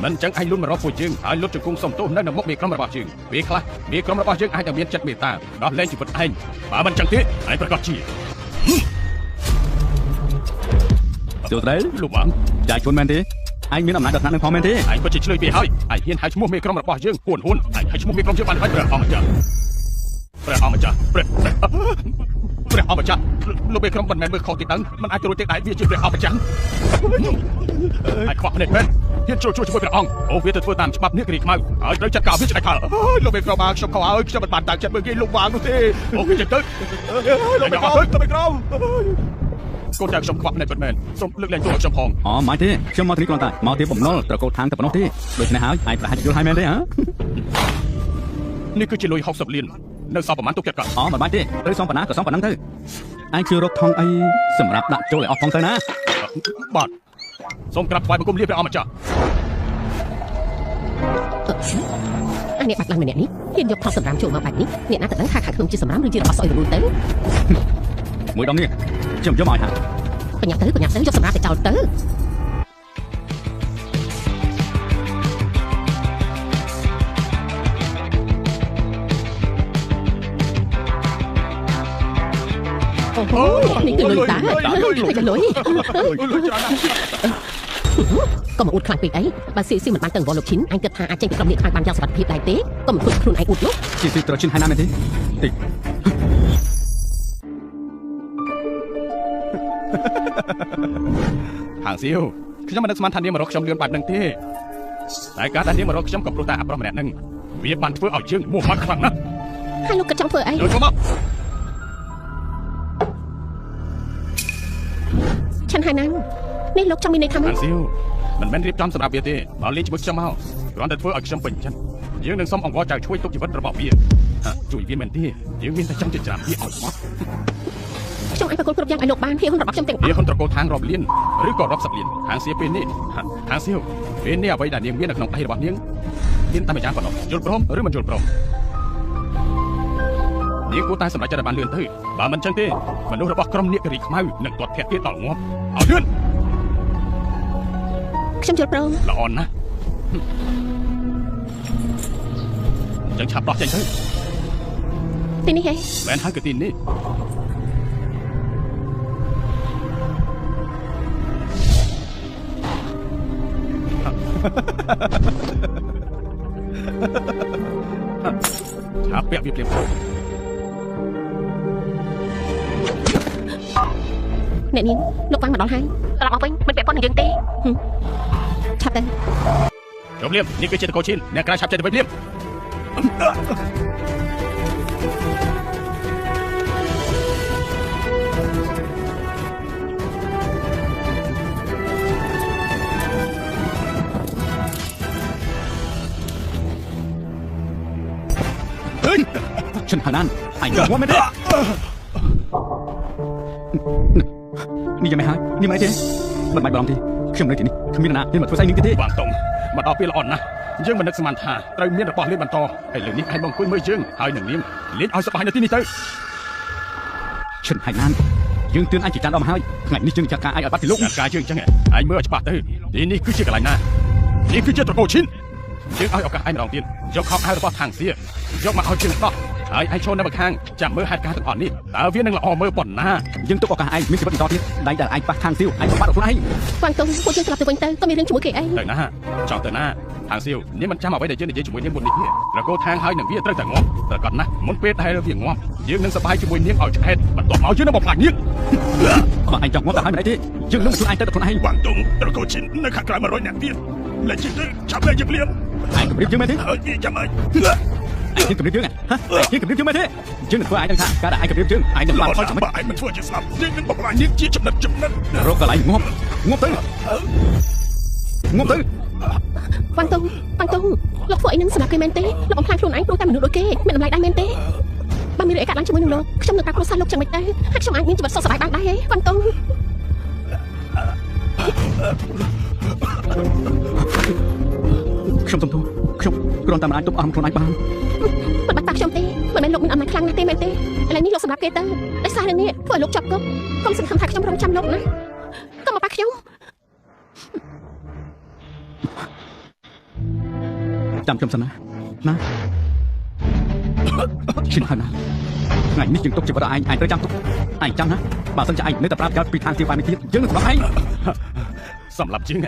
មិនអញ្ចឹងឯងលុនមករកពួកយើងហើយលុតជង្គង់សុំទោសនៅមុខមេក្រុមរបស់យើងពេលខ្លះមេក្រុមរបស់យើងអាចតែមានចិត្តមេត្តាដោះលែងជីវិតឯងបើមិនអញ្ចឹងទេឯងប្រកាសជា ចូលទៅ លោកបង ចៅឈុនមែនទេឯងមានអំណាចដល់ថ្នាក់នឹងផងមែនទេ ឯងពិតជាឆ្លើយពីហើយឯងហ៊ានហៅឈ្មោះមេក្រុមរបស់យើងហ៊ុនឯងហៅឈ្មោះមេក្រុមយើងបានហើយព្រះអង្គម្ចាស់ព្រះអង្គម្ចាស់លោកមេក្រុមមិនមែនមើលខុសទេដឹងមិនអាចរួចទេដែរវាជាព្រះអង្គម្ចាស់ឯងខ្វះភ្នែកមែនហ៊ានជួយជាមួយព្រះអង្គអូវាទៅធ្វើតាមច្បាប់នេះគ្រីខ្មៅហើយត្រូវចាត់ការវាឆ្កែខលលោកមេក្រុមខ្ញុំខុសហើយខ្ញុំមិនបានតាំងចិត្តមើលគេលោកវាងនោះទេអូវាចេញទៅលោកមេក្រុម កូនចៅខ្ញុំខ្វះភ្នែកពិតមែនសូមលើកលែងទោសឲ្យខ្ញុំផង អូមិនទេខ្ញុំមកទីនេះគ្រាន់តែមកទីបំណុលត្រកូលឋានតែប៉ុណ្ណោះទេដូច្នេះហើយឯងប្រហែលយល់ហើយមែនទេហ៎ នេះគឺជាលុយ60លាននៅសល់ប្រហែលទុកចិត្តក៏ អូមិនបាច់ទេត្រូវសងប៉ុណ្ណាក៏សងប៉ុណ្ណឹងទៅឯងជួយរកថងអីសម្រាប់ដាក់ចូលឲ្យអស់ផងទៅណា បាទសូមក្រាបថ្វាយបង្គំលាព្រះអង្គម្ចាស់ អានេះបាត់ឡើងម្នាក់នេះហ៊ានយកថោកសម្រាប់ចូលមកបាច់នេះអ្នកណាទៅដឹងថាខាងក្នុងជាសម្រាប់ឬជារបស់ស្អុយរលូនទៅ មួយដងនេះខ្ញុំយកមកឲ្យហើយ បញ្ញាទៅយកសម្រាប់ទៅចោលទៅ អូនេះគឺលុយតាតែលុយ ក៏មកអួតខ្លាំងពេកអីបើស៊ីមិនបានទៅវល់លោកឈិនអញគិតថាអាចចេញពីក្រុមនេះខ្លាំងបានយ៉ាងសុវត្ថិភាពដែរទេក៏មិនធ្វើខ្លួនឯងអួតនោះ ជាស៊ីត្រជិនហើយណាមែនទេតិច ហាងសៀវខ្ញុំមិននឹកស្មានថានាងមករកខ្ញុំលឿនបែបហ្នឹងទេតែការដែលនាងមករកខ្ញុំក៏ព្រោះតែអាប្រុសម្នាក់ហ្នឹងវាបានធ្វើឲ្យយើងមួម៉ាត់ខ្លាំងណាស់ ហើយលោកគិតចង់ធ្វើអី យកមក ឆាន់ហើយណានេះលោកចង់មានន័យថាម៉េ ហា ច ងសៀវមិនមែនរៀបចំសម្រាប់វាទេបើលេងជាមួយខ្ញុំមកគ្រាន់តែធ្វើឲ្យខ្ញុំពេញចិត្តយើងនឹងសុំអង្វរចៅជួយទុកជីវិតរបស់វាជួយវាមែនទេយើងមានតែចង់ចិញ្ច្រាំវាឲ្យមក ខ្ញុំអាចប្រកួតគ្រប់យ៉ាងឲ្យលោកបានភាពរបស់ខ្ញុំទាំងអ វា ស់ ហ៊ុនត្រកូលທາງរាប់លានឬក៏រាប់សិបលានហាងសៀវពេលនេះហាងសៀវពេលនេះអ្វីដែលនាងមាននៅក្នុងដៃរបស់នាងមានតែម្យ៉ាងប៉ុណ្ណោះយល់ព្រមឬមិនយល់ព្រមនាងគួរតែសម្រេចចិត្តឲ្យបានលឿនទៅបើមិនចឹងទេមនុស្សរបស់ក្រុមនាគរីខ្មៅនឹងទាត់ធាក់ទៀតដល់ងាប់ឲ្យលឿន ខ្ញុំយល់ព្រម ល្អណាស់ចឹងឆាប់ដោះចេញទៅ ទីនេះហេ មែនហើយគឺទីនេះ ឆាប់ពាក់វាភ្លាម អ្នកនាងលោកវាងមកដល់ហើយត្រឡប់មកវិញមិនពាក់ព័ន្ធនឹងយើងទេឆាប់ទៅ ជប់លៀមនេះគឺជាតកោឈិនអ្នកក្រៅឆាប់ចេញទៅវិញភ្លាម ฉันหานั่นไอ้ยอมว่าไม่ได้นี่ยังไม่หายนี่ไม่เจ๊มันไม่บอลทีខ្ញុំនៅទីនេះគ្មាននរណាហ៊ានមកធ្វើស្អីនឹងទៀតទេ បងតុងមកដល់ពេលល្អណាស់យើងមិននឹកស្មានថាត្រូវមានរបស់លេងបន្តហើយលើនេះឯងមកអង្គុយមើលយើងហើយនឹងនាងលេងឲ្យសប្បាយនៅទីនេះទៅ ឈិនហើយណានយើងទឿនអញជាចាន់ដល់មកហើយថ្ងៃនេះយើងចាត់ការឯងឲ្យបាត់ពីលោក ការយើងចឹងឯងមើលឲ្យច្បាស់ទៅទីនេះគឺជាកន្លែងណានេះគឺជាត្រកូលឈិនយើងឲ្យឱកាសឯងម្ដងទៀតយកខោអាវរបស់ខាងសៀយកមកឲ្យជើងដោះហើយឯងចូលនៅម្ខាងចាំមើលហេតុការណ៍ទាំងអស់នេះតើវានឹងល្អមើលប៉ុណ្ណា យើងទុកឱកាសឯងមានជីវិតបន្តទៀតដៃដែលឯងប៉ះខាងសៀវឯងបាត់ខ្លួនឯង វ៉ាងតុងពួកយើងត្រឡប់ទៅវិញទៅក៏មានរឿងជាមួយគេអី ទៅណាចង់ទៅណាខាងសៀវនេះមិនចាំអ្វីដែលយើងនិយាយជាមួយនាងមុននេះទេត្រកូលខាងហើយនឹងវាត្រូវតែងាប់ប្រកាសណាស់មុនពេលដែលវាងាប់យើងនឹងសប្បាយជាមួយនាងឲ្យឆ្អែតបន្ទាប់មកយើងនឹងបំផ្លាញនាង បើឯងចង់ងាប់ទៅហើយមិនអីទេយើងនឹងខ្លួនឯងទៅខ្លួនឯង បងតុងត្រកូលឈិននៅខាងក្រៅ100នាក់ទៀតលេចទៅចាប់លេចយើងភ្លាម ឯងគម្រាមយើងមែនទេ ហើយចាំឯង យើងគម្រាមយើងហ៎យើងគម្រាមយើងមែនទេយើងនឹងធ្វើឯងដឹងថាការដែលឯងគម្រាមយើងឯងនឹងបានផលចំណេញ ឯងមិនធ្វើជាស្លាប់យើងនឹងបំផ្លាញនាងជាចំណិតរកកន្លែងងាប់ទៅងាប់ទៅ វ៉ាងតុងលោកធ្វើអីនឹងសម្រាប់គេមែនទេលោកបំផ្លាញខ្លួនឯងព្រោះតែមនុស្សដូចគេមានតម្លៃដែរមែនទេបើមានរឿងអីកើតឡើងជាមួយនឹងលោកខ្ញុំនឹងប្រាប់គ្រួសារលោកចឹងមិនដែរហើយខ្ញុំអាចមានជីវិតសុខសប្បាយបានដែរហ៎វ៉ាងតុង ខ្ញុំសុំទោសខ្ញុំគ្រាន់តែមិនអាចទប់អារម្មណ៍ខ្លួនឯងបាន មិនបាច់ប៉ះខ្ញុំទេមិនមែនលោកមានអំណាចខ្លាំងណាស់ទេមែនទេឥឡូវនេះលោកសម្រាប់គេទៅដោយសាររឿងនេះធ្វើឲ្យលោកចាប់គុកកុំសង្ឃឹមថាខ្ញុំរងចាំលោកណាកុំមកប៉ះខ្ញុំចាំខ្ញុំសិនណាឈិនហើយណាថ្ងៃនេះយើងទុកជីវិតឯងត្រូវចាំទុកឯងចាំណាបើមិនចាឯងនៅតែប្រាប់ចោលពីខាងទៀតបានទៀតយើងនឹងស្បឯង សម្រាប់យើង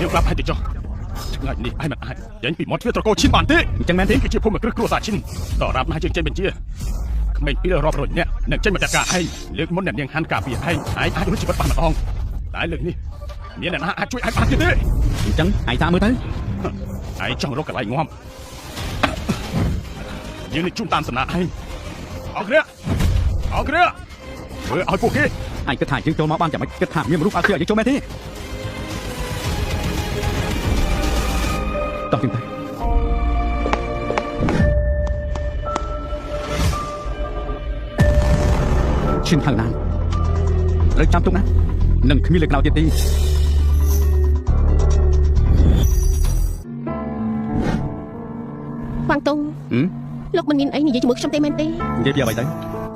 យើងប្រាប់ឲ្យទៅចុះថ្ងៃនេះឯងមិនអាចចេញពីមាត់ទ្វារត្រកូលឈិនបានទេអញ្ចឹងមែនទេគឺជាភូមិគ្រឹះគ្រួសារឈិនដរាបណាយើងចេញបញ្ជាក្មេងពីរាប់រយនាក់នឹងចេញមកចាត់ការឯងលើកមុនអ្នកនាងហាន់ការពារឯងអាចរួចជីវិតបានម្ដងតែលើកនេះមានអ្នកណាអាចជួយឯងបានទៀតទេអញ្ចឹងឯងតាមមើលទៅឯងចង់រកកន្លែងងាប់យើងនឹងជុំតាមសំណាក់ឯងអរគ្រាមើលឲ្យពួកគេឯងគិតថាយើងចូលមកបានចាំមិនគិតថាមានមនុស្សអត់ជឿយើងចូលមែនទេ តោះទៅឈិនហើយណាត្រូវចាំទុកណានឹងគ្មានលើកក្រោយទៀតទេ វ៉ាងតុងលោកមិនមានអីនិយាយជាមួយខ្ញុំទេមែនទេនិយាយពីអ្វីទៅអ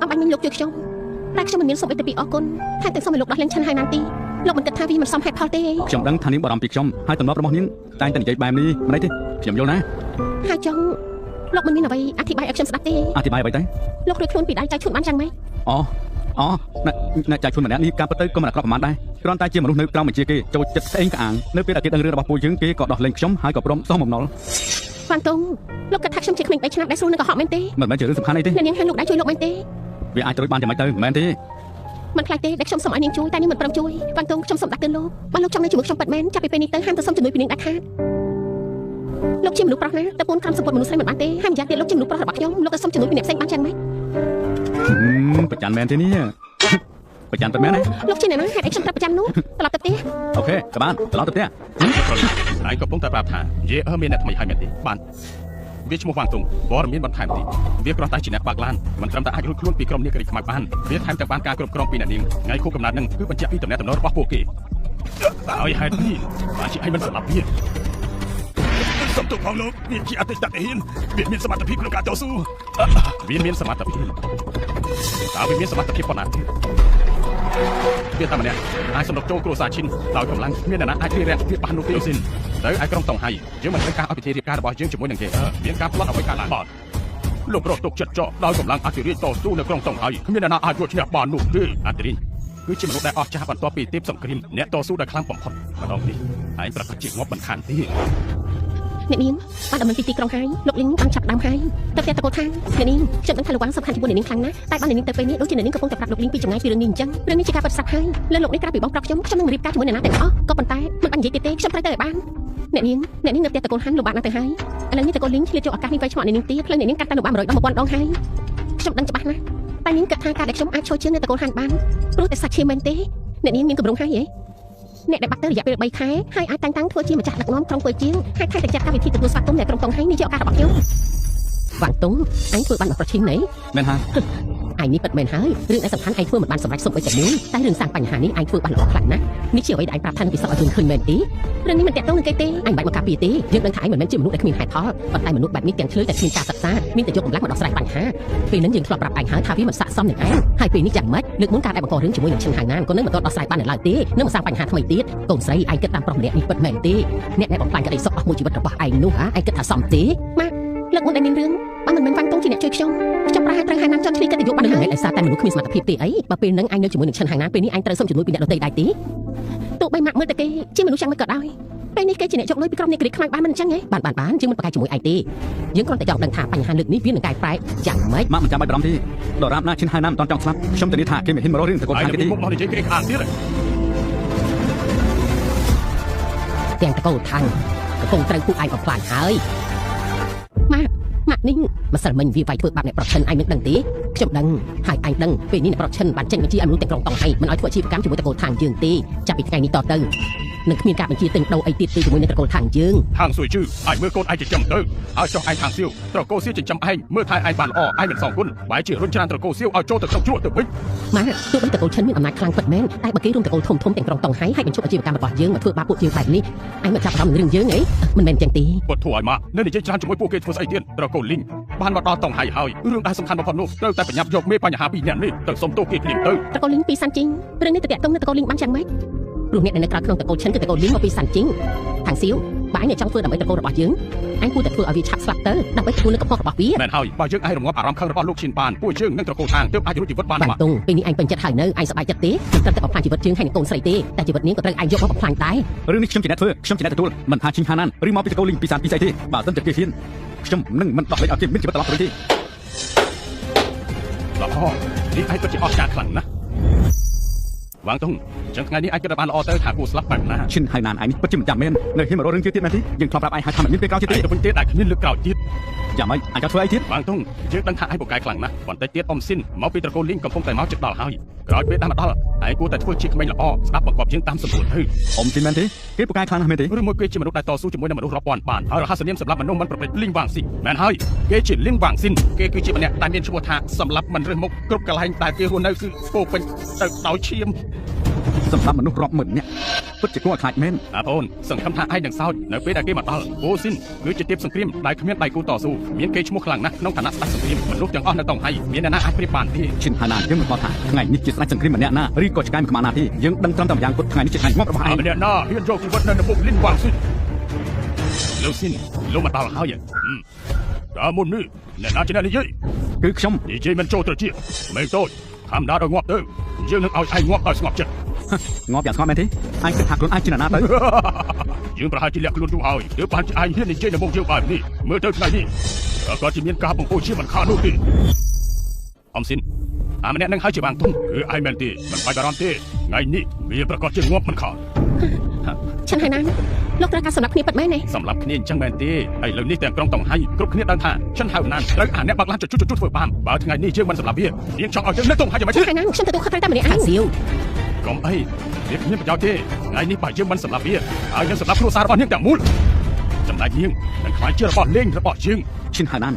ត់បាញ់មានលោកជួយខ្ញុំតែខ្ញុំមិនមានសុំអីទៅពីអរគុណហើយទាំងសុំឲ្យលោកដោះលែងឈិនហើយណាទីលោកមិនគិតថាវាមិនសមហេតុផលទេខ្ញុំដឹងថានាងបារម្ភពីខ្ញុំហើយទំនាប់របស់នាងតែងតែនិយាយបែបនេះមិនអីទេខ្ញុំយល់ណាហើយចង់លោកមិនមានអ្វីអធិប្បាយឲ្យខ្ញុំស្ដាប់ទេអធិប្បាយអ្វីទៅលោករួចខ្លួនពីដៃចៅឈុនបានចឹងម៉េចអ្នកចៅឈុនម្នាក់នេះការពិតទៅក៏មិនអាក្រក់ប្រហែលដែរគ្រាន់តែជាមនុស្សនៅក្រោមបញ្ជាគេចូលចិត្តស្អេងក្អាងនៅពេលដែលគេដឹងរឿងរបស់ពួកយើងគេក៏ដោះលែងខ្ញុំហើយក៏ព្រមសោះបំណុល វ៉ាងតុងលោកគិតថាខ្ញុំជាក្មេង3ឆ្នាំដែលស្រួលនឹងកុហកមែនទេមិនមែនជារឿងសំខាន់អីទេនាងឲ្យលោកដែរជួយលោកមែនទេវាអាចត្រូវបានយ៉ាងម៉េចទៅមិនមែនទេមិនខ្លាចទេដែលខ្ញុំសុំឲ្យនាងជួយតែនាងមិនព្រមជួយវ៉ាងតុងខ្ញុំសុំដាក់ទិនលោកបើលោកចង់នៅជាមួយខ្ញុំពិតមែនចាប់ពីពេលនេះទៅហាមទៅសុំជំនួយពីនាងដាច់ខាតលោកជាមនុស្សប្រុសណាតែពួនក្រុមសម្ពុតមនុស្សស្រីមិនបានទេហើយម្យ៉ាងទៀតលោកជាមនុស្សប្រុសរបស់ខ្ញុំលោកទៅសុំជំនួយពីអ្នកផ្សេងបានចឹងម៉េចប្រចាំមែនទេនេះប្រចាំពិតមែនទេលោកជាអ្នកណាហេតុអីខ្ញុំត្រូវប្រចាំនោះត្រឡប់ទៅផ្ទះអូខេក៏បានត្រឡប់ទៅផ្ទះហើយកំពុងតែប្រាប់ថាយេមានអ្នកថ្មីហើយមែនទេបានវាឈ្មោះវ៉ាងតុងព័ត៌មានបន្ថែមទៀតវាគ្រាន់តែជាអ្នកបើកឡានមិនត្រឹមតែអាចរួចខ្លួនពីក្រុមនាងកេរីខ្មៅបានវាថែមទាំងបានការគ្រប់គ្រងពីអ្នកនាងថ្ងៃខួបកំណើតនឹងគឺបញ្ជាក់ពីតំណែងតំណរបស់ពួកគេហើយហេតុនេះបានជាឲ្យមិនស្លាប់វាសំទុកផងលោកវាជាអតីតទាហានវាមានសមត្ថភាពក្នុងការតស៊ូវាមានសមត្ថភាពតើវាមានសមត្ថភាពប៉ុណ្ណាទៀតវាតែម្នាក់អាចសម្រុកចូលគ្រួសារឈិនដោយកម្លាំងគ្មានអ្នកណាអាចរារាំងវាបាននោះទេសិនទៅឲ្យក្រុមតុងហៃយើងមិនត្រូវការឲ្យពិធីរៀបការរបស់យើងជាមួយនឹងគេមានការផ្លត់អ្វីកើតឡើងបាទលោករត់ទុកចិត្តចោលដោយកម្លាំងអធិរាជតស៊ូនៅក្រុងតុងហៃគ្មានអ្នកណាអាចយកឈ្នះបាននោះទេអធិរាជគឺជាមនុស្សដែលអស្ចារ្យបន្ទាប់ពីទេពសង្គ្រាមអ្នកតស៊ូដោយខ្លាំងបំផុតម្ដងនេះឯងប្រកាសជាងាប់មិនខានទេអ្នកនាងបានដំណើរទីក្រុងហើយលោកលីងបានចាប់ដើមហើយទៅផ្ទះតកូលខាងអ្នកនាងខ្ញុំដឹងថាលោកវ៉ាងសំខាន់ជាមួយអ្នកនាងខ្លាំងណាស់តែបានអ្នកនាងទៅពេលនេះដូចជាអ្នកនាងកំពុងតែប្រាប់លោកលីងពីចម្ងាយពីរឿងនេះអញ្ចឹងរឿងនេះជាការពិតស្រាប់ហើយលើលោកនេះក្រៅពីបងប្រុសខ្ញុំនឹងរៀបការជាមួយអ្នកណាទាំងអស់ក៏ប៉ុន្តែមិនបាននិយាយទៀតទេខ្ញុំត្រូវទៅឲ្យបានអ្នកនាងនៅផ្ទះតកូលខាងលោកបានទៅហើយឥឡូវនេះតកូលលីងឆ្លៀតចូលឱកាសនេះវាយឆ្មក់អ្នកនាងទៀតផ្លូវអ្នកនាងកាត់តែលោកបាន100ដង1000ដងហើយខ្ញុំដឹងច្បាស់ណាស់តែនាងគិតថាការដែលខ្ញុំអាចឈរជើងនៅតកូលខាងបានព្រោះតែសាច់ឈាមមែនទេអ្នកនាងមានកម្រងហើយហ៎អ្នកដែលបាត់ទៅរយៈពេល3ខែហើយអាចតែងតាំងធ្វើជាម្ចាស់ដឹកនាំក្រុមពលជាងហើយថែតែចាត់ការវិធីទទួលស្វាគមន៍អ្នកក្រុមតុងហៃនេះជាឱកាសរបស់ខ្ញុំ វ៉ាងតុងអញធ្វើបានមកប្រឈិញណី មែនហើយ អញនេះពិតមែនហើយរឿងដែលសំខាន់អញធ្វើមិនបានសម្រេចសុំអីតែមួយតែរឿងសាងបញ្ហានេះអញធ្វើបានល្អខ្លាំងណាស់នេះជាអ្វីដែលអញប្រាប់ថានឹងពិសោធន៍ឲ្យយើងឃើញមែនទេរឿងនេះមិនតាក់ទងនឹងគេទេអញមិនបាច់មកការពារទេយើងដឹងថាអញមិនមែនជាមនុស្សដែលគ្មានហេតុផលប៉ុន្តែមនុស្សបែបនេះទាំងឆ្លើយតែគ្មានការសិក្សាមានតែយកកម្លាំងមកដោះស្រាយបញ្ហាពេលហ្នឹងយើងធ្លាប់ប្រាប់អញហើយថាវាមិនស័ក្តិសមនឹងអញហើយពេលនេះយ៉ាងម៉េចលើកមុនការដែលបង្ករឿងជាមួយនឹងឈិនហៅណានក៏នឹងមិនទាន់ដោះស្រាយបាននៅឡើយទេនឹងមកសាងបញ្ហាថ្មីទៀតកូនស្រីឯងគិតតាមប្រុសម្នាក់នេះពិតមែនទេអ្នកដែលបំផ្លាញក្តីសុខអស់មួយជីវិតរបស់ឯងនោះហ៎ឯងគិតថាសមទេម៉ាក់លើកមុនដែលមានរឿងបើមិនមែនវ៉ាងតុងជាអ្នកជួយខ្ញុំប្រហែលត្រូវហៅណានចន់ឆ្លីកិត្តិយសបានហើយដោយសារតែមនុស្សគ្មានសមត្ថភាពទេអីបើពេលហ្នឹងអញនៅជាមួយនឹងឈិនហៅណានពេលនេះអញត្រូវសុំជំនួយពីអ្នកដទៃដែរទេទោះបីម៉ាក់មើលតែគេជាមនុស្សយ៉ាងម៉េចក៏ដោយពេលនេះគេជាអ្នកយកលុយពីក្រុមអ្នកក្រីខ្មៅបានមិនអញ្ចឹងទេបានយើងមិនប្រកែកជាមួយឯងទេយើងគ្រាន់តែចង់ដឹងថាបញ្ហាលើកនេះវានឹងកែប្រែយ៉ាងម៉េច ម៉ាក់មិនចាំបាច់បារម្ភទេដរាបណាឈិនហៅណាមិនតាន់ចង់ស្លាប់ខ្ញុំធានាថាគេមិនហ៊ានមករករឿងតកូលខាងគេទេ មុខមកនិយាយគេខាងទៀត ទាំងតកូលខាងកំពុងត្រូវពួកឯងបំផ្លាញហើយម៉ាក់នេះម្សិលមិញវាវាយធ្វើបាបអ្នកប្រឆិនឯងមិនដឹងទេខ្ញុំដឹងហើយឯងដឹងពេលនេះអ្នកប្រឆិនបានចេញបញ្ជាឲ្យមនុស្សទាំងក្រុងតង់ហើយមិនឲ្យធ្វើអាជីវកម្មជាមួយតកូលខាងយើងទេចាប់ពីថ្ងៃនេះតទៅនឹងគ្មានការបញ្ជាទិញដូរអីទៀតទេជាមួយនឹងតកូលខាងយើង ខាងសួយជឺអាចមើលកូនឯងចិញ្ចឹមទៅហើយចុះឯងខាងសៀវត្រកូលសៀវចិញ្ចឹមឯងមើលថែឯងបានល្អឯងមិនសងគុណបែរជារុញច្រានត្រកូលសៀវឲ្យចូលទៅក្នុងជ្រក់ទៅវិញ ម៉ាទោះបីតកូលឈិនមានអំណាចខ្លាំងពិតមែនតែបើគេរួមតកូលធំទាំងក្រុងតង់ហើយបញ្ឈប់អាជីវកម្មរបស់យើងមកធ្វើបាបពួកយើងបែបនេះឯងមិនចាប់អារម្មណ៍នឹងរឿងយើងអីមិនមែនចឹងទេ ពុតធួឲ្យម៉ាក់នៅនិយាយច្រើនជាមួយពួកគេធ្វើស្អីទៀតត្រកូលលីងបានមកដល់តង់ហើយរឿងដែលសំខាន់បំផុតនោះត្រូវតែប្រញាប់យកមេបញ្ហាពីរនាក់នេះទៅសុំទោសគេភ្លាមទៅ តកូលលីងពីសាន់ជីងរឿងនេះទៅតាក់ទងនឹងតកូលលីងបានយ៉ាងម៉េចព្រោះអ្នកដែលនៅក្រៅក្នុងតកូលឈិនគឺតកូលលីងមកពីសាន់ជីងខាងសៀវបើឯងចង់ធ្វើដើម្បីតកូលរបស់យើងអញគួរតែធ្វើឲ្យវាឆាប់ស្លាប់ទៅដើម្បីទទួលនៅកំហុសរបស់វា មែនហើយបើយើងអាចរងាប់អារម្មណ៍ខឹងរបស់លោកឈិនបានពួកយើងនឹងត្រកូលខាងទើបអាចរួចជីវិតបាន បា ម៉ាក់ នតុងពេលនេះឯងពេញចិត្តហើយនៅឯងសប្បាយចិត្តទេមិនត្រឹមតែបំផ្លាញជីវិតយើងហើយនឹងកូនស្រីទេតែជីវិតនាងក៏ត្រូវឯងយកមកបំផ្លាញដែរ រឿងនេះខ្ញុំជាអ្នកធ្វើខ្ញុំជាអ្នកទទួលមិនថាឈិនហៅណានឬមកពីតកូលលីងពីសានពីស្អីទេបើមិនចិត្តគេហ៊ានខ្ញុំនឹងមិនដោះលែងឲ្យគេមានជីវិតត្រឡប់ទៅវិញទេ ល្អនេះឯងពិតជាអស្ចារ្យខ្លាំងណាស់វ៉ាងតុងចឹងថ្ងៃនេះអាចគិតបានល្អទៅថាគួរស្លាប់បែបណា ឈិនហៅណានឯងនេះពិតជាមិនចាំមែននៅហ៊ានមករករឿងទៀតមែនទេយើងធ្លាប់ប្រាប់ឯងហើយថាមិនមានពេលក្រោយទៀតទេ ទៅវិញទៀតដែលគ្មានលើកក្រោយទៀត យ៉ាងម៉េចអាចធ្វើអីទៀត វ៉ាងតុងយើងដឹងថាឯងពូកែខ្លាំងណាស់បន្តិចទៀតអ៊ំស៊ីនមកពីត្រកូលលីងកំពុងតែមកជិតដល់ហើយក្រោយពេលដល់មកដល់ឯងគួរតែធ្វើជាក្មេងល្អស្ដាប់បង្គាប់យើងតាមសម្រួលទៅ អ៊ំទីមែនទេគេពូកែខ្លាំងណាស់មែនទេ ឬមួយគេជាមនុស្សដែលតស៊ូជាមួយនឹងមនុស្សរាប់ពាន់បានហើយរហ័សនាមសម្រាប់មនុស្សមិនប្រព្រឹត្តលីងវ៉ាងស៊ីនមែនហើយគេជាលីងវ៉ាងស៊ីនគេគឺជាម្នាក់ដែលមានឈ្មោះថាសម្រាប់មិនរើសមុខគ្រប់កន្លែងដែលគេរស់នៅគឺពោពេញទៅដោយឈាម សម្រាប់មនុស្សរាប់ម៉ឺននាក់ពិតជាគួរឲ្យខ្លាចមែន អាបងសង្ឃឹមថាឯងនឹងសោចនៅពេលដែលគេមកដល់អូស៊ីនគឺជាទេពសង្គ្រាមដែលគ្មានដៃគូតស៊ូមានគេឈ្មោះខ្លាំងណាស់ក្នុងឋានៈស្ដេចសង្គ្រាមមនុស្សទាំងអស់នៅតង់ហៃមានអ្នកណាអាចប្រៀបបានទេ ឈិនហៅណានយើងមិនบอกថាថ្ងៃនេះជាស្ដេចសង្គ្រាមម្នាក់ណាឬក៏ឆ្កែមួយក្បាលណាទេយើងដឹងត្រឹមតែម្យ៉ាងគត់ថ្ងៃនេះជាថ្ងៃងាប់របស់ឯង ម្នាក់ណាហ៊ានយកជីវិតនៅក្នុងលីនវ៉ាងស៊ីនលោកស៊ីនលោកមកដល់ហើយកាលមុននេះអ្នកណាជាអ្នកនិយាយ គឺខ្ញុំ និយាយមិនចូលត្រចៀកមិនតូចធម្មតាដល់ងាប់ទៅយើងនឹងឲ្យឯងងាប់ដោយស្ងប់ចិត្ត ងាប់យ៉ាងស្ងប់មែនទេអញគិតថាខ្លួនឯងជាអ្នកណាទៅ យើងប្រហែលជាលាក់ខ្លួនយូរហើយទើបបានជាឯងហ៊ាននិយាយនៅមុខយើងបែបនេះមើលទៅថ្ងៃនេះក៏ជាមានការបង្កជាមិនខាននោះទេអ៊ំស៊ីនអាម្នាក់នឹងហើយជាបាងទុំគឺឯងមែនទេមិនបាច់បារម្ភទេថ្ងៃនេះវាប្រកាសជាងាប់មិនខាន ឈិនហៅណានលោកត្រូវការសម្រាប់គ្នាពិតមែនទេ សម្រាប់គ្នាអញ្ចឹងមែនទេឥឡូវនេះទាំងក្រុងតង់ហៃគ្រប់គ្នាដឹងថាឈិនហៅណានត្រូវអាអ្នកបាក់ឡានជួយធ្វើបានបើថ្ងៃនេះយើងមិនសម្រាប់វាយើងចង់ឲ្យយើងនៅតង់ហៃយ៉ាងម៉េច ឈិនហៅណានខ្ញុំទទួលខុសត្រូវតែម្នាក់ឯងសៀវ កុំអីវាគ្មានប្រយោជន៍ទេថ្ងៃនេះបើយើងមិនសម្រាប់វាហើយយើងសម្រាប់គ្រួសាររបស់នាងទាំងមូលចំណែកនាងនឹងខ្លាចជារបស់លេងរបស់យើង ឈិនហៅណាន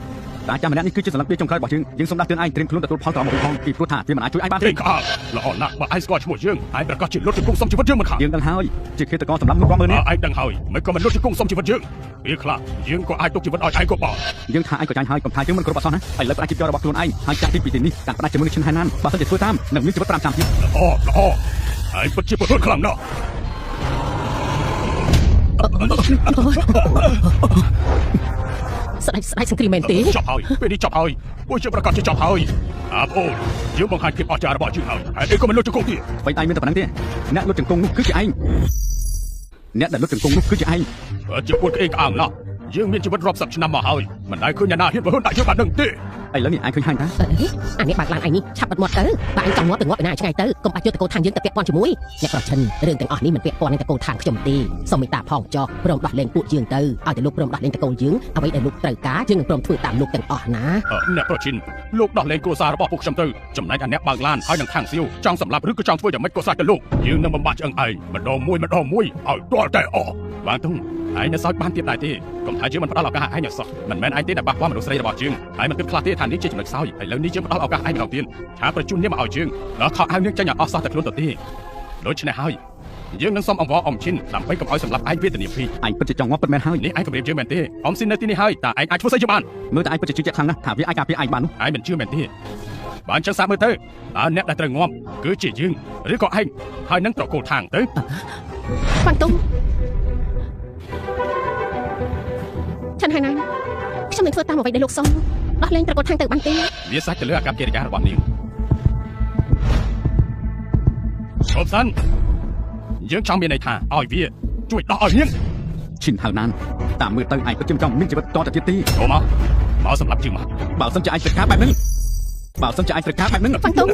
តាចាំម្នាក់នេះគឺជាសន្លឹកពីចុងក្រោយរបស់យើងសូមដាស់តឿនឯងត្រៀមខ្លួនទទួលផលត្រង់មកផងពីព្រោះថាវាមិនអាចជួយឯងបានទេ ទេក្អាលល្អណាស់បើឯងស្គាល់ឈ្មោះយើងឯងប្រកាសជាលុតជង្គង់សុំជីវិតយើងមិនខាន យើងដឹងហើយជាឃាតករសម្រាប់មនុស្សរាប់ម៉ឺននាក់ ឯងដឹងហើយមិនក៏មិនលុតជង្គង់សុំជីវិតយើងវាខ្លះយើងក៏អាចទុកជីវិតឲ្យឯងក៏បាន យើងថាឯងក៏ចាញ់ហើយកុំថាយើងមិនគ្រប់អត់សោះណាឥឡូវផ្ដាច់ជីវិតរបស់ខ្លួនឯងហើយចាក់ពីទីនេះការផ្ដាច់ជាមួយនឹងឈិនហៅណានបើសិនជាធ្វើតាមនឹងមានជីវិត5ឆ្នាំទៀត ល្អឯងពិតជាប្រហែលខ្លាំងណាស់ ស្ដេចសង្គ្រាមមែនទេ ចប់ហើយពេលនេះចប់ហើយពួកយើងប្រកាសជាចប់ហើយអាបងយើងបង្ហាញភាពអស្ចារ្យរបស់យើងហើយឯងក៏មិនលុតជង្គង់ទៀត អ្វីឯងមានតែប៉ុណ្្នឹងទេអ្នកលុតជង្គង់នោះគឺជាឯងអ្នកដែលលុតជង្គង់នោះគឺជាឯង ជាពួកក្អេងក្អាងណាស់យើងមានជីវិតរាប់សិបឆ្នាំមកហើយមិនដែលឃើញអ្នកណាហ៊ានប្រហែលដាក់យើងបាននឹងទេ ឥឡូវនេះឯងឃើញហាញតា អានេះបើកឡើងឯងនេះឆាប់បិទមាត់ទៅបើឯងចង់ងាប់ទៅងាប់ឯណាឆ្ងាយទៅកុំបាច់យកតកូលខាងយើងទៅពាក់ព័ន្ធជាមួយអ្នកប្រឆិនរឿងទាំងអស់នេះមិនពាក់ព័ន្ធនឹងតកូលខាងខ្ញុំទេសូមមេត្តាផងចុះព្រមដោះលែងពួកយើងទៅឲ្យតែលោកព្រមដោះលែងតកូលយើងអ្វីដែលលោកត្រូវការយើងនឹងព្រមធ្វើតាមលោកទាំងអស់ណា អ្នកប្រជិនលោកដោះលែងគ្រួសាររបស់ពួកខ្ញុំទៅចំណែកអាអ្នកបើកឡានហើយនឹងខាងសៀវចង់សម្លាប់ឬក៏ចង់ធ្វើយ៉ាងម៉េចក៏សាច់ទៅលោកយើងនឹងបំបត្តិឆ្អឹងឯងម្ដងមួយឲ្យទាល់តែអស់បានទុំ ឯងនៅសោយបានទៀតដែរទេកុំថាយើងមិនផ្ដល់ឱកាសឲ្យឯងឲ្យសោះមិនមែនឯងទេដែលបះបោះមនុស្សស្រីរបស់យើងហើយមិនគិតខ្លះទេថានេះជាចំណុចខ្សោយឥឡូវនេះយើងផ្ដល់ឱកាសឯងម្ដងទៀតឆាប្រជុំនេះមកឲ្យយើងដល់ខោអាវនឹងចាញ់ឲ្យអស់សោះតែខ្លួនទៅទេដូច្នេះហើយយើងនឹងសុំអង្វរអ៊ំឈិនដើម្បីកុំឲ្យសម្លាប់ឯងវេទនាភី ឯងពិតជាចង់ងាប់ពិតមែនហើយ នេះឯងគម្រាមយើងមែនទេអ៊ំស៊ីននៅទីនេះហើយតើឯងអាចធ្វើស្អីយើងបាន មើលតែឯងពិតជាជឿជាក់ខ្លាំងណាស់ថាវាអាចការពារឯងបាននោះ ឯងមិនជឿមែនទេបើអញ្ចឹងសាកមើលទៅតើអ្នកដែលត្រូវងាប់គឺជាយើងឬក៏ឯងហើយនឹងត្រកូលທາງទៅ វ៉ាន់តុងឆានហៃណានខ្ញុំនឹងធ្វើតាមអ្វីដែលលោកសុំដោះលែងត្រកូលທາງទៅបានទេ វាសាច់ទៅលើអាកប្បកិរិយារបស់នាងឈប់សិនយើងចង់មានន័យថាឲ្យវាជួយដោះឲ្យនាង ឈិនហៅណានតាមមើលទៅឯងពិតជាចង់មានជីវិតតទៅទៀតទេ ចូលមកសម្រាប់យើងមក បើសិនជាឯងត្រូវការបែបហ្នឹងបើសិនជាឯងត្រូវការបែបហ្នឹង វ៉ាន់តុង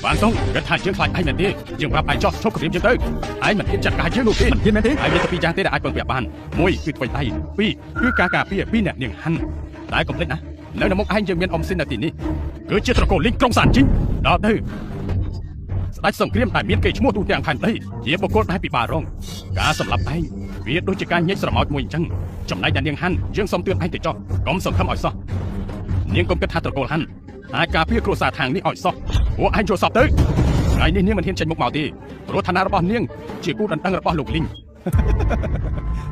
បានសុំគាត់ថាយើងខ្លាចឯងមែនទេយើងប្រាប់ឯងចោះឈប់គម្រាមយើងទៅឯងមិនហ៊ានចាត់ការយើងនោះទេ មិនហ៊ានមែនទេ ឯងមានតែពីរយ៉ាងទេដែលអាចពឹងពាក់បានមួយគឺថ្មីដៃពីរគឺការការពារពីអ្នកនាងហាន់តែកុំភ្លេចណានៅមុខឯងយើងមានអ៊ំស៊ីននៅទីនេះគឺជាត្រកូលលីងក្រុងសានជីងដល់ទៅស្ដេចសង្គ្រាមតែមានកេរ្តិ៍ឈ្មោះទូទាំងផែនដីជាបុគ្គលដែលពិបាករងការសម្លាប់ឯងវាដូចជាការញែកស្រមោចមួយអញ្ចឹងចំណែកអ្នកនាងហាន់យើងសុំទឿនឯងទៅចោះកុំសង្ឃឹមឲ្យសោះនាងកុំគិតថាត្រកូលហាន់អាចការពារគ្រួសារທາງនេះឲ្យសោះពួកឯងចូលសពទៅថ្ងៃនេះនាងមិនហ៊ានចេញមុខមកទេព្រោះឋានៈរបស់នាងជាគូដណ្ដឹងរបស់លោកលីង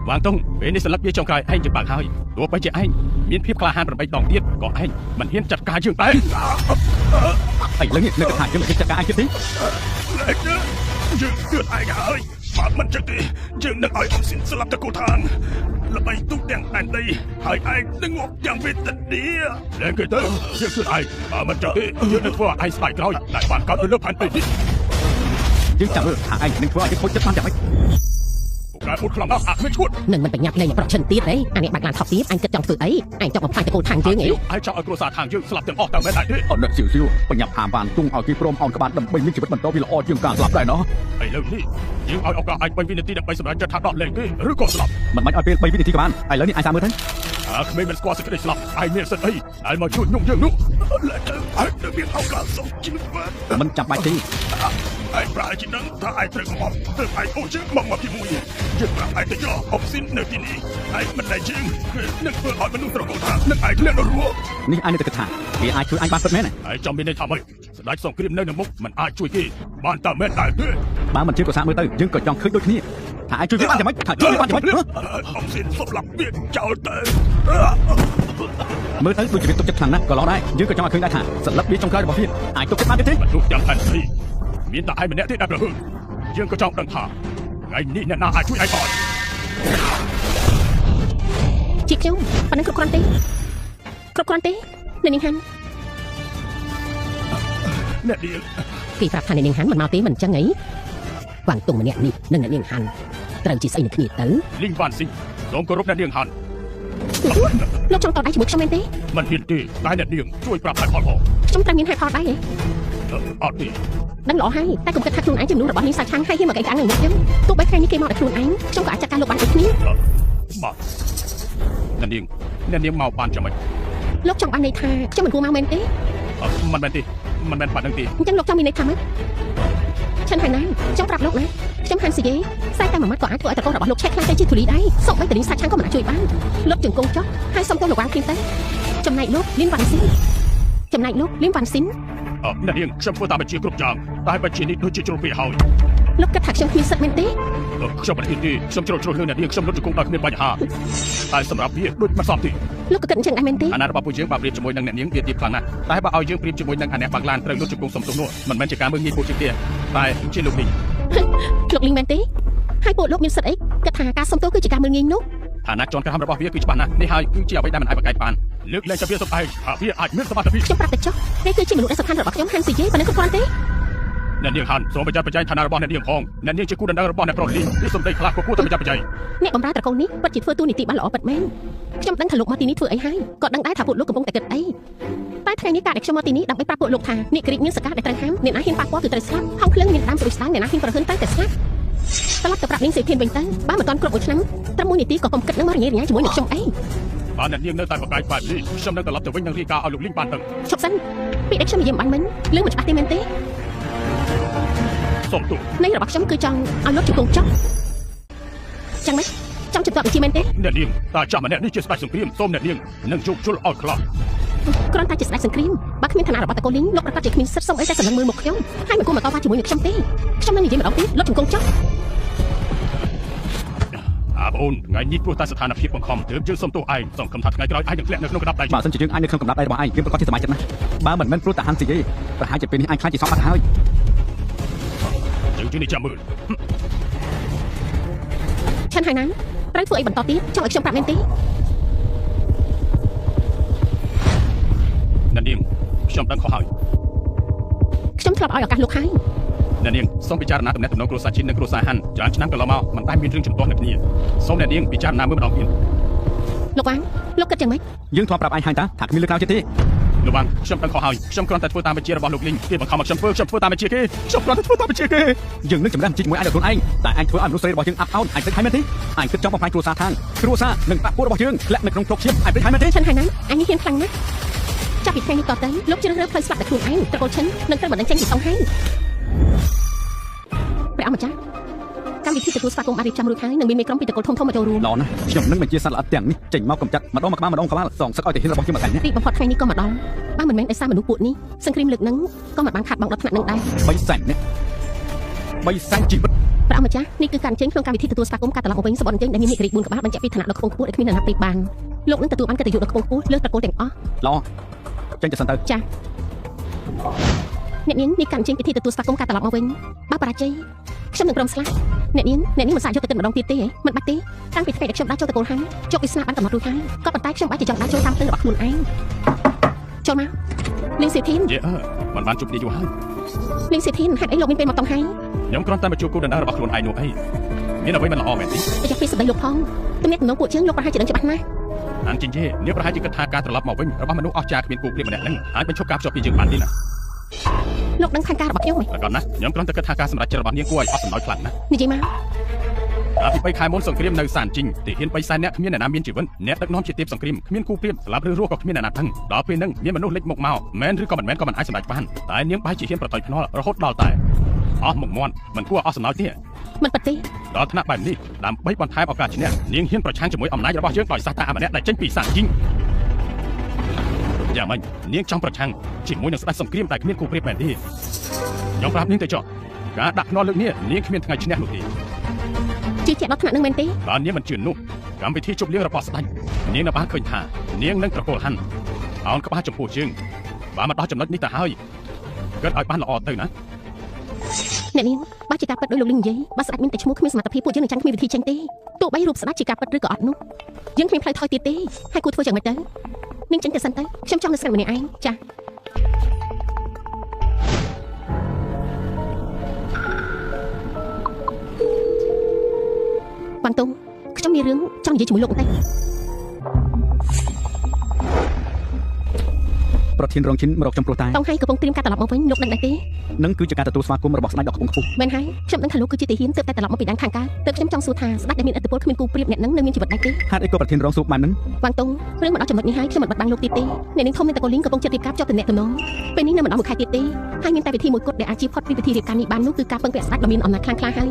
វ៉ាងតុងពេលនេះសន្លឹកវាចុងក្រោយឯងជិះបាក់ហើយទោះបីជាឯងមានភាពក្លាហាន8ដងទៀតក៏ឯងមិនហ៊ានចាត់ការយើងដែរ ឥឡូវនេះនៅតែថាយើងមិនហ៊ានចាត់ការឯងទៀតទេ យើងទឿនឯងហើយបើមិនចឹងទេយើងនឹងឲ្យអ៊ំស៊ីនស្លាប់តកូលທາງល្បីទូទាំងដែនដីហើយឯងនឹងងាប់យ៉ាងវេទនាលែងគេទៅយើងទឿនឯងបើមិនចឹងទេយើងនឹងធ្វើឲ្យឯងស្ដាយក្រោយដែលបានកើតនៅលើផែនដីនេះ យើងចាំមើលថាឯងនឹងធ្វើឲ្យយើងខូចចិត្តបានយ៉ាងម៉េច ការពុតខ្លាំងណាស់អត់មានឈួត នឹងមិនបញ្ញាប់លែងប្រឆិនទៀតទេអានេះបាក់ឡានថប់ទៀតអញគិតចង់ធ្វើអីអញចង់បំផ្លាញត្រកូលທາງយើងអី ឯងចង់ឲ្យគ្រួសារທາງយើងស្លាប់ទាំងអស់តើមែនដែរទេ អត់នឹកស៊ីវបញ្ញាប់ហាមបានទុំឲ្យគេព្រមអោនក្បាលដើម្បីមានជីវិតបន្តវាល្អជាងការស្លាប់ដែរណោះ ឥឡូវនេះយើងឲ្យឱកាសឯង3វិនាទីដើម្បីសម្រេចចិត្តថាដោះលែងទេឬក៏ស្លាប់ មិនបាច់ឲ្យពេល3វិនាទីក៏បានឥឡូវនេះឯងតាមមើលទៅ ក្មេងមិនស្គាល់សេចក្តីស្លាប់ឯងមានសិទ្ធិអីឯងមកជួយខ្ញុំយើងនោះលែងទៅឯងនឹងមានឱកាសសុំជីវិត មិនចាំបាច់ទេ ឯងប្រាជាដឹងថាឯងត្រូវមកទើបឯងអូជើងមកជាមួយយើងប្រាប់ឯងទៅយកអបស៊ីននៅទីនេះឯងមិនដែលយើងនឹងធ្វើឲ្យមនុស្សត្រកូលថានឹងឯងធ្លាក់នរក នេះឯងនៅតែគិតថាវាអាចជួយឯងបានពិតមែនទេ ឯងចាំមានន័យថាម៉េចស្ដេចសង្គ្រាមនៅមុខមិនអាចជួយទេបានតើមែនដែរទេ បើមិនជឿក៏សាកមើលទៅយើងក៏ចង់ឃើញដូចគ្នាថាឯងជួយវាបានយ៉ាងម៉េចថាជួយវាបានយ៉ាងម៉េច អបស៊ីនសម្លាប់វាចោលទៅ មើលទៅដូចជាវាទុកចិត្តខ្លាំងណាស់ក៏ល្អដែរយើងក៏ចង់ឲ្យឃើញដែរថាសន្លឹកវាចុងក្រោយរបស់វាអាចទុកចិត្តបានទេ ទូទាំងផែនដីមានតែឯងម្នាក់ទេដែលប្រហែលយើងក៏ចង់ដឹងថាថ្ងៃនេះអ្នកណាអាចជួយឯងបាន ជាខ្ញុំប៉ុណ្ណឹងគ្រប់គ្រាន់ទេគ្រប់គ្រាន់ទេអ្នកនាងហាន់ អ្នកនាង គេប្រាប់ថាអ្នកនាងហាន់មិនមកទេមិនអញ្ចឹងអីវ៉ាន់តុងម្នាក់នេះនិងអ្នកនាងហាន់ត្រូវជាស្អីនឹងគ្នាទៅ លីងវ៉ាន់ស៊ីងសូមគោរពអ្នកនាងហាន់ លោកចង់តដៃជាមួយខ្ញុំមែនទេ មិនហ៊ានទេតែអ្នកនាងជួយប្រាប់ហេតុផលផង ខ្ញុំត្រូវមានហេតុផលដែរហ៎ អត់ទេ ដឹងល្អហើយតែកុំគិតថាខ្លួនឯងជាមនុស្សរបស់នាងសាច់ឆាំងហើយហ៊ានមកកេងកាំងនឹងមុខខ្ញុំទោះបីថ្ងៃនេះគេមកដល់ខ្លួនឯងខ្ញុំក៏អាចចាត់ការលោកបានដូចគ្នា បាទអ្នកនាងមកបានចាំមិន លោកចង់បានន័យថាខ្ញុំមិនគួរមកមែនទេ មិនមែនទេមិនមែនបាត់នឹងទេ អញ្ចឹងលោកចង់មានន័យថាម៉េចឆានហៃណានខ្ញុំប្រាប់លោកណាខ្ញុំហាន់ស៊ីយេខ្សែតែមួយម៉ាត់ក៏អាចធ្វើឲ្យតកូនរបស់លោកឆេះខ្លាំងទៅជាធូលីដែរសូម្បីតែនាងសាច់ឆាំងក៏មិនអាចជួយបានលោកជង្គង់ចុះហើយសុំទោសលោកវ៉ាងព្រីមទៅចំណែកលោកលីនវ៉ាន់ស៊ីន អ្នកនាងខ្ញុំធ្វើតាមបញ្ជាគ្រប់យ៉ាងតែបញ្ជានេះដូចជាជ្រុលពេកហើយ លោកគិតថាខ្ញុំគ្មានសិទ្ធិមែនទេ ខ្ញុំមិនហ៊ានទេខ្ញុំជ្រុលជ្រុលរឿងអ្នកនាងខ្ញុំលុតជង្គង់ដោយគ្មានបញ្ហាតែសម្រាប់វាដូចមិនសមទេ លោកក៏គិតអញ្ចឹងដែរមែនទេ អាណារបស់ពួកយើងបើប្រៀបជាមួយនឹងអ្នកនាងវាទៀតខ្លាំងណាស់តែបើឲ្យយើងប្រៀបជាមួយនឹងអាអ្នកបាក់ឡានត្រូវលុតជង្គង់សំទោសនោះមិនមែនជាការមើលងាយពួកយើងទេតែជាលោកនេះ លោកលីងមែនទេហើយពួកលោកមានសិទ្ធិអីគិតថាការសុំទោសគឺជាការមើលងាយនោះ ឋានៈជាន់ក្រោមរបស់វាគឺច្បាស់ណាស់នេះហើយគឺជាអ្វីដែលមិនអាចបង្កើតបានលើកលែងតែវាសុទ្ធឯងថាវាអាចមានសមត្ថភាព ខ្ញុំប្រាប់តែចុះគេគឺជាមនុស្សដែលសំខាន់របស់ខ្ញុំហាន់ស៊ីយេប៉ុណ្ណឹងគ្រប់គ្រាន់ទេ អ្នកនាងហាន់សូមបញ្ជាក់បញ្ចេញឋានៈរបស់អ្នកនាងផងអ្នកនាងជាគូដណ្ដឹងរបស់អ្នកប្រុសលីនេះសំដីខ្លះក៏គួរតែបញ្ជាក់បញ្ចេញ អ្នកបម្រើត្រកូលនេះពិតជាធ្វើទូនីតិបានល្អពិតមែនខ្ញុំដឹងថាលោកមកទីនេះធ្វើអីហើយក៏ដឹងដែរថាពួកលោកកំពុងតែគិតអីតែថ្ងៃនេះការដែលខ្ញុំមកទីនេះដើម្បីប្រាប់ពួកលោកថាអ្នកក្រីកមានសកាដែលត្រូវហាមអ្នកណាហ៊ានប៉ះពាល់គឺត្រូវស្លាប់ហងភ្លើងមានតាមស្រួយស្ដាងអ្នកណាហ៊ានប្រហិនតែស្លាប់ត្រឡប់ទៅប្រាប់នាងសេភៀនវិញទៅបើមិនទាន់គ្រប់មួយឆ្នាំត្រឹម1នាទីក៏កុំគិតនឹងមករញ៉េរញ៉ាជាមួយនឹងខ្ញុំអី បើអ្នកនាងនៅតែបកកាយបែបនេះខ្ញុំនឹងត្រឡប់ទៅវិញនឹងរាយការណ៍ឲ្យលោកលីងបានដឹង ឈប់សិនពីដែលខ្ញុំនិយាយមិនបានមិញលឿងមិនច្បាស់ទេមែនទេ សូមទោស នៃរបស់ខ្ញុំគឺចង់ឲ្យលោកជង្គង់ចុះ ចឹងម៉េចចង់ជិតតបជាមែនទេ អ្នកនាងតាចាំម្នាក់នេះជាស្ដេចសង្គ្រាមសូមអ្នកនាងនឹងជួបជុលឲ្យខ្លះ គ្រាន់តែជាស្ដេចសង្គ្រាមបើគ្មានឋានៈរបស់តកូលីងលោកប្រកាសជាគ្មានសិទ្ធិសុំអីតែសម្លឹងមើលមកខ្ញុំហើយមិនគួរមកតវ៉ាជាមួយនឹងខ្ញុំទេខ្ញុំនឹងនិយាយម្ដងទៀតលោកជង្គង់ចុះ បងអូនថ្ងៃនេះព្រោះតែស្ថានភាពបង្ខំទើបយើងសុំទោសឯងសង្ឃឹមថាថ្ងៃក្រោយឯងនឹងធ្លាក់នៅក្នុងកណ្ដាប់ដៃ បើសិនជាយើងអាចនៅក្នុងកម្រិតដៃរបស់ឯងយើងប្រកាសជាសប្បាយចិត្តណាស់បើមិនមែនព្រោះតែហាន់ស៊ីទេប្រហែលជាពេលនេះឯងខ្លាចជាសពបាត់ហើយ យើងជឿនេះចាំមើល ឆាន់ហើយណាត្រូវធ្វើអីបន្តទៀតចង់ឲ្យខ្ញុំប្រាប់មែនទេ អ្នកនាងខ្ញុំដឹងខុសហើយ ខ្ញុំធ្លាប់ឲ្យឱកាសលោកហើយ អ្នកនាងសូមពិចារណាទំនាក់ទំនងគ្រួសារជាតិនិងគ្រួសារហាន់ច្រើនឆ្នាំកន្លងមកមិនតែមានរឿងជំទាស់នឹងគ្នាសូមអ្នកនាងពិចារណាមើលម្ដងទៀត លោកវ៉ាងលោកគិតយ៉ាងម៉េច យើងធ្លាប់ប្រាប់ឯងហើយតាថាគ្មានលើកក្រោយទៀតទេ លោកបានខ្ញុំដឹងខុសហើយខ្ញុំគ្រាន់តែធ្វើតាមបញ្ជារបស់លោកលីងគេបង្ខំឲ្យខ្ញុំធ្វើតាមបញ្ជាគេខ្ញុំគ្រាន់តែធ្វើតាមបញ្ជាគេ យើងនឹងចម្រាស់ជាមួយឯងដល់ខ្លួនឯងតែឯងធ្វើឲ្យមនុស្សស្រីរបស់យើងអាប់អោនឯងគិតហើយមែនទេឯងគិតចង់បំផ្លាញគ្រួសារខាងគ្រួសារនិងបាក់ពួករបស់យើងធ្លាក់នៅក្នុងផ្លុកឈាមឯងគិតហើយមែនទេ ឆាន់ហើយណាអញនេះហ៊ានខ្លាំងណាស់ចាប់ពីថ្ងៃនេះតទៅលោកជ្រើសរើសផ្លូវស្លាប់តែខ្លួនឯងតកូលឈិននឹងត្រូវបណ្ដឹងចេញពីសងហើយព្រះអម្ចាស់កម្មវិធីទទួលស្វាគមន៍បានរៀបចំរួចហើយនឹងមានមេក្រុមពីតកូលធំៗមកចូលរួម ល្អណាស់ខ្ញុំនឹងបញ្ជាសត្វល្អិតទាំងនេះចេញមកកំចាត់ម្ដងម្ដងសងសឹកឲ្យតែហ៊ានរបស់ជាម្កាញ់ណា ទីបំផុតថ្ងៃនេះក៏មកដល់បើមិនមែនដោយសារមនុស្សពួកនេះសង្គ្រាមលើកនឹងក៏មិនបានខាត់បងដល់ថ្នាក់នឹងដែរ 3សែននេះ3សែនជីវិត ព្រះអម្ចាស់នេះគឺការចេញក្នុងកម្មវិធីទទួលស្វាគមន៍ការត្រឡប់មកវិញសម្បត្តិចេញដែលមានមេឃរាជ4ក្បាលបញ្ជាក់ពីឋានៈដ៏ខ្ពង់ខ្ពស់ដែលគ្មាននរណាប្រៀបបានលោកនឹងទទួលបានកិត្តិយសដ៏ខ្ពង់ខ្ពស់លើតកូលទាំងអស់ ល្អចេញទៅសិនទៅ ចា៎អ្នកនាងនេះការចេញពិធីទទួលស្វាគមន៍ការត្រឡប់មកវិញបើបរាជ័យខ្ញុំនឹងព្រមស្លាប់អ្នកនាងមិនសាកយកទៅទឹកម្ដងទៀតទេមិនបាច់ទេតាំងពីថ្ងៃដែលខ្ញុំដើរចូលតកូលហើយជោគវាសនាបានកំណត់រួចហើយក៏ប៉ុន្តែខ្ញុំបាច់ចង់ដើរចូលតាមផ្លូវរបស់ខ្លួនឯងចូលមកលីងសេធីន យេមិនបានជួបគ្នាយូរហើយ លីងសេធីនហេតុអីលោកមានពេលមកតង់ហើយ ខ្ញុំគ្រាន់តែមកជួបគូដណ្ដើររបស់ខ្លួនឯងនោះអីមានអ្វីមិនល្អមែនទេ រយៈពេលសម្ដីលោកផងទំនាក់ទំនងពួកយើងលោកប្រហែលជាដឹងច្បាស់ណាស់ អានជិញទេនាងប្រហែលជាគិតថាការត្រឡប់មកវិញរបស់មនុស្សអស្ចារ្យគ្មានគូព្រៀបម្នាក់ហ្នឹងអាចបញ្ឈប់ការភ្ជាប់ពីយើងបានទេណា លោកដឹងផែនការរបស់ខ្ញុំទេ ប្រកបណាស់ខ្ញុំគ្រាន់តែគិតថាការសម្រេចចិត្តរបស់នាងគួរឲ្យអស់សំណោចខ្លាំងណាស់ និយាយមក អាពី3ខែមុនសង្គ្រាមនៅសានជីងទីហ៊ាន3សែនអ្នកគ្មានអ្នកណាមានជីវិតអ្នកដឹកនាំជាទេពសង្គ្រាមគ្មានគូព្រៀបស្លាប់ឬរស់ក៏គ្មានអ្នកណាដឹងដល់ពេលហ្នឹងមានមនុស្សលេចមុខមកមែនឬក៏មិនមែនក៏មិនអាចសម្រេចបានតែនាងបែរជាហ៊ានប្រតិយភ្នាល់រហូតដល់តែអស់មុខមាត់មិនគួរអស់សំណោចទេ មិនពិតទេ ដល់ថ្នាក់បែបនេះដើម្បីបន្ថែមឱកាសឈ្នះនាងហ៊ានប្រឆាំងជាមួយអំណាចរបស់យើងដោយសារតែអាម្នាក់ដែលចេញពីសានជីងយ៉ាងម៉េចនាងចង់ប្រឆាំងជាមួយនឹងស្ដេចសង្គ្រាមដែលគ្មានគូព្រៀបមែនទេខ្ញុំប្រាប់នាងទៅចុះការដាក់ភ្នាល់លើកនេះនាងគ្មានថ្ងៃឈ្នះនោះទេ ជឿជាក់ដល់ថ្នាក់នឹងមែនទេ បើនាងមិនជឿនោះកម្មវិធីជប់លៀងរបស់ស្ដេចនាងនៅបានឃើញថានាងនឹងត្រកូលហាន់អោនក្បាលចំពោះជើងបើមកដល់ចំណុចនេះទៅហើយគិតឲ្យបានល្អទៅណា អ្នកនាងបើជាការពិតដោយលោកលីងនិយាយបើស្ដេចមានតែឈ្មោះគ្មានសមត្ថភាពពួកយើងនឹងចាំគ្មានវិធីចេញទេទោះបីរូបស្ដេចជាការពិតឬក៏អត់នោះយើងគ្មានផ្លូវថយទៀតទេហើយគួរធ្វើយ៉ាងម៉េចទៅនាងចេញទៅសិនទៅខ្ញុំចង់នៅស្រីម្នាក់ឯងចា៎បានតុងខ្ញុំមានរឿងចង់និយាយជាមួយលោកបន្តិច ប្រធានរងឈិនមករកចំពោះតែ តង់ហើយកំពុងត្រៀមការត្រឡប់មកវិញលោកដឹងដែរទេ នឹងគឺជាការទទួលស្វាគមន៍របស់ស្ដេចដ៏ខ្ពង់ខ្ពស់ មែនហើយខ្ញុំដឹងថាលោកគឺជាទាហានទើបតែត្រឡប់មកពីដែនខាងកើតទើបខ្ញុំចង់សួរថាស្ដេចដែលមានឥទ្ធិពលគ្មានគូព្រៀបអ្នកនឹងនៅមានជីវិតដែរទេ ហេតុអីក៏ប្រធានរងសួរបែបហ្នឹង បានតុងរឿងមកដល់ចំណុចនេះហើយខ្ញុំមិនបាត់បាំងលោកទៀតទេអ្នកនាងធំមានតកូលីងកំពុងចិត្តរៀបការភ្ជាប់ទំនាក់ទំនងពេលនេះនៅមិនដល់មួយខែទៀតទេហើយមានតែវិធីមួយគត់ដែលអាចជៀសផុតពីវិធីរៀបការនេះបាននោះគឺការពឹងពាក់ស្ដេចដ៏មានអំណាចខ្លាំងក្លាហើយ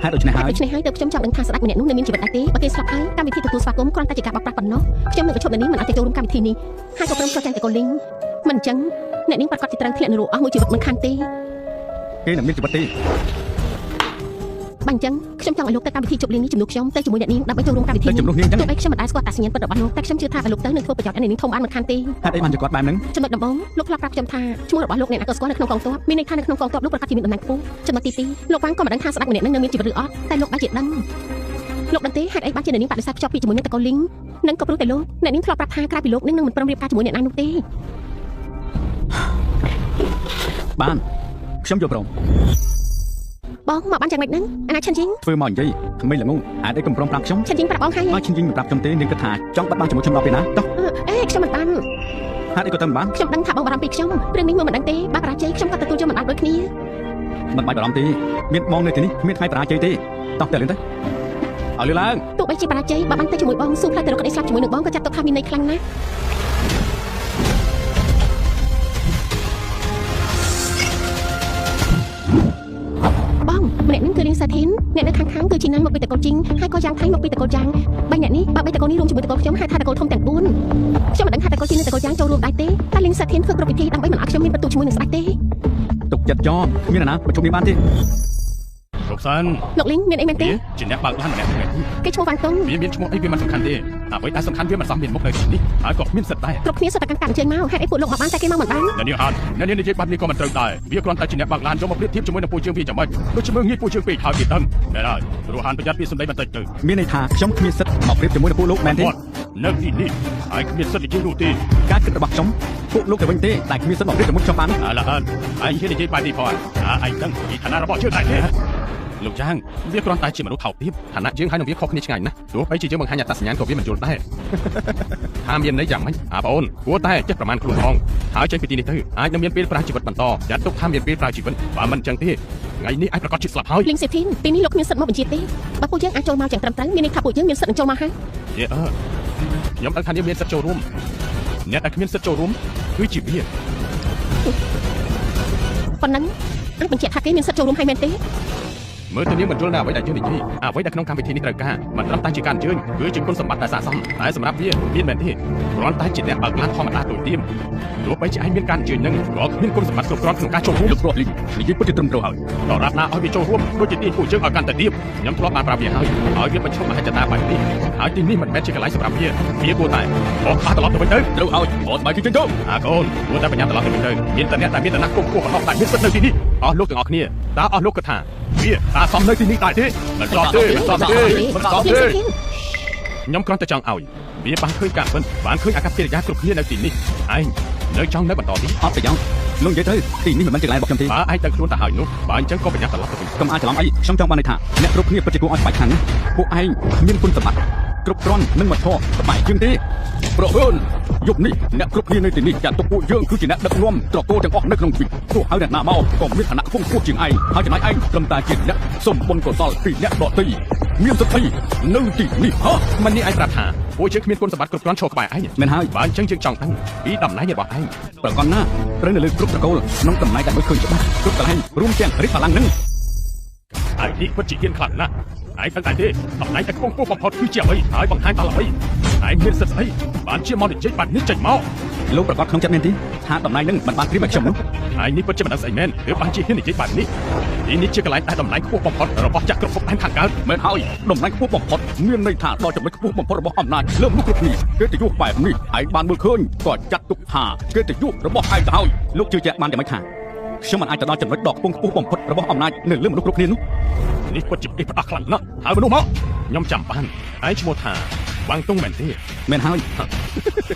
ហេតុដូច្នេះហើយ ដូច្នេះហើយទើបខ្ញុំចង់ដឹងថាស្ដេចម្នាក់នោះនៅមានជីវិតដែរទេបើគេស្លាប់ហើយកម្មវិធីទទួលស្វាគមន៍គ្រាន់តែជាការបោកប្រាស់ប៉ុណ្ណោះខ្ញុំនឹងបញ្ឈប់នៅនេះមិនអាចចូលរួមកម្មវិធីនេះហើយក៏ព្រមចោះចាញ់តកូលីងមិនអញ្ចឹងអ្នកនាងប្រកាសជាត្រូវធ្លាក់នរកអស់មួយជីវិតមិនខានទេ គេនឹងមានជីវិតទេ បើអញ្ចឹងខ្ញុំចង់ឲ្យលោកទៅកម្មវិធីជប់លៀងនេះជំនួសខ្ញុំទៅជាមួយអ្នកនាងដើម្បីចូលរួមកម្មវិធី ទៅ នេះ ជំនួសនាងចឹង ទោះបីខ្ញុំមិនដែលស្គាល់តាសញ្ញាណពិតរបស់លោកតែខ្ញុំជឿថាបើលោកទៅនឹងធ្វើប្រយោជន៍ឲ្យអ្នកនាងធំបានមិនខានទេ ហេតុអីបានជាគាត់បែបហ្នឹង ចំណុចដំបូងលោកធ្លាប់ប្រាប់ខ្ញុំថាឈ្មោះរបស់លោកអ្នកណាក៏ស្គាល់នៅក្នុងកងទ័ពមានន័យថានៅក្នុងកងទ័ពលោកប្រកាសជាមានតំណែងខ្ពស់ចំណុចទី2លោកវ៉ាងក៏មិនដឹងថាស្ដេចម្នាក់នឹងនៅមានជីវិតឬអត់តែលោកបែរជាដឹងលោកដឹងទេហេតុអីបានជាអ្នកនាងបដិសេធភ្ជាប់ពីជាមួយនឹងតកូលីងនិងក៏ព្រោះតែលោកអ្នកនាងធ្លាប់ប្រាប់ថាក្រៅពីលោកនឹងមិនព្រមរៀបការជាមួយអ្នកណានោះទេ បានខ្ញុំយល់ព្រម បងមកបានយ៉ាងម៉េចហ្នឹងអាណាឈិនជីង ធ្វើមកនិយាយក្មេងល្ងងហេតុអីក៏មិនព្រមប្រាប់ខ្ញុំ ឈិនជីងប្រាប់បងហើយ បើឈិនជីងមិនប្រាប់ខ្ញុំទេនាងគិតថាចង់បាត់បង់ជាមួយខ្ញុំដល់ពេលណាតោះ អេខ្ញុំមិនបាន ហេតុអីក៏ទៅមិនបាន ខ្ញុំដឹងថាបងបារម្ភពីខ្ញុំរឿងនេះមើលមិនដឹងទេបើបរាជ័យខ្ញុំក៏ទទួលយកមិនបានដូចគ្នា មិនបាច់បារម្ភទេមានបងនៅទីនេះគ្មានថ្ងៃបរាជ័យទេតោះទៅលឿនទៅឲ្យលឿនឡើង ទោះបីជាបរាជ័យបើបានទៅជាមួយបងស៊ូផ្លែទៅរកក្តីស្លាប់ជាមួយនឹងបងក៏ចាត់ទុកថាមានន័យខ្លាំងណាស់បងម្នាក់នេះគឺរៀងស សាធីនអ្នកនៅខាងគឺជាណានមកពីតកូលជីងហើយក៏យ៉ាងថៃមកពីតកូលយ៉ាង3អ្នកនេះបើ3តកូលនេះរួមជាមួយតកូលខ្ញុំហើយថាតកូលធំទាំង4ខ្ញុំមិនដឹងថាតកូលជីងនិងតកូលយ៉ាងចូលរួមដែរទេតែលីងសាធីនធ្វើគ្រប់វិធីដើម្បីមិនឲ្យខ្ញុំមានបន្ទុកជាមួយនឹងស្ដេចទេ ទុកចិត្តចោលគ្មានអ្នកណាប្រជុំនេះបានទេ លោកសាន លោកលីងមានអីមែនទេ ជាអ្នកបើកឡានម្នាក់មែន គេឈ្មោះវ៉ាងតុង វាមានឈ្មោះអីវាមិនសំខាន់ទេអ្វីដែលសំខាន់វាមិនសមមានមុខនៅទីនេះហើយក៏មានសិទ្ធិដែរ គ្រប់គ្នាសុទ្ធតែកាន់កាត់អញ្ជើញមកហេតុអីពួកលោកមកបានតែគេមកមិនបាន អ្នកនេះហានអ្នកនេះនិយាយបាត់នេះក៏មិនត្រូវដែរវាគ្រាន់តែជាអ្នកបើកឡានយកមកប្រៀបធៀបជាមួយនឹងពូជើងវាចាំមិនដូចជាមើងងាយពូជើងពេកហើយវាដឹងមែនហើយព្រោះហានប្រយ័ត្នពីសម្ដីបន្តិចទៅ មានន័យថាខ្ញុំគ្មានសិទ្ធិមកប្រៀបជាមួយនឹងពួកលោកមែនទេ នៅទីនេះហើយគ្មានសិទ្ធិនិយាយនោះទេ ការគិតរបស់ខ្ញុំពួកលោកទៅវិញទេតែគ្មានសិទ្ធិមកប្រៀបជាមួយខ្ញុំបាន ឥឡូវហានឯងហ៊ាននិយាយបែបនេះផងឯងដឹងពីឋានៈរបស់ជើងដែរទេលោកយ៉ាងវាគ្រាន់តែជាមនុស្សថោកទាបឋានៈយើងហើយនឹងវាខុសគ្នាឆ្ងាយណាស់ទោះបីជាយើងបង្ហាញអត្តសញ្ញាណក៏វាមិនយល់ដែរថាមានន័យយ៉ាងម៉េចបងអូនគួរតែចេះប្រមាណខ្លួនផងហើយចេញពីទីនេះទៅអាចនឹងមានពេលប្រើជីវិតបន្តចាត់ទុកថាមានពេលប្រើជីវិតបើមិនអញ្ចឹងទេថ្ងៃនេះអាចប្រកាសជាស្លាប់ហើយ លីងសេធីនទីនេះលោកគ្មានសិទ្ធិមកបញ្ជាទេបើពួកយើងអាចចូលមកយ៉ាងត្រឹមត្រូវមានន័យថាពួកយើងមានសិទ្ធិនឹងចូលមកហើយ ខ្ញុំដឹងថានាងមានសិទ្ធិចូលរួមអ្នកដែលគ្មានសិទ្ធិចូលរួមគឺជាវា ប៉ុណ្ណឹងអាចបញ្ជាក់ថាគេមានសិទ្ធិចូលរួមហើយមែនទេ មើលទៅនាងមិនយល់ណាអ្វីដែលយើងនិយាយអ្វីដែលក្នុងកម្មវិធីនេះត្រូវការមិនត្រឹមតែជាការអញ្ជើញគឺជាគុណសម្បត្តិដែលស័ក្តិសមតែសម្រាប់វាមានមែនទេគ្រាន់តែជាអ្នកបើកឡានធម្មតាទូទាមទោះបីជាឯងមានការអញ្ជើញនឹងក៏គ្មានគុណសម្បត្តិគ្រប់គ្រាន់ក្នុងការចូលរួម លោកប្រុសលីងនិយាយពិតជាត្រឹមត្រូវហើយ ដល់រាប់ណាឲ្យវាចូលរួមដូចជាទាញពួកយើងឲ្យកាន់តែទៀបខ្ញុំធ្លាប់បានប្រាប់វាហើយឲ្យវាបញ្ឈប់មហិច្ឆតាបែបនេះហើយទីនេះមិនមែនជាកន្លែងសម្រាប់វាគួរតែបោះខ្លះត្រឡប់ទៅវិញទៅ ត្រូវឲ្យអត់ស្បែកជិះទៅ កូនគួរតែបញ្ញាត្រឡប់ទៅវិញទៅមានតែអ្នកដែលមានឋានៈគង់គួរប៉ុណ្ណោះដែលមានសិទ្ធិនៅទីនេះអស់លោកទាំងអស់គ្នាតើអស់លោកគិតថាវាអាសមនៅទីនេះដែរទេមិនស្របទេមិនស្របទេមិនស្របទេខ្ញុំគ្រាន់តែចង់ឲ្យវាបានឃើញការពិតបានឃើញអាកប្បកិរិយាគ្រប់គ្នានៅទីនេះឯងនៅចង់នៅបន្តទៀត អត់ប្រយោជន៍លោកនិយាយទៅទីនេះមិនមែនជាកន្លែងរបស់ខ្ញុំទេ បើឯងទៅខ្លួនទៅហើយនោះបើអញ្ចឹងក៏បញ្ញាត្រឡប់ទៅវិញ កុំអាចច្រឡំអីខ្ញុំចង់បានន័យថាអ្នកគ្រប់គ្នាពិតជាគួរឲ្យស្បែកខាងណាពួកឯងមានគុណសម្បត្តិគ្រប់គ្រាន់នឹងមកធေါ်ស្បែកជាងទេប្រពន្ធយប់នេះអ្នកគ្រប់គ្នានៅទីនេះចាត់ទុកពួកយើងគឺជាអ្នកដឹកនាំត្រកូលទាំងអស់នៅក្នុងជីវិតទោះហើយអ្នកណាមកក៏មានឋានៈខ្ពង់ខ្ពស់ជាងឯងហើយចំណែកឯងត្រឹមតែជាអ្នកសុំបុណ្យកុសលពីអ្នកដទៃមានសិទ្ធិនៅទីនេះហ៎ មិននេះឯងប្រាប់ថាពួកយើងគ្មានគុណសម្បត្តិគ្រប់គ្រាន់ឈរក្បែរឯង មែនហើយ បើអញ្ចឹងយើងចង់ដឹងពីតំណែងរបស់ឯង ប្រកបណាត្រូវនៅលើគ្រប់ត្រកូលក្នុងតំណែងដែលមើលឃើញច្បាស់គ្រប់កន្លែងរួមទាំងរិទ្ធបលាំងនឹង ឯនេះពិតជាហ៊ានខ្លាំងណាស់ឯងដឹងតែទេតំណែងតែខ្ពង់ខ្ពស់បំផុតគឺជាអ្វីហើយបង្ហាញដល់អ្វីឯងមានសិទ្ធិស្អីបានជាមកនិយាយបាត់នេះចេញមក លោកប្រកាសក្នុងចិត្តមែនទេថាតំណែងនឹងមិនបានព្រៀបឲ្យខ្ញុំនោះ ឯងនេះពិតជាមិនដឹងស្អីមែនទើបបានជាហ៊ាននិយាយបែបនេះទីនេះជាកន្លែងដែលតំណែងខ្ពស់បំផុតរបស់ចក្រភពដែនខាងកើត មែនហើយតំណែងខ្ពស់បំផុតមានន័យថាដល់ចំណុចខ្ពស់បំផុតរបស់អំណាចលើមនុស្សគ្រប់គ្នាគេទៅយុបែបនេះឯងបានមើលឃើញក៏ចាត់ទុកថាគេទៅយុរបស់ឯងទៅហើយលោកជឿជាក់បានយ៉ាងម៉េចថាខ្ញុំមិនអាចទៅដល់ចំណុចដ៏ខ្ពង់ខ្ពស់បំផុតរបស់អំណាចនៅលើមនុស្សគ្រប់គ្នានោះ នេះពិតជាផ្ដាស់ខ្លាំងណាស់ហើយមនុស្សមកខ្ញុំចាំបានឯងឈ្មោះថាបាំងតុងមែនទេ មែនហើយ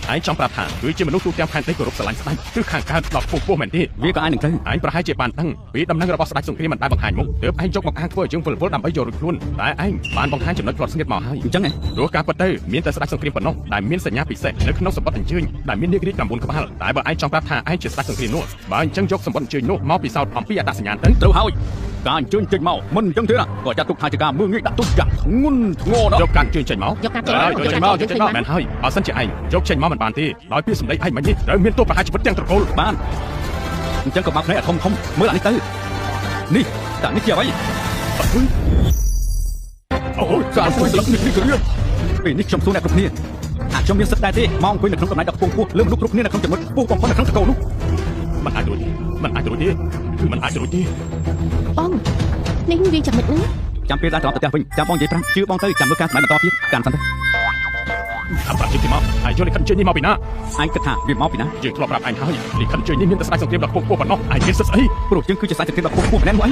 ឯងចង់ប្រាប់ថាគឺជាមនុស្សទូទាំងផែនដីគោរពស្រឡាញ់ស្ដេចគឺខាងកើតដល់ខ្ពស់ខ្ពស់មែនទេ វាក៏អាចនឹងទៅ ឯងប្រហែលជាបានដឹងពីដំណឹងរបស់ស្ដេចសង្គ្រាមមិនដែលបង្ហាញមុខទើបឯងយកមកអាងធ្វើឲ្យយើងពលដើម្បីយករួចខ្លួនតែឯងបានបង្ហាញចំណុចផ្លត់ស្ងៀតមកហើយ អញ្ចឹងឯង ព្រោះការពិតទៅមានតែស្ដេចសង្គ្រាមប៉ុណ្ណោះដែលមានសញ្ញាពិសេសនៅក្នុងសម្បត្តិអញ្ជើញដែលមាននាគរាជ9ក្បាលតែបើឯងចង់ប្រាប់ថាឯងជាស្ដេចសង្គ្រាមនោះបើអញ្ចឹងយកសម្បត្តិអញ្ជើញនោះមកពិសោធន៍អំពីអត្តសញ្ញាណទៅ ត្រូវហើយការអញ្ជើញចេញមកមិនអញ្ចឹងទេណាក៏ចាត់ទុកថាជាការមើលងាយដាក់ទុកយ៉ាងធ្ងន់ធ្ងរណាស់ យកការអញ្ជើញចេញមក យកការចេញមក យកចេញមកយកចេញមកមែនហើយបើសិនជាឯងយកចេញមកមិនបានទេដោយពាក្យសម្ដីឯងមិននេះត្រូវមានទោសប្រហារជីវិតទាំងត្រកូល បានអញ្ចឹងក៏បើកភ្នែកឲ្យធំមើលអានេះទៅនេះតែនេះជាអ្វី អូ សារមួយស្លឹកនេះគឺរឿងពេលនេះខ្ញុំសួរអ្នកគ្រប់គ្នាថាខ្ញុំមានសិទ្ធិដែរទេមកអង្គុយនៅក្នុងតំណែងដ៏ខ្ពង់ខ្ពស់លើមនុស្សគ្រប់គ្នានៅក្នុងចំណុចខ្ពស់បំផុតនៅក្នុងត្រកូលនោះ មិនអាចរួចទេមិនអាចរួចទេគឺមិនអាចរួចទេ បងនេះវាចាំមិនហ្នឹង ចាំពេលដល់ត្រឡប់ទៅផ្ទះវិញចាំបងនិយាយប្រាប់ជឿបងទៅចាំមើលការសម្ដែងបន្តទៀតកាន់សិនទៅ ថាប្រាប់ជិះពីមកហើយយកលិខិតអញ្ជើញនេះមកពីណា អញគិតថាវាមកពីណា យើងធ្លាប់ប្រាប់ឯងហើយលិខិតអញ្ជើញនេះមានតែស្ដេចសង្គ្រាមដ៏ខ្ពង់ខ្ពស់ប៉ុណ្ណោះឯងមានសិទ្ធិស្អី ព្រោះយើងគឺជាសាច់សង្គ្រាមដ៏ខ្ពង់ខ្ពស់ម្នាក់នោះឯង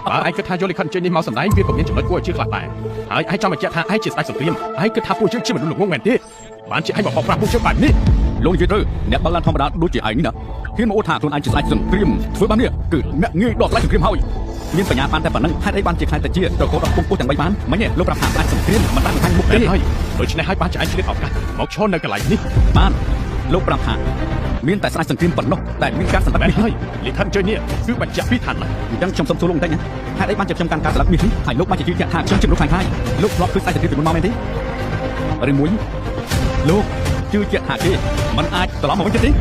បើឯងគិតថាយកលិខិតអញ្ជើញនេះមកសម្ដែងវាក៏មានចំណុចគួរឲ្យជឿខ្លះដែរហើយឯងចង់បញ្ជាក់ថាឯងជាស្ដេចសង្គ្រាមឯងគិតថាពួកយើងជាមនុស្សល្ងងមែនទេបានជាឯងមកបោកប្រាស់ពួកយើងបែបនេះ លោកនិយាយទៅអ្នកបើកឡានធម្មតាដូចជាឯងនេះណាហ៊ានមកអួតថាខ្លួនឯងជាស្ដេចសង្គ្រាមធ្វើបែបនេះគឺអ្នកងាយដល់ស្ដេចសង្គ្រាមហើយមានបញ្ញាបានតែប៉ុណ្ណឹងហេតុអីបានជាខ្លាចតែជាត្រកូលដ៏ខ្ពង់ខ្ពស់ទាំង3បានមិញលោកប្រាប់ថាស្ដេចសង្គ្រាមមិនបានបង្ហាញមុខទេ ហើយដូច្នេះហើយបានជាឯងឆ្លៀតឱកាសមកឈរនៅកន្លែងនេះ បានលោកប្រាប់ថាមានតែស្ដេចសង្គ្រាមប៉ុណ្ណោះតែមានការសម្ដែង មែន នេះ ហើយលិខិតអញ្ជើញនេះគឺបញ្ជាក់ពីឋានៈ អញ្ចឹងខ្ញុំសុំសួរលោកបន្តិចណាហេតុអីបានជាខ្ញុំកាន់ការស្លឹកមាសនេះហើយលោកបានជាជឿជាក់ថាខ្ញុំជាមនុស្សខ្លាំងខ្លាយលោកធ្លាប់ឃើញស្ដេចសង្គ្រាមពីមុនមកមែនទេឬមួយលោកជឿជាក់ថាគេមិនអាចត្រឡប់មកវិញទៀតទេ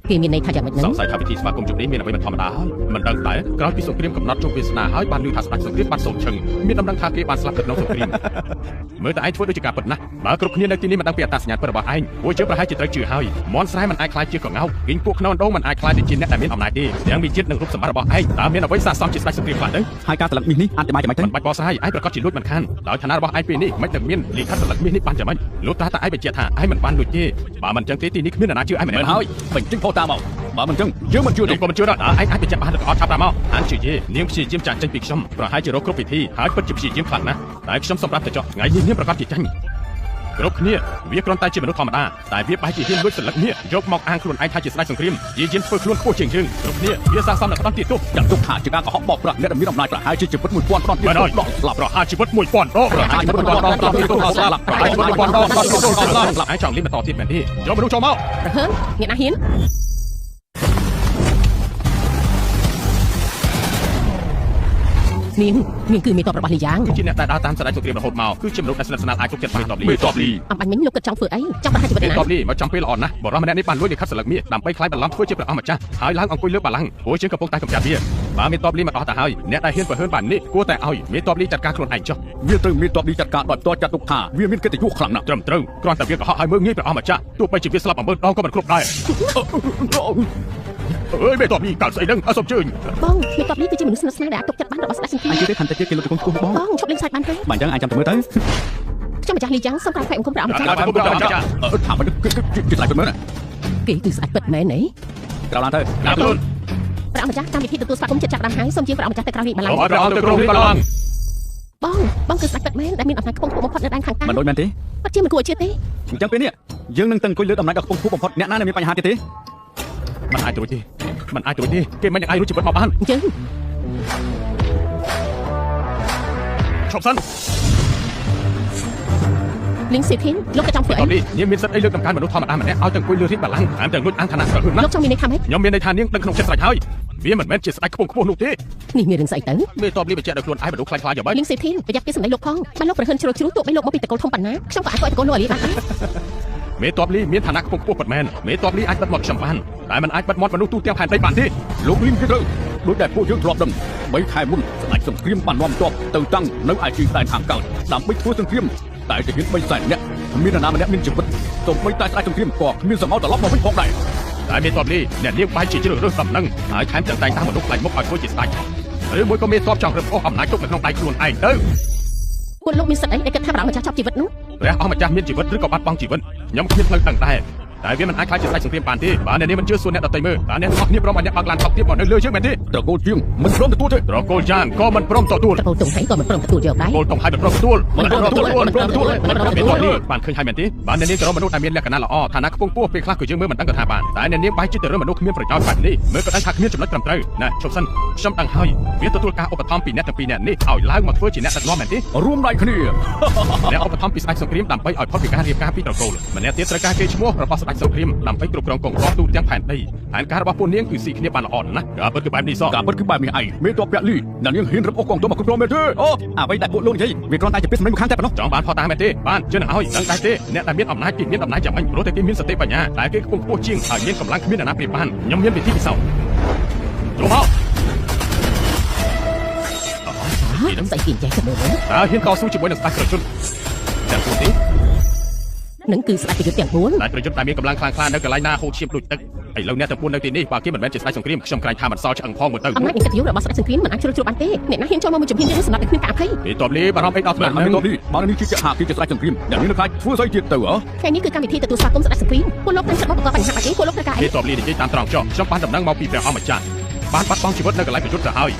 គេមានន័យថាយ៉ាងម៉េចហ្នឹង សង្ស័យថាវិធីស្វាគមន៍ជុំនេះមានអ្វីមិនធម្មតាហើយមិនដឹងតែក្រោយពីសង្គ្រាមកំណត់ជោគវាសនាហើយបានឮថាស្ដេចសង្គ្រាមបានសូនឈឹងមានដំណឹងថាគេបានស្លាប់ទៅក្នុងសង្គ្រាមមើលតែឯងធ្វើដូចជាការពិតណាស់បើគ្រប់គ្នានៅទីនេះមិនដឹងពីអត្តសញ្ញាណពិតរបស់ឯងពួកយើងប្រហែលជាត្រូវជឿហើយមន់ស្រែមិនអាចខ្លាចជាកងោកគិញពួកខ្នងដងមិនអាចខ្លាចទៅជាអ្នកដែលមានអំណាចទេទាំងមានជាតិនិងរូបសម្បត្តិរបស់ឯងតើមានអ្វីស័ក្តិសមជាស្ដេចសង្គ្រាមខ្លះទៅ ហើយការត្រឡឹកមាសនេះអាចច្បាស់ចាំមិនទេ មិនបាច់បោះស្រាយឯងប្រកាសជាលួចមិនខានដោយឋានៈរបស់ឯងពេលនេះមិនទាំងមានលិខិតត្រឡឹកមាសនេះបានចាំមិនលោកតាតែឯងបញ្ជាក់ថាឯងមិនបានលួចទេបើមិនចឹងទេទីនេះគ្មាននរណាជឿឯងម្នាក់ មិនហើយបញ្ចេញផុសតាមមកបើមិនចឹងយើងមិនជឿទេ ក៏មិនជឿដែរឯងអាចបញ្ជាក់បានឬក៏អត់ឆាប់តាមមកអានជឿយេនាងព្យាយាមចាក់ចេញពីខ្ញុំប្រហែលជារកគ្រប់វិធីហើយពិតជាព្យាយាមខ្លាំងណាស់តែខ្ញុំសម្រាប់តែចុះថ្ងៃនេះនាងប្រកាសជាចាញ់គ្រប់គ្នាវាគ្រាន់តែជាមនុស្សធម្មតាតែវាបែរជាហ៊ានលួចសន្លឹកមាសយកមកអាងខ្លួនឯងថាជាស្ដេចសង្គ្រាមយាយយានធ្វើខ្លួនខ្ពស់ជាងយើងគ្រប់គ្នាវាស័ក្តិសមនឹងផ្ដន់ទីទោស ចាត់ទុកថាជាការកុហកបោកប្រាស់អ្នកដែលមានអំណាចប្រហែលជាជីវិត1000ដងទៀត មិនហើយស្លាប់ប្រហារជីវិត1000ដងប្រហារជីវិត1000ដងដល់ទីទោសស្លាប់ប្រហារជីវិត1000ដងដល់ទីទោសស្លាប់ឯងចង់លីមបន្តទៀតមែនទេយកមនុស្សចូលមក ប្រហើនអ្នកណាហ៊ាននាងគឺមេតបរបស់លីយ៉ាង គឺជាអ្នកដែលដើរតាមស្ដេចសង្គ្រាមរហូតមកគឺជាមនុស្សដែលស្និទ្ធស្នាលអាចទុកចិត្តមេតបលី អំបញ្ញមិញលោកគិតចង់ធ្វើអីចង់ប្រហារជីវិត មេ ណា តបលីមកចំពេលល្អណាស់បរិសម្នាក់នេះបានលួចលិខិតស្លឹកមាសដើម្បីខ្លាយបន្លំធ្វើជាព្រះអង្គម្ចាស់ហើយឡើងអង្គុយលើបល្ល័ង្កព្រោះជាងកំពុងតែកម្ចាត់វាបើមេតបលីមកដោះទៅហើយអ្នកដែលហ៊ានប្រហើនបាននេះគួរតែឲ្យមេតបលីចាត់ការខ្លួនឯងចុះ វាត្រូវមានតបនេះចាត់ការដោយផ្ទាល់ចាត់ទុកថាវាមានកិត្តិយសខ្លាំងណាស់ ត្រឹមត្រូវគ្រាន់តែវាកុហកឲ្យមើងងាយព្រះអង្គម្ចាស់ទោះបីជាវាស្លាប់អំពើដងក៏មិនគ្រប់ដែរអើយមេតបលីកើតស្អីដឹងអត់សុំជើញ បងមេតបនេះគឺជាមនុស្សស្និទ្ធស្នាលដែលអាចទុកចិត្តបានរបស់ស្ដេចសង្គ្រាម អញជឿទេខន្តិគេលោកកូនគូបង បងឈប់លេងសើចបានហើយ បើអញ្ចឹងអាចចាំទៅមើលទៅ ខ្ញុំម្ចាស់លីយ៉ាងសូមក្រាបថ្វាយបង្គំព្រះអង្គម្ចាស់ ថាមិនគឺស្លាច់ទៅមើលណា គេគឺស្ដេចពិតមែនទេ ក្រោយឡើងទៅ ដាក់ខ្លួន ព្រះអង្គម្ចាស់កម្មវិធីទទួលស្វាគមន៍ចិត្តចាប់ដើមហើយសូមជឿព្រះអង្គម្ចាស់ទៅក្រៅរាជបល្ល័ង្ក ឲ្យព្រះអង្គទៅក្រុងបល្ល័ង្ក បងគឺស្ដេចពិតមែនដែលមានអំណាចខ្ពង់ខ្ពស់បំផុតនៅដែនខាងតាម មិនដូចមែនទេ ពិតជាមិនគួរឲ្យជឿទេ អញ្ចឹងពេលនេះយើងនឹងទៅអង្គុយលើដំណាក់ដ៏ខ្ពង់ខ្ពស់បំផុតអ្នកណាមានបញ្ហាទៀតទេ មិនអាចទៅទេមិនអាចទៅទេគេមិនអាចរួចជីវិតមកបាន អញ្ចឹង ឈប់សិន លីងសៀធីនលោកក៏ចង់ធ្វើ ត អី បលីនាងមានសិទ្ធិអីលើកដំណើរមនុស្សធម្មតាម្នាក់ឲ្យទៅអង្គុយលើរាជបល្ល័ង្កតាមទាំងលួចអាងឋានៈស្រឿងណា លោកចង់មានន័យថាម៉េច ខ្ញុំមានន័យថានាងដឹងក្នុងចិត្តស្រេចហើយវាមិនមែនជាស្ដេចខ្ពង់ខ្ពស់នោះទេ នេះមានរឿងស្អីទៅ មេតបលីបញ្ជាក់ដោយខ្លួនឯងមនុស្សខ្លាចយ៉ាងម៉េច លីងសៀធីនប្រយ័ត្នពីសម្ដីលោកផងបើលោកប្រហិនជ្រុលជ្រូទោះបីលោកមកពីតកូលធំប៉ុណ្ណាខ្ញុំក៏អាចធ្វើឲ្យតកូលលោកអាលីបានដែរ មេតបលីមានឋានៈខ្ពង់ខ្ពស់ពិតមែនមេតបលីអាចបិទមាត់ខ្ញុំបានតែមិនអាចបិទមាត់មនុស្សទូទាំងផែនដីបានទេ លោករៀនគេត្រូវដោយតែពួកយើងធ្លាប់ដឹង3ខែមុនស្ដេចសង្គ្រាមបាននាំទ័ពទៅតាំងនៅឯទីដែនខាងកើតដើម្បីធ្វើសង្គ្រាមតែជាហ៊ាន3សែនអ្នកមាននរណាម្នាក់មានជីវិតសូម្បីតែស្ដេចសង្គ្រាមក៏គ្មានសមោត្រឡប់មកវិញផងដែរ តែមេតបលីអ្នកនាងបែរជាជ្រើសរើសដំណឹងហើយថែមទាំងតែងតាំងមនុស្សខ្លាចមុខឲ្យធ្វើជាស្ដេចឬមួយក៏មេតបចង់រឹបអូសអំណាចទុកនៅក្នុងដៃខ្លួនឯងទៅ ពួកលោកមានសិទ្ធិអីដែលគិតថាព្រះអង្គម្ចាស់ចាប់ជីវិតនោះ ព្រះអង្គម្ចាស់មានជីវិតឬក៏បាត់បង់ជីវិតខ្ញុំគ្មានផ្លូវដឹងដែរតែវាមិនអាចខ្លាចជាស្ដេចសង្គ្រាមបានទេបើអ្នកនេះមិនជឿសួរអ្នកដទៃមើលតើអ្នកទាំងអស់គ្នាព្រមឲ្យអ្នកបើកឡានថប់ទៀតមកនៅលើយើងមែនទេ ត្រកូលជាងមិនព្រមទទួលទេ ត្រកូលយ៉ាងក៏មិនព្រមទទួល តកូលតុងហៃក៏មិនព្រមទទួលយកដែរ កូលតុងហើយមិនព្រមទទួលមេតបលីបានឃើញហើយមែនទេបើអ្នកនាងក៏រកមនុស្សដែលមានលក្ខណៈល្អឋានៈខ្ពង់ខ្ពស់ពេលខ្លះក៏យើងមើលមិនដឹងថាបានតែអ្នកនាងបែរជាទៅរើសមនុស្សគ្មានប្រយោជន៍បែបនេះមើលក៏ដឹងថាគ្មានចំណុចត្រឹមត្រូវណាឈប់សិនខ្ញុំដឹងហើយវាទទួលការឧបត្ថម្ភពីអ្នកទាំងពីរនាក់នេះឲ្យឡើងមកធ្វើជាអ្នកដឹកនាំមែនទេ រួមដៃគ្នា អ្នកឧបត្ថម្ភពីស្ដេចសង្គ្រាមដើម្បីឲ្យផុតពីការរៀបការពីត្រកូលម្នាក់ទៀតត្រូវការគេឈ្មោះរបស់ស្ដេចសង្គ្រាមដើម្បីគ្រប់គ្រងកងទ័ពទូទាំងផែនដីផែនការរបស់ពួកនាងគឺស៊ីគ្នាបានល្អណាស់ការពិតគឺបែបនេះសោះ ការពិតគឺបែបនេះឯងមេតបពលីអ្នកនាងហ៊ានរឹបអូសកងទ័ពមកគ្រប់គ្រងមែនទេអូអ្វីដែលពួកលោកនិយាយវាគ្រាន់តែជាពាក្យសម្ដីមួយខាងតែប៉ុណ្ណោះ ចង់បានផតតាមែនទេបានជឿនឹងឲ្យដឹងតែទេអ្នកដែលមានអំណាចគេមានអំណាចយ៉ាងម៉េចព្រោះតែគេមានសតិបញ្ញាតែគេខ្ពង់ខ្ពស់ជាងហើយមានកម្លាំងគ្មានអ្នកណាប្រៀបបានខ្ញុំមានវិធីពិសោធន៍ចូលមក ស្អីគេចេះទៅមើល តើហ៊ានតស៊ូជាមួយនឹងស្ដេចក្រជនទាំងពួកទេ នឹងគឺស្ដេចប្រយុទ្ធទាំង4 ស្ដេចប្រយុទ្ធតែមានកម្លាំងខ្លាំងក្លានៅកន្លែងណាហូរឈាមដូចទឹកឥឡូវអ្នកទាំង4នៅទីនេះបើគេមិនមែនជាស្ដេចសង្គ្រាមខ្ញុំក្រែងថាមិនសល់ឆ្អឹងផងមើលទៅ អំណាចនិងកិត្តិយសរបស់ស្ដេចសង្គ្រាមមិនអាចជ្រុលជ្រួបានទេអ្នកណាហ៊ានចូលមកមួយជំហានយើងសម្រាប់តែគ្មានការអភ័យ មេតបលីបារម្ភអីដល់ថ្នាក់ មេតបលីបើនេះជាហាគីជាស្ដេចសង្គ្រាមអ្នកនាងនឹងខ្លាចធ្វើស្អីទៀតទៅហ៎ ថ្ងៃនេះគឺកម្មវិធីទទួលស្វាគមន៍ស្ដេចសង្គ្រាមពួកលោកតែចិត្តមកបង្កបញ្ហាបាត់ទេពួកលោកត្រូវការអី មេតបលីនិយាយតាមត្រង់ចុះខ្ញុំបានដំណឹងមកពីព្រះអង្គម្ចាស់បានបាត់បង់ជីវិតនៅកន្លែងប្រយុទ្ធទៅហើ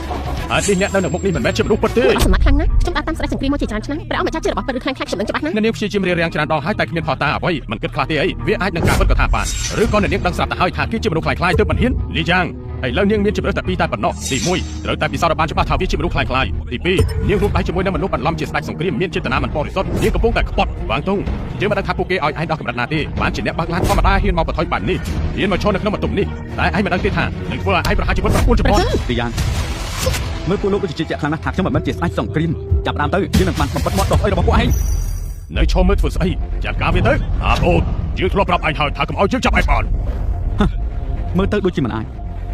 យហើយទីអ្នកនៅមុខនេះមិនមែនជាមនុស្សពិតទេ អស់សំណាក់ខ្លាំងណាស់ខ្ញុំតាមស្ដេចសង្គ្រាមមកជាច្រើនឆ្នាំព្រះអង្គម្ចាស់ជារបស់ពិតឬខ្លាំងខ្លាចខ្ញុំនឹងច្បាស់ណាស់ អ្នកនាងព្យាយាមរៀបរៀងច្រើនដងហើយតែគ្មានផតតាអ្វីមិនគិតខ្លះទេអីវាអាចនឹងការពិតក៏ថាបានឬក៏អ្នកនាងដឹងស្រាប់ទៅហើយថាគេជាមនុស្សខ្លាំងៗទើបមិនហ៊ានលីយ៉ាងឥឡូវនាងមានជំរឿនតែពីរតែប៉ុណ្ណោះទី1ត្រូវតែពិសោធន៍បានច្បាស់ថាវាជាមនុស្សខ្លាំងៗទី2នាងរួមដៃជាមួយនឹងមនុស្សបន្លំជាស្ដេចសង្គ្រាមមានចេតនាមិនបរិសុទ្ធនាងកំពុងតែខ្ពត់វ៉ាងតុងយើងមិនដឹងថាពួកគេឲ្យឯងដល់កម្រិតណាទេបានជាអ្នកបើកឡានធម្មតាហ៊ានមកបន្ថយបាននេះហ៊ានមកឈរនៅក្នុងបន្ទប់នេះតែឯងមិនដឹងទេថានឹងធ្វើឲ្យឯងប្រហារជីវិត9ចំនួន ទីយ៉ាងមើលពួកលោកដូចជាខ្លាំងណាស់ថាខ្ញុំមិនមែនជាស្ដេចសង្គ្រាមចាប់ដើមទៅយើងនឹងបានបំបិតមាត់ដកអីរបស់ពួកឯង នៅឈរមើលធ្វើស្អីចាត់ការវាទៅអាអូនយើងធ្លាប់ប្រាប់ឯងហើយថាកុំឲ្យយើងចាប់ឯងបាន មើលទៅដូចជាមិនអាច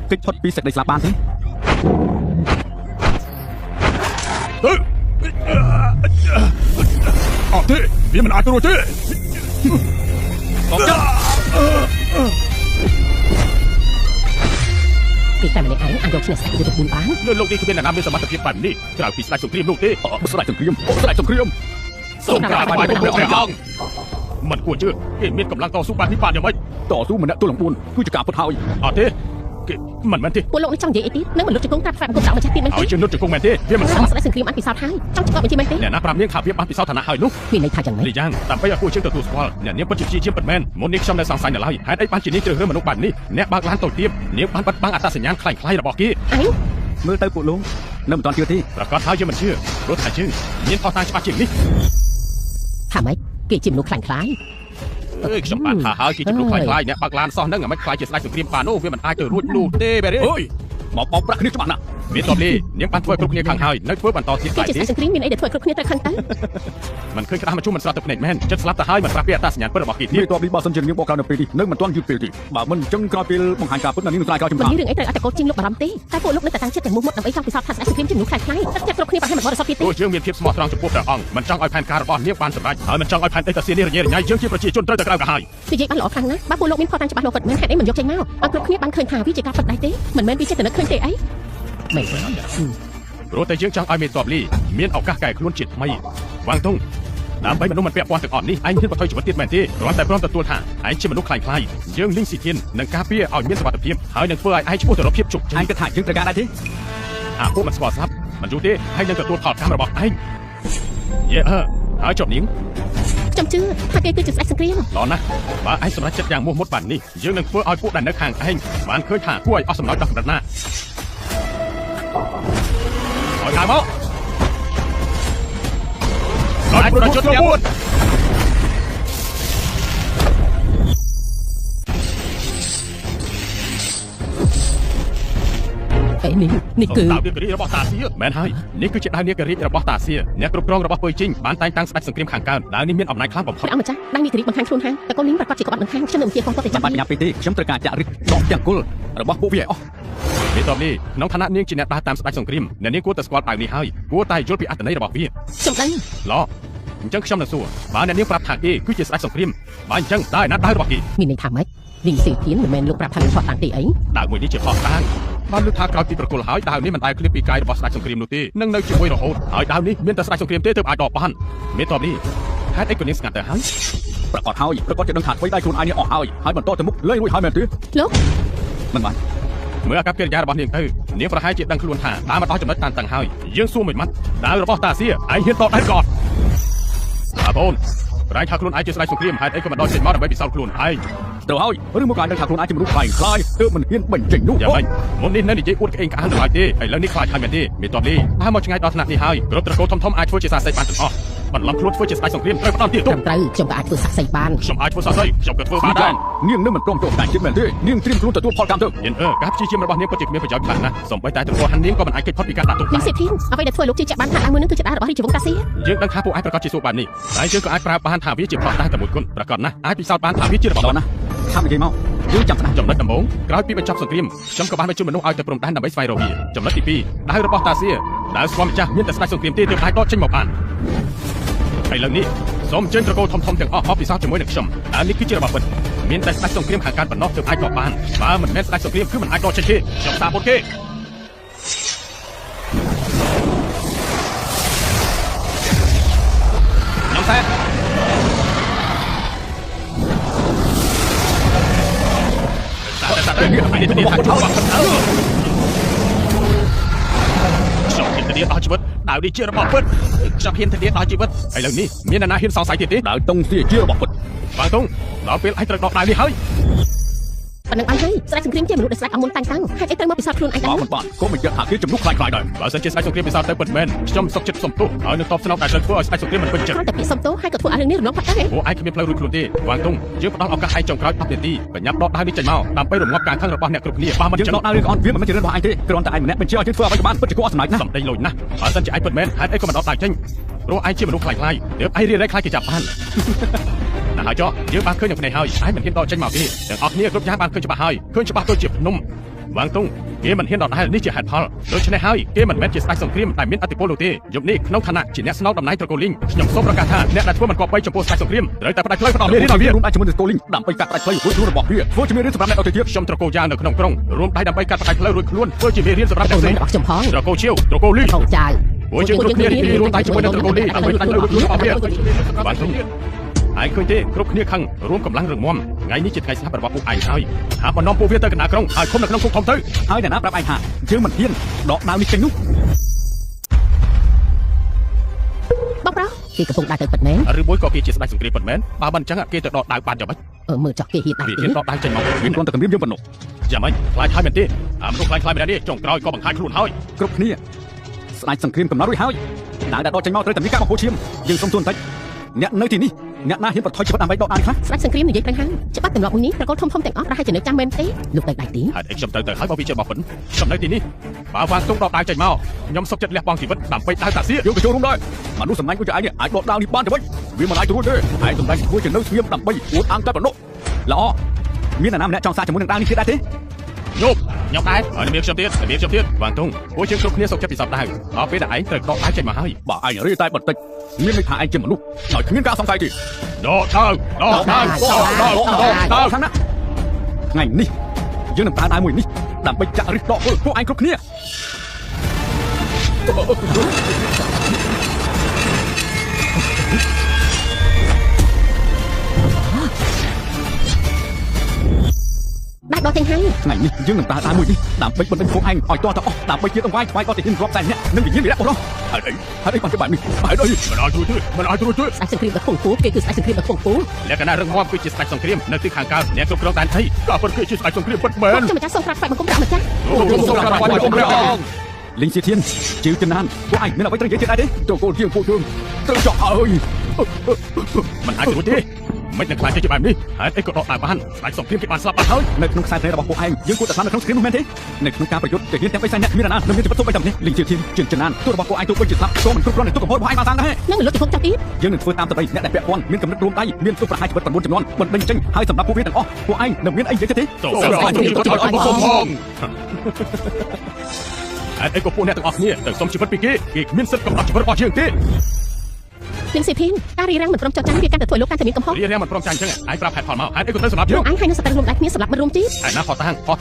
គេចផុតពីសេចក្តីស្លាប់បានទេ អត់ទេវាមិនអាចទៅរួចទេ បងចា ពីតែម្នាក់ឯងអាចយកឈ្នះស្ដេចយុទ្ធភូមិបាន លើលោកនេះគ្មានអ្នកណាមានសមត្ថភាពបែបនេះក្រៅពីស្ដេចសង្គ្រាមលោកទេ ស្ដេចសង្គ្រាមស្ដេចសង្គ្រាម សូមក្រាបថ្វាយបង្គំព្រះអង្គមិនគួរជឿគេមានកម្លាំងតស៊ូបែបនេះបានយ៉ាងម៉េច តស៊ូម្នាក់ទល់នឹង4គឺជាការពុតហើយ អត់ទេគេមិនមែនទេ ពួកលោកនេះចង់និយាយអីទៀតនឹងមនុស្សជង្គង់ក្រាបថ្វាយបង្គំដល់ម្ចាស់ទៀតមែនទេ ហើយជានុតជង្គង់មែនទេវាមិនសម ស្ដេចសង្គ្រាមបានពិសោធន៍ហើយចង់ឆ្កប់បញ្ជាមែនទេ អ្នកណាប្រាប់នាងថាវាបានពិសោធន៍ឋានៈហើយនោះ មានន័យថាយ៉ាងម៉េច នេះយ៉ាងដើម្បីឲ្យពួកជាងទទួលស្គាល់អ្នកនាងពិតជាជាពិតមែនមុននេះខ្ញុំនៅសង្ស័យនៅឡើយហេតុអីបានជានាងជ្រើសរើសមនុស្សបែបនេះអ្នកបើកឡានតូចទាបនាងបានបាត់បង់អត្តសញ្ញាណខ្លាំងៗរបស់គេ ឯង មើលទៅពួកលោកនៅមិនទាន់ជឿទេ ប្រកាសថាយើងមិនជឿព្រោះថាយើងមានផុសតាងច្បាស់ជាងនេះ ថាម៉េចគេជាមនុស្សខ្លាំងខ្លាយ អើយខ្ញុំបានថាហើយគេជាមនុស្សខ្លាំងៗអ្នកបើកឡានសោះហ្នឹងមិនខ្លាចជាស្ដេចសង្គ្រាមបាននោះវាមិនអាចទៅរួចនោះទេបែរទេ អើយមកបោកប្រាក់គ្នាច្បាស់ណាស់ មានតបលីនាងបានធ្វើគ្រប់គ្នាខាងហើយនៅធ្វើបន្តទៀត គេ ខ្លាច ជាស្ដេ ទេ ចសង្គ្រាមមានអីដែលធ្វើគ្រប់គ្នាត្រូវខឹងទៅ មិនឃើញក្តារមកជុំមិនស្រាប់ទៅភ្នែកមែនចិត្តស្លាប់ទៅហើយមិនប្រាប់ពីអត្តសញ្ញាណពិតរបស់គេទៀត នេះតបនេះបើសិនជានាងបោកក្រោយនៅពេលនេះនៅមិនទាន់យឺតពេលទេបើមិនអញ្ចឹងក្រោយពេលបង្ហាញការពិតនាងនឹងស្ដាយក្រោយចំ មិន ណា មានរឿងអីត្រូវអត្តកោជាងលោកបារម្ភទេតែពួកលោកនៅតែតាំងចិត្តទាំងមោះមុតដើម្បីចង់ពិសោធន៍ថាស្ដេចសង្គ្រាមជាមនុស្សខ្លាំងខ្លាយទឹកចិត្តគ្រប់គ្នាប្រហែលមិនបរិសុទ្ធទៀតទេ ព្រោះយើងមានភាពស្មោះត្រង់ចំពោះព្រះអង្គមិនចង់ឲ្យផែនការរបស់នាងបានសម្រេចហើយមិនចង់ឲ្យផែនដីតាសៀននេះរញ៉េរញ៉ៃយើងជាប្រជាជនត្រូវតែក្រៅកាហើយ និយាយបានល្អខ្លាំងណាស់បើពួកលោកមានផតតាំងច្បាស់លាស់ពិតមែនហេតុអីមិនយកចេញមកឲ្យគ្រប់គ្នាបានឃើញថាវាជាការពិតដែរទេមិនមែនវាចេះតែនឹកឃើញទេអីមែនទេ ព្រោះតែយើងចង់ឲ្យមានតបលីមានឱកាសកែខ្លួនជាតិថ្មីវ៉ាងតុងដើម្បីមនុស្សមិនពាក់ព័ន្ធទាំងអស់នេះឯងហ៊ានបថុយជីវិតទៀតមែនទេគ្រាន់តែព្រមទទួលថាឯងជាមនុស្សខ្លាំងខ្លាយយើងលីងស៊ីធាននឹងការពារឲ្យមានសុវត្ថិភាពហើយនឹងធ្វើឲ្យឯងឈ្មោះទៅរកភាពជោគជ័ ឯ យ ងគិតថាយើងត្រូវការដែរទេ អាពួកមិនស្គាល់ស្លាប់មិនយូរទេហើយនឹងទទួលផលកម្មរបស់ឯងយេហើយចប់នាង ខ្ញុំជឿថាគេគឺជាស្ដេចសង្គ្រាម ល្អណាស់បើឯងសម្រេចចិត្តយ៉ាងមោះមុតបែបនេះយើងនឹងធ្វើឲ្យពួកដែលនៅខាងឯងបានឃើញថាគួរឲ្យអស់សំណើចដល់កម្រិតណាឲ្យដើរមកឲ្យប្រជាជនទាំង4 អេនេះគឺ ដៅនាគរីរបស់តាសៀមែនហើយនេះគឺជាដៅនាគរីរបស់តាសៀអ្នកគ្រប់គ្រងរបស់ពើជីងបានតែងតាំងស្ដេចសង្គ្រាមខាងកើតដៅនេះមានអំណាចខ្លាំងបំផុត ព្រះអង្គម្ចាស់ដៃនេះគ្រីបង្ហាញខ្លួនហាងតកូនលីងប្រកាសជាក្បត់នឹងខាងខ្ញុំនឹងជាផងតតែ ចាំបាច់ញ៉ាំពេកទេខ្ញុំត្រូវការចាក់រិទ្ធដកទាំងគុលរបស់ពួកវាអស់ នេះតបនេះក្នុងឋានៈនាងជាអ្នកដើរតាមស្ដេចសង្គ្រាមអ្នកនាងគួរតែស្គាល់ដៅនេះហើយគួរតែយល់ពីអត្ថន័យរបស់វា ខ្ញុំដឹង ល្អអញ្ចឹងខ្ញុំនឹងសួរបើអ្នកនាងប្រាប់ថាគេគឺជាស្ដេចសង្គ្រាមបើអញ្ចឹងតើឯណាដៅរបស់គេ មានន័យថាម៉េចលីងស៊ីធានមិនមែនលោកប្រាប់ថាមានផតតាំងទេអី ដៅមួយនេះជាផុសតាងបានលើកថាក្រោយពីប្រគល់ហើយដៅនេះមិនដែលឃ្លាតពីកាយរបស់ស្ដេចសង្គ្រាមនោះទេនឹងនៅជាមួយរហូតហើយដៅនេះមានតែស្ដេចសង្គ្រាមទេទើបអាចដកបានមានតបនេះហេតុអីក៏នាងស្ងាត់ទៅហើយ ប្រកាសហើយប្រកាសជាដឹងថាអ្វីដែលខ្លួនឯងនេះអស់ហើយបន្តទៅមុខលែងរួចហើយមែនទេ លោក មិនបាន មើលអាកប្បកិរិយារបស់នាងទៅនាងប្រហែលជាដឹងខ្លួនថាដើរមកដល់ចំណុចតានតឹងហើយយើងសួរមួយម៉ាត់ដៅរបស់តាសៀឯងហ៊ានតបដៃក៏អត់អាបងប្រែងថាខ្លួនឯងជាស្ដេចសង្គ្រាមហេតុអីក៏មិនដល់ចេញមកដើម្បីពិសោធន៍ខ្លួនឯង ត្រូវហើយឬមកឯងដឹងថាខ្លួនឯងជាមនុស្សខ្លាំងខ្លាយទើបមិនហ៊ានបញ្ចេញនោះ យ៉ាងម៉េចមុននេះនៅនិយាយអួតក្អេងក្អាងទៅហើយទេឥឡូវនេះខ្លាចហើយមែនទេមានតបនេះដើរមកឆ្ងាយដល់ថ្នាក់នេះហើយគ្រប់ត្រកូលធំអាចធ្វើជាសាស័យបានទាំងអស់បន្លំខ្លួនធ្វើជាស្ដេចសង្គ្រាមត្រូវផ្ដំទៀត ត្រឹមត្រូវខ្ញុំក៏អាចធ្វើសាក់សីបាន ខ្ញុំអាចធ្វើសាស័យខ្ញុំក៏ធ្វើបានដែរ នាងនឹងមិនព្រមចូលតែចិត្តមែនទេនាងត្រៀមខ្លួនទទួលផលកម្មទៅ យិនការព្យាយាមរបស់នាងពិតជាគ្មានប្រយោជន៍ខ្លាំងណាស់សូម្បីតែត្រកូលហាន់នាងក៏មិនអាចគេចផុតពីការដាក់ទុក លី បាន ងស៊ីធានអ្វីដែលធ្វើលោកជឿជាក់បានថាដើមមួយនឹងគឺជាដើមរបស់រាជវង្សតាសៀ យើងដឹងថាពួកឯងប្រកាសជាសួរបែបនេះតែយើងក៏អាចប្រាប់បានថាវាជាផ្លោះតែមួយគុណប្រកាសណាស់អាចពិសោធន៍បានថាវាជារបស់ ដល់ណាថានិយាយមកយើងចាំស្ដាប់ ចំណុចដំបូងក្រោយពីបញ្ចប់សង្គ្រាមខ្ញុំក៏បានបញ្ជូនមនុស្សឲ្យទៅព្រំដែនដើម្បីស្វែងរកវាចំណុចទី2ដៅរបស់តាសៀដៅស្គាល់ម្ចាស់មានតែស្ដេចសង្គ្រាមទេទើបអាចដកចេញមកបានឥឡូវនេះសូមអញ្ជើញត្រកូលធំទាំងអស់មកពិសោធន៍ជាមួយនឹងខ្ញុំដើមនេះគឺជារបស់ពិតមានតែស្ដេចសង្គ្រាមខាងកើតបំណោះទើបអាចដកបានបើមិនមែនស្ដេចសង្គ្រាមគឺមិនអាចដកចេញទេខ្ញុំតាមពុតគេខ្ញុំតែនេះថាជួបបាក់ខ្ញុំហ៊ានធានាដល់ជីវិតដៅនេះជារបស់ពិតខ្ញុំហ៊ានធានាដល់ជីវិតឥឡូវនេះមានអ្នកណាហ៊ានសង្ស័យទៀតទេ ដើរតុងទីជារបស់ពិត បាទតុងដល់ពេលឯងត្រូវដកដៅនេះហើយ ប៉ុណ្្នឹងអីហើយស្ដេចសង្គ្រាមជាមនុស្សដែលស្ដេចអមុនតាំងហេតុអីត្រូវមកពិសោធន៍ខ្លួនឯង បើ ដែរ មិនបានក៏មិនយកថាគេជំនុះខ្លាយខ្លាយដែរ បើសិនជាស្ដេចសង្គ្រាមពិសោធន៍ទៅពិតមែនខ្ញុំសុកចិត្តសុំទោសហើយនឹងតបស្នងដែលត្រូវធ្វើឲ្យស្ដេចសង្គ្រាមមិនពេញចិត្ត គ្រាន់តែពាក្យសុំទោសហើយក៏ធ្វើឲ្យរឿងនេះរំលងផាត់ដែរ ពួកឯងគ្មានផ្លូវរួចខ្លួនទេវ៉ាងតុងយើងផ្ដល់ឱកាសឲ្យចុងក្រោយ10នាទីបញ្ញាប់ដកដៅនេះចេញមកដើម្បីរងាប់ការខឹងរបស់អ្នកគ្រប់គ្នាបើមិន យើង ចឹង ដកដើររឿងអត់វាមិនមែនជារឿងរបស់ឯងទេគ្រាន់តែឯងម្នាក់បញ្ជាឲ្យយើងធ្វើអ្វីក៏បានពិតជាគួរអស់សំណើចណាស់ សំដីលុយណាស់បើសិនជាឯងពិតមែនហេតុអីក៏មិនដកដៅចេញព្រោះឯងជាមនុស្សខ្លាយៗទើបឯងរៀនរែកខ្លាយគេចាប់បានណា ហើយចុះយើងបានឃើញនឹងភ្នែកហើយឯងមិនហ៊ានដកចេញមកទេទាំងអស់គ្នាគ្រប់យ៉ាងបានឃើញច្បាស់ហើយឃើញច្បាស់ដូចជាភ្នំវ៉ាងតុងគេមិនហ៊ានដដែលនេះជាហេតុផលដូច្នេះហើយគេមិនមែនជាស្ដេចសង្គ្រាមដែលមានអធិបុលនោះទេយប់នេះក្នុងឋានៈជាអ្នកស្នងតំណែងត្រកូលលីងខ្ញុំសូមប្រកាសថាអ្នកដែលធ្វើមិនគប្បីចំពោះស្ដេចសង្គ្រាមត្រូវតែផ្ដាច់ផ្លូវផ្ដោតមេរៀនឲ្យវារួមដៃជាមួយត្រកូលលីងដើម្បីកាត់ផ្ដាច់ផ្លូវរួចខ្លួនរបស់វាធ្វើជាមេរៀនសម្រាប់អ្នកដទៃទៀតខ្ញុំត្រកូលយ៉ាងនៅក្នុងក្រុងរួមដៃដើម្បីកាត់ផ្ដាច់ផ្លូវរួចខ្លួនធ្វើជាមេរៀនសម្រាប់អ្នកផ្សេង របស់ខ្ញុំផង ត្រកូលឈៀវត្រកូលលីង ថោកចៅ ពួកយើងគ្រប់គ្នាទីរួមដៃជាមួយនឹងត្រកូលលីងដើម្បីផ្ដាច់ផ្លូវរួចខ្លួនរបស់វាបានទៅឯងឃើញទេគ្រប់គ្នាខឹងរួមកម្លាំងរឹងមាំថ្ងៃនេះជាថ្ងៃស្លាប់របស់ពួកឯងហើយហាក់បំណងពួកវាទៅកណ្ដាលក្រុងហើយឃុំនៅក្នុងគុកធំទៅហើយអ្នកណាប្រាប់ឯងថាយើងមិនហ៊ានដកដាវនេះចេញនោះបងប្រុសគេកំពុងដើរទៅពិតមែន ឬមួយក៏គេជាស្ដេចសង្គ្រាមពិតមែនបើមិនអញ្ចឹងគេទៅដកដាវបានយ៉ាងម៉េច មើលចោះគេហ៊ានដើរ វា ទេ ហ៊ានដកដាវចេញមក វាគ្រាន់តែគម្រាមយើងប៉ុណ្ណោះ យ៉ាងម៉េចខ្លាចហើយមែនទេមនុស្សខ្លាចម្នាក់នេះចុងក្រោយក៏បង្ខាច់ខ្លួនហើយ គ្រប់គ្នាស្ដេចសង្គ្រាមកំណត់រួចហើយដែលដកចេញមកត្រូវតែមានការបំពោឈាមយើងសុំទូនបន្តិចអ្នកនៅទីនេះអ្នកណាហ៊ានបន្ថយជីវិតដើម្បីដកដាវនេះខ្លះ ស្ដេចសង្គ្រាមនិយាយប្រឹងហើយច្បាប់ទម្លាប់មួយនេះត្រកូលធំៗទាំងអស់ប្រហែលជានៅចាំមែនទេលោកទៅដៃទី ហេតុអីខ្ញុំទៅហើយបើវាជាបបិនខ្ញុំនៅទីនេះបើវ៉ាងតុងដកដាវចេញមកខ្ញុំសុខចិត្តលះបង់ជីវិតដើម្បីដាវតាសៀ យើងក៏ចូលរួមដែរមនុស្សសម្លាញ់ដូចជាឯងនេះអាចដកដាវនេះបានទេវិញវាមិនអាចរួចទេឯងសម្លាញ់ធ្វើជានៅស្ងៀមដើម្បីអួតអាងតែប៉ុណ្ណោះល្អមានអ្នកណាម្នាក់ចង់សាកជាមួយនឹងដាវនេះទៀតដែរទេ ញោមខ្ញុំដែរហើយមានខ្ញុំទៀតវ៉ាងតុងពួកយើងគ្រប់គ្នាសុខចិត្តពិសោធន៍ដែរដល់ពេលដែលឯងត្រូវដកដាវចេញមកហើយ បើឯងរីតែបន្តិចមានន័យថាឯងជាមនុស្សដោយគ្មានការសង្ស័យទេ ដកដាវខាងណាថ្ងៃនេះយើងនឹងប្រើដាវមួយនេះដើម្បីចាក់រិះដកពួកឯងគ្រប់គ្នា ដាច់ដកទាំងហើយ ថ្ងៃនេះយើងនឹងប្រើដាវមួយនេះដើម្បីបណ្ដេញពួកឯងឲ្យទាស់ទៅអស់ដើម្បីជាដង្វាយថ្វាយក៏ទៅហ៊ានរាប់សែនអ្នកនឹងវិញ្ញាណវិរៈបុរសហើយអីបានជាបែបនេះហើយអីមិនអាចរួចទេ ស្ដេចសង្គ្រាមដ៏ខ្ពង់ខ្ពស់គេគឺស្ដេចសង្គ្រាមដ៏ខ្ពង់ខ្ពស់ លក្ខណៈរឹងមាំគឺជាស្ដេចសង្គ្រាមនៅទីខាងកើតអ្នកគ្រប់គ្រងដែនដីក៏ពិតគឺជាស្ដេចសង្គ្រាមពិតមែន ខ្ញុំម្ចាស់សូមក្រាបថ្វាយបង្គំព្រះម្ចាស់ លីងសៀធានជីវចំណានពួកឯងមានអ្វីត្រូវនិយាយទៀតដែរទេត្រកូលជាងពួកយើងត្រូវចោះអើយ មិនអាចរួចទេមិននឹងខ្លាចទេជាបែបនេះហេតុអីក៏ដកដាវបានស្ដេចសង្គ្រាមគេបានស្លាប់បាត់ហើយ នៅក្នុងខ្សែភ្នែករបស់ពួកឯងយើងគួរតែស្លាប់នៅក្នុងស្គ្រីននោះមែនទេនៅក្នុងការប្រយុទ្ធទាហានទាំង3សែនអ្នកមានណានឹងមានជីវិតទុកបីតែម្នាក់លីងសៀធានជាងចំណានទូរបស់ពួកឯងទុកបីជាស្លាប់ក៏មិនគ្រប់គ្រាន់តែទុកកំហុសរបស់ឯងបានតាមដែរ នឹងលុតទៅគុកចោលទៀត យើងនឹងធ្វើតាមទៅអ្នកដែលពាក់ព័ន្ធមានកំណត់រួមដៃមានទុកប្រហារជីវិត9ចំនួនបណ្ដេញចេញហើយសម្រាប់ពួកវាទាំងអស់ពួកឯងនឹងមានអីនិយាយទេ ទៅហេតុអីក៏ពួកអ្នកទាំងអស់គ្នាទៅសុំជីវិតពីគេមានសិទ្ធិកំណត់ជីវិតរបស់យើងទេ លីងសេភីនការរីរាំងមិនព្រមចោះចាញ់វាកាន់តែធ្វើលោកកាន់តែមានកំហុស រៀបរៀងមិនព្រមចាញ់អញ្ចឹងឯងប្រាប់ហេតុផលមកហេតុអីក៏ទៅសម្រាប់យើង ឯងហើយនឹងសត្វរួមដៃគ្នាសម្រាប់មិនរួមជី ឯណាផ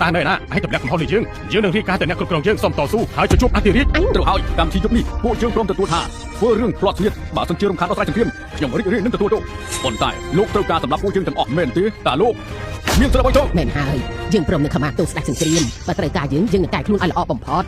តាំងនៅណាឯងទម្លាក់កំហុសលើយើងនឹងរៀបការទៅអ្នកគ្រប់គ្រងយើងសុំតស៊ូហើយទៅជួបអធិរាជ ត្រូវហើយកម្មវិធីយប់នេះពួកយើងព្រមទទួលថាធ្វើរឿងផ្លត់ស្នៀតបើសិនជារំខានដល់ស្រ័យសង្គ្រាមខ្ញុំរីករាយនឹងទទួលទោសប៉ុន្តែលោកត្រូវការសម្រាប់ពួកយើងទាំងអស់មែនទេតើលោកមានស្រាប់អីទៅ មែនហើយយើងព្រមនឹងខមាទោសស្ដេចសង្គ្រាមបើត្រូវការយើងនឹងកែខ្លួនឲ្យល្អបំផុត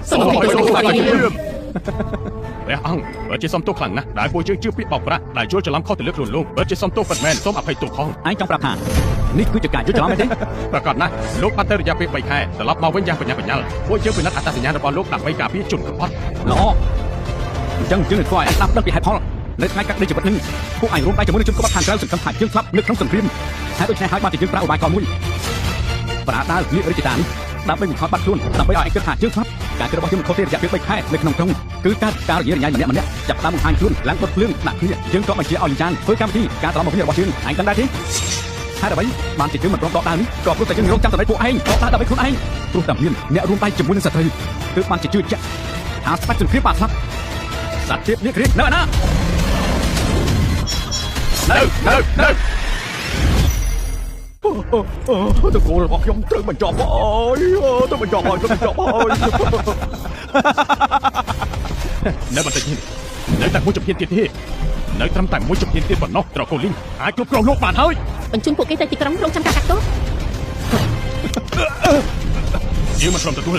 ព្រះអង្គបើជាសុំទោសខ្លាំងណាស់ដែលពួកយើងជឿពាក្យបោកប្រាស់ដែលយល់ច្រឡំខុសទៅលើខ្លួនលោកបើជាសុំទោសពិតមែនសូមអភ័យទោសផង ឯងចង់ប្រាប់ថានេះគឺជាការយល់ច្រឡំមែនទេ ប្រកាសណាស់លោកបានទៅរយៈពេល3ខែត្រឡប់មកវិញយ៉ាងបញ្ញាបញ្ញាល់ពួកយើងពិនិត្យអត្តសញ្ញាណរបស់លោកដើម្បីការពារជនក្បត់ ល្អអញ្ចឹងយើងនឹងធ្វើឲ្យឯងស្ដាប់ដឹងពីហេតុផលនៅថ្ងៃកាត់ដីជីវិតនេះពួកឯងរួមដៃជាមួយនឹងជនក្បត់ខាងក្រៅសង្ឃឹមថាយើងស្លាប់នៅក្នុងសង្គ្រាមហើយដូច្នេះហើយបានជាយើងប្រើឧបាយកលមួយប្រាដាលនេះរិទ្ធិតានេះដើម្បីបង្ខំបាត់ខ្លួនដើម្បីឲ្យឯងគិតថាយើងស្លាប់ការគិតរបស់យើងមិនខុសទេរយៈពេល3ខែនៅក្នុងក្រុងគឺការរញ៉េរញ៉ៃម្នាក់ចាប់តាមបង្ហាញខ្លួនឡើងដុតភ្លើងដាក់គ្នាយើងក៏បញ្ជាឲ្យលីចានធ្វើកម្មវិធីការត្រឡប់មកវិញរបស់យើងឯងដឹងដែរទេហើយអ្វីបានជាយើងមិនព្រមដកដាវនេះក៏ព្រោះតែយើងរងចាំតែពួកឯងដកដាវដើម្បីខ្លួនឯងព្រោះតែមានអ្នករួមដៃជាមួយនឹងសត្រូវទើបបានជាជឿជាក់ថាស្ដេចសង្គ្រាមបានស្លាប់សត្វទៀតនេះគ្រានៅណានៅតកូលរបស់ខ្ញុំត្រូវបញ្ចប់ហើយទៅបញ្ចប់ហើយនៅបន្តិចនេះនៅតែមួយជំហានទៀតទេនៅត្រឹមតែមួយជំហានទៀតប៉ុណ្ណោះត្រកូលលីងអាចគ្រប់គ្រងលោកបានហើយ បញ្ជូនពួកគេទៅទីក្រុងរងចាំការកាត់ទោស យើងមិនព្រមទទួល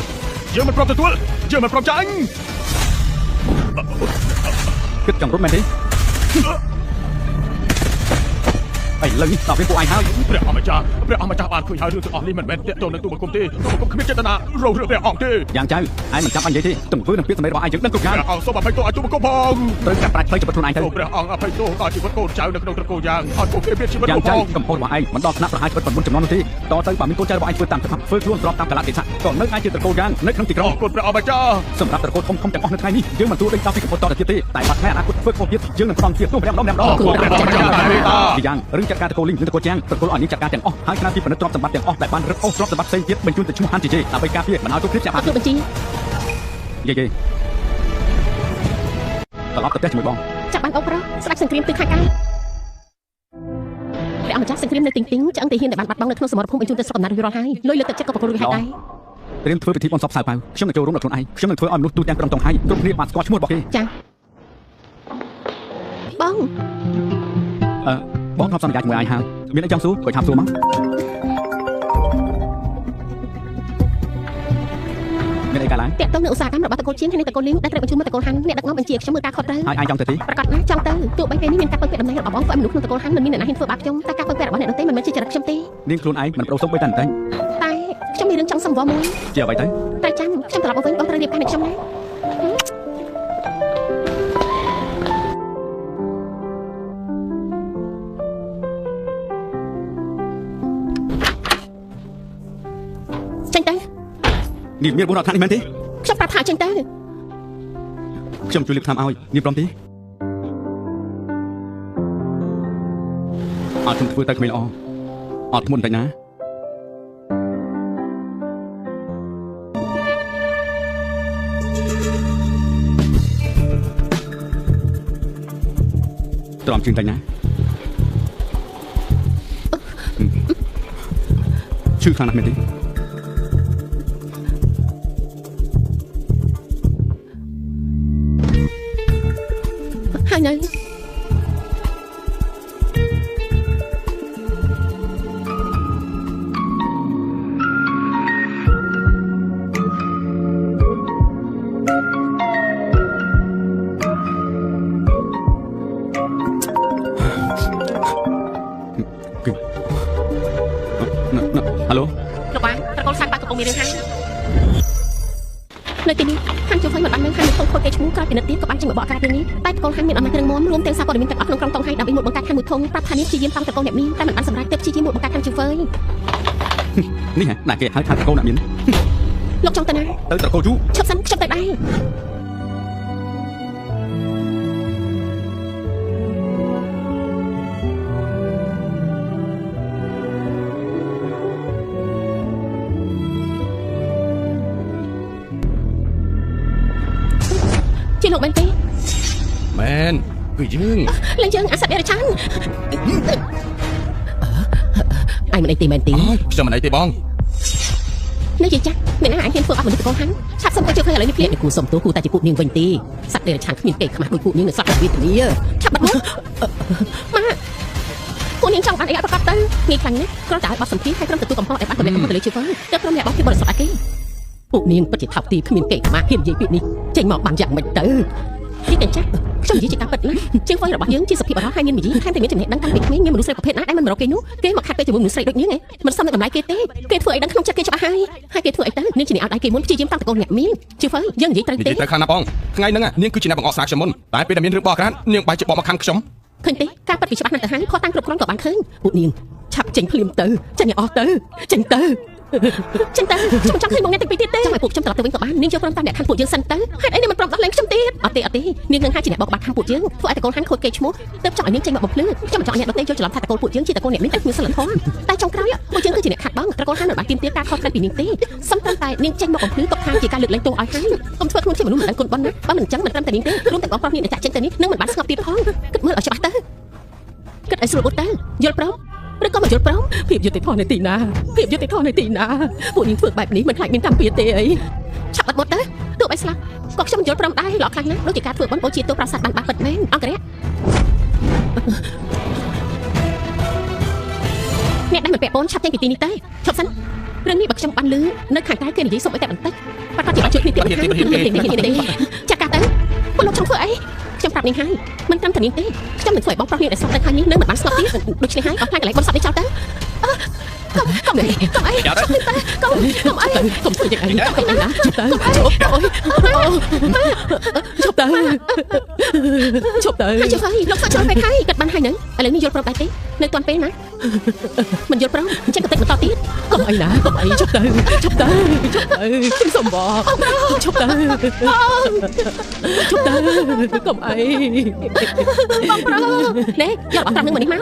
យើងមិនព្រមចាញ់ គិតចង់រត់មែនទេឥឡូវនេះដល់ពេលពួកឯងហើយ ព្រះអម្ចាស់បានឃើញហើយរឿងទាំងអស់នេះមិនមែនតាក់ទងនឹងទូបង្គំទេទូបង្គំគ្មានចេតនារងរឿងព្រះអង្គទេ យ៉ាងចៅឯងមិនចាំអញនិយាយទេទង្វើនឹងពាក្យសម្ដីរបស់ឯងយើងដឹងគ្រប់យ៉ាង ព្រះអង្គសូមអភ័យទោសឲ្យទូបង្គំផង ត្រូវកាត់ផ្ដាច់ផ្លូវជីវិតខ្លួនឯងទៅ ព្រះអង្គអភ័យទោសដល់ជីវិតកូនចៅនៅក្នុងត្រកូលយ៉ាងឲ្យពួកគេមានជីវិត យ៉ាង ផង ចៅកំហុសរបស់ឯងមិនដល់ថ្នាក់ប្រហារជីវិត9ចំនួននោះទេតទៅបើមានកូនចៅរបស់ឯងធ្វើតាមច្បាប់ធ្វើខ្លួនស្របតាមកាលៈទេសៈក៏នៅឯជាត្រកូលយ៉ាងនៅក្នុងទីក្រុង គុណព្រះអម្ចាស់ សម្រាប់ត្រកូលធំទាំងអស់នៅថ្ងៃនេះយើងមិនទូដេញតាមពីកំពតតទៀតទេតែបាត់ថ្ងៃអនាគតធ្វើខុសទៀតយើងនឹងផ្ដំទៀតទោះម្ដងម្ដងយ៉ាងរឿងចា จัดการตะโกลิงหรือตะโกแจ้งตะโกอ่อนนี้จัดการแต่งอ้อให้คณะที่ปนทรัพย์สมบัติแต่งอ้อแต่บ้านรถอ้อทรัพย์สมบัติเซ็งเทียบเป็นจุนแต่ชั่วฮันจีเจเอาไปการเพียมันเอาทุกคลิปจาก អត់ធ្វើបញ្ជី เย่ตลอดกับแต่ช่วยบอง ចាប់បានអូប្រុសស្ដេចសង្គ្រាមទិសខាងកើតព្រះអម្ចាស់សង្គ្រាមនៅទីងទីងឆ្អឹងទាហានដែលបានបាត់បង់នៅក្នុងសមរភូមិបញ្ជូនទៅស្រុកកំណើតរួចរាល់ហើយលុយលើកទឹកចិត្តក៏ប្រកល់រួចហើយដែរ เตรียมធ្វើពិធីបន់សពសៅប៉ៅខ្ញុំនឹងចូលរួមដល់ខ្លួនឯងខ្ញុំនឹងធ្វើឲ្យមនុស្សទូទាំងក្រុមតងហើយគ្រប់គ្នាបានស្គាល់ឈ្មោះរបស់គេ ចាបង បងធ្លាប់សន្យាជាមួយឯងហើយមានអីចង់សួរក៏ឆាប់សួរមកមានអីកាលឡើង តាក់ទងនឹងឧស្សាហកម្មរបស់តកូលជៀនហើយនឹងតកូលលីវដែលត្រូវបញ្ជូនមកតកូលហាន់អ្នកដឹកនាំបញ្ជាខ្ញុំមើលការខុសត្រូវ ហើយឯងចង់ទៅទី ប្រកាសណាស់ចង់ទៅទោះបីពេលនេះមានការពឹងពាក់តំណែងរបស់បងធ្វើឲ្យមនុស្សក្នុងតកូលហាន់មិនមានអ្នកណាហ៊ានធ្វើបាបខ្ញុំតែការពឹងពាក់របស់អ្នកដទៃមិនមែនជាចរិតខ្ញុំទេ នាងខ្លួនឯងមិនប្រោសសុំបីតែបន្តិច តែខ្ញុំមានរឿងចង់សំវមួយ ជាអ្វីទៅ តែចាំខ្ញុំត្រឡប់មកវិញបងត្រូវរៀបការនឹងខ្ញុំណាចេញទៅ នាងមានបុណ្យអត់ថានេះមែនទេ ខ្ញុំប្រាប់ថាចេញទៅ ខ្ញុំជួយលៀបថ្នាំឲ្យនាងព្រមទេអត់ខ្ញុំធ្វើតែក្មេងល្អអត់ធ្ងន់តែណាទ្រាំជើងតែណាឈឺខ្លាំងណាស់មែនទេ ហើយនៅ ហៅឡូ លោកបានតកូលសាន់បាក់កំពុងមានរឿងហើយនៅទីនេះហាន់ជួយមិនបាននៅហាន់ក្នុងខូចគេឈ្មោះក្រោយពីនិតទៀតក៏បានចេញមកបកការរឿងនេះតែតកូលហាន់មានអំណាចរឹងមាំរួមទាំងសារព័ត៌មានទាំងអស់ក្នុងក្រុមតងហើយដើម្បីមកបង្កើតហាន់មួយធំប្រាប់ថានេះជាយាមតាំងតកូលអ្នកមានតែមិនបានសម្រេចទៅជាយាមមកបង្កើតហាន់ជូហ្វឺ នេះហ៎ណាគេហៅថាតកូលអ្នកមាន លោកចង់ទៅណា ទៅតកូលជូ ឈប់សិនខ្ញុំទៅដែរជាលោកមែនទេ មែនគឺយើង លេងយើងអាសត្វដេរឆានអញមិនអីទេមែនទេ ខ្ញុំមិនអីទេបង នេះជាចាស់អ្នកណាអាចហ៊ានធ្វើអត់មនុស្សតកូលហាន់ឆាប់សុំទៅជួយឃើញឥឡូវនេះភ្លាមគូសុំទោសគូតែជាពួកនាងវិញទេសត្វដេរឆានគ្មានគេខ្មាស់ដូចពួកនាងនៅស្លាប់វេទនាឆាប់បាត់មកម៉ាពួកនាងចង់បានអីអត់ប្រកបទៅងាយខ្លាំងណាស់គ្រាន់តែឲ្យបတ်សម្ភារហើយត្រឹមទទួលកំហុសឲ្យបានតម្លាក់កំហុសទៅលើជីវិតតែព្រមអ្នកបោះពីបរិសុទ្ធអីគេពួកនាងពិតជាថោកទាបគ្មានគេខ្មាស់ហ៊ាននិយាយពាក្យនេះចេញមកបានយ៉ាងម៉េចទៅនេះតែចាស់ខ្ញុំនិយាយជាការពិតណាជាងហ្វឺរបស់យើងជាសភាពបរិសុទ្ធហើយមានវិញ្ញាណថែមទាំងមានចំណេះដឹងតាំងពីក្មេងមានមនុស្សស្រីប្រភេទណាដែលមិនមករកគេនោះគេមកខាត់ពេលជាមួយមនុស្សស្រីដូចយើងឯងមិនសមនឹងតម្លៃគេទេគេធ្វើអីដឹងក្នុងចិត្តគេច្បាស់ហើយគេធ្វើអីទៅនាងជាអ្នកអត់ដៃគេមុនព្យាយាមតាំងតកូលអ្នកមានជាងហ្វឺយើងនិយាយត្រូវ និ ទេ យាយទៅខាងណាបងថ្ងៃហ្នឹងនាងគឺជាអ្នកបង្អកស្រាខ្ញុំមុនតែពេលដែលមានរឿងបោះក្រាននាងបែរជាបកមកខាងខ្ញុំ ឃើញទេការពិតវាច្បាស់ណាស់ទៅហើយខុសតាំងគ្រប់គ្រាន់ក៏បានឃើញពួកនាងឆាប់ចេញភ្លាមទៅចេញឲ្យអស់ទៅចេញទៅខ្ញុំចង់ឃើញមកអ្នកទាំងពីរទៀតទេចង់ឲ្យពួកខ្ញុំត្រឡប់ទៅវិញក៏បាននាងយកព្រមតាមអ្នកខាងពួកយើងសិនទៅហេតុអីនាងមិនព្រមដោះលែងខ្ញុំទៀតអត់ទេនាងនឹងហាជាអ្នកបោកបាក់ខាងពួកយើងធ្វើឲ្យតកូលហាន់ខូចគេឈ្មោះទើបចង់ឲ្យនាងចេញមកបំភ្លឺខ្ញុំមិនចង់ឲ្យអ្នកដទៃយល់ច្រឡំថាតកូលពួកយើងជាតកូលអ្នកមានតែគ្មានសិលធម៌តែចុងក្រោយពួកយើងគឺជាអ្នកខាត់បងតកូលហាន់មិនបានទាមទារការខុសត្រូវពីនាងទេសំខាន់តែនាងចេញមកបំភ្លឺទុកខាងជាការលើកលែងទោសឲ្យហើយកុំធ្វើខ្លួនជាមនុស្សមិនដឹងគុណបុណ្យណាបើមិនអញ្ចឹងមិនត្រឹមតែនាងទេរួមទាំងបងប្រុសនាងដែលចាក់ចេញទៅនេះនឹងមិនបានស្ងប់ទៀតផងគិតមើលឲ្យច្បាស់ទៅគិតឲ្យស្រួលបុតទៅយល់ព្រម ឬក៏មិនយល់ព្រមភាពយុត្តិធម៌នៅទីណាពួកនាងធ្វើបែបនេះមិនខ្លាចមានកម្មពៀតទេអីឆាប់បាត់មកទៅទោះបីស្លាប់ក៏ខ្ញុំមិនយល់ព្រមដែរលោកខ្លាំងណាស់ដូចជាការធ្វើបន់បូជាទូប្រាសាទបានបាត់ពិតមែនអង្គរៈអ្នកដែលមិនពាក់ព័ន្ធឆាប់ចេញពីទីនេះទៅឈប់សិនរឿងនេះបើខ្ញុំបានលឺនៅខាងក្រៅគេនិយាយសុំឲ្យតែបន្តិចបាត់ក៏ជាបាត់ជួយគ្នាទៀតចាក់កាទៅពួកលោកចង់ធ្វើអីខ្ញុំប្រាប់នាងហើយមិនត្រឹមតែនាងទេខ្ញុំនឹងធ្វើឲ្យបងប្រុសនាងដែលសោកទៅខាងនេះនឹងមិនបានស្ងប់ទៀតដូច្នេះហើយអស់ខ្លាចកន្លែងបនសពនេះចោលទៅកុំអីកុំធ្វើយ៉ាងអីកុំណាជប់ទៅជប់ទៅលោកសាច់ចូលពេកហើយកាត់បានហើយ ហើយនឹងឥឡូវនេះយល់ព្រមដែរទេនៅតាន់ពេលណាមិនយល់ព្រមអញ្ចឹងក៏តិចបន្តទៀតកុំអីណាកុំអីជប់ទៅខ្ញុំសុំបងជប់ទៅកុំអីបងប្រុសនេះយកអត់តាមនឹងមកនេះម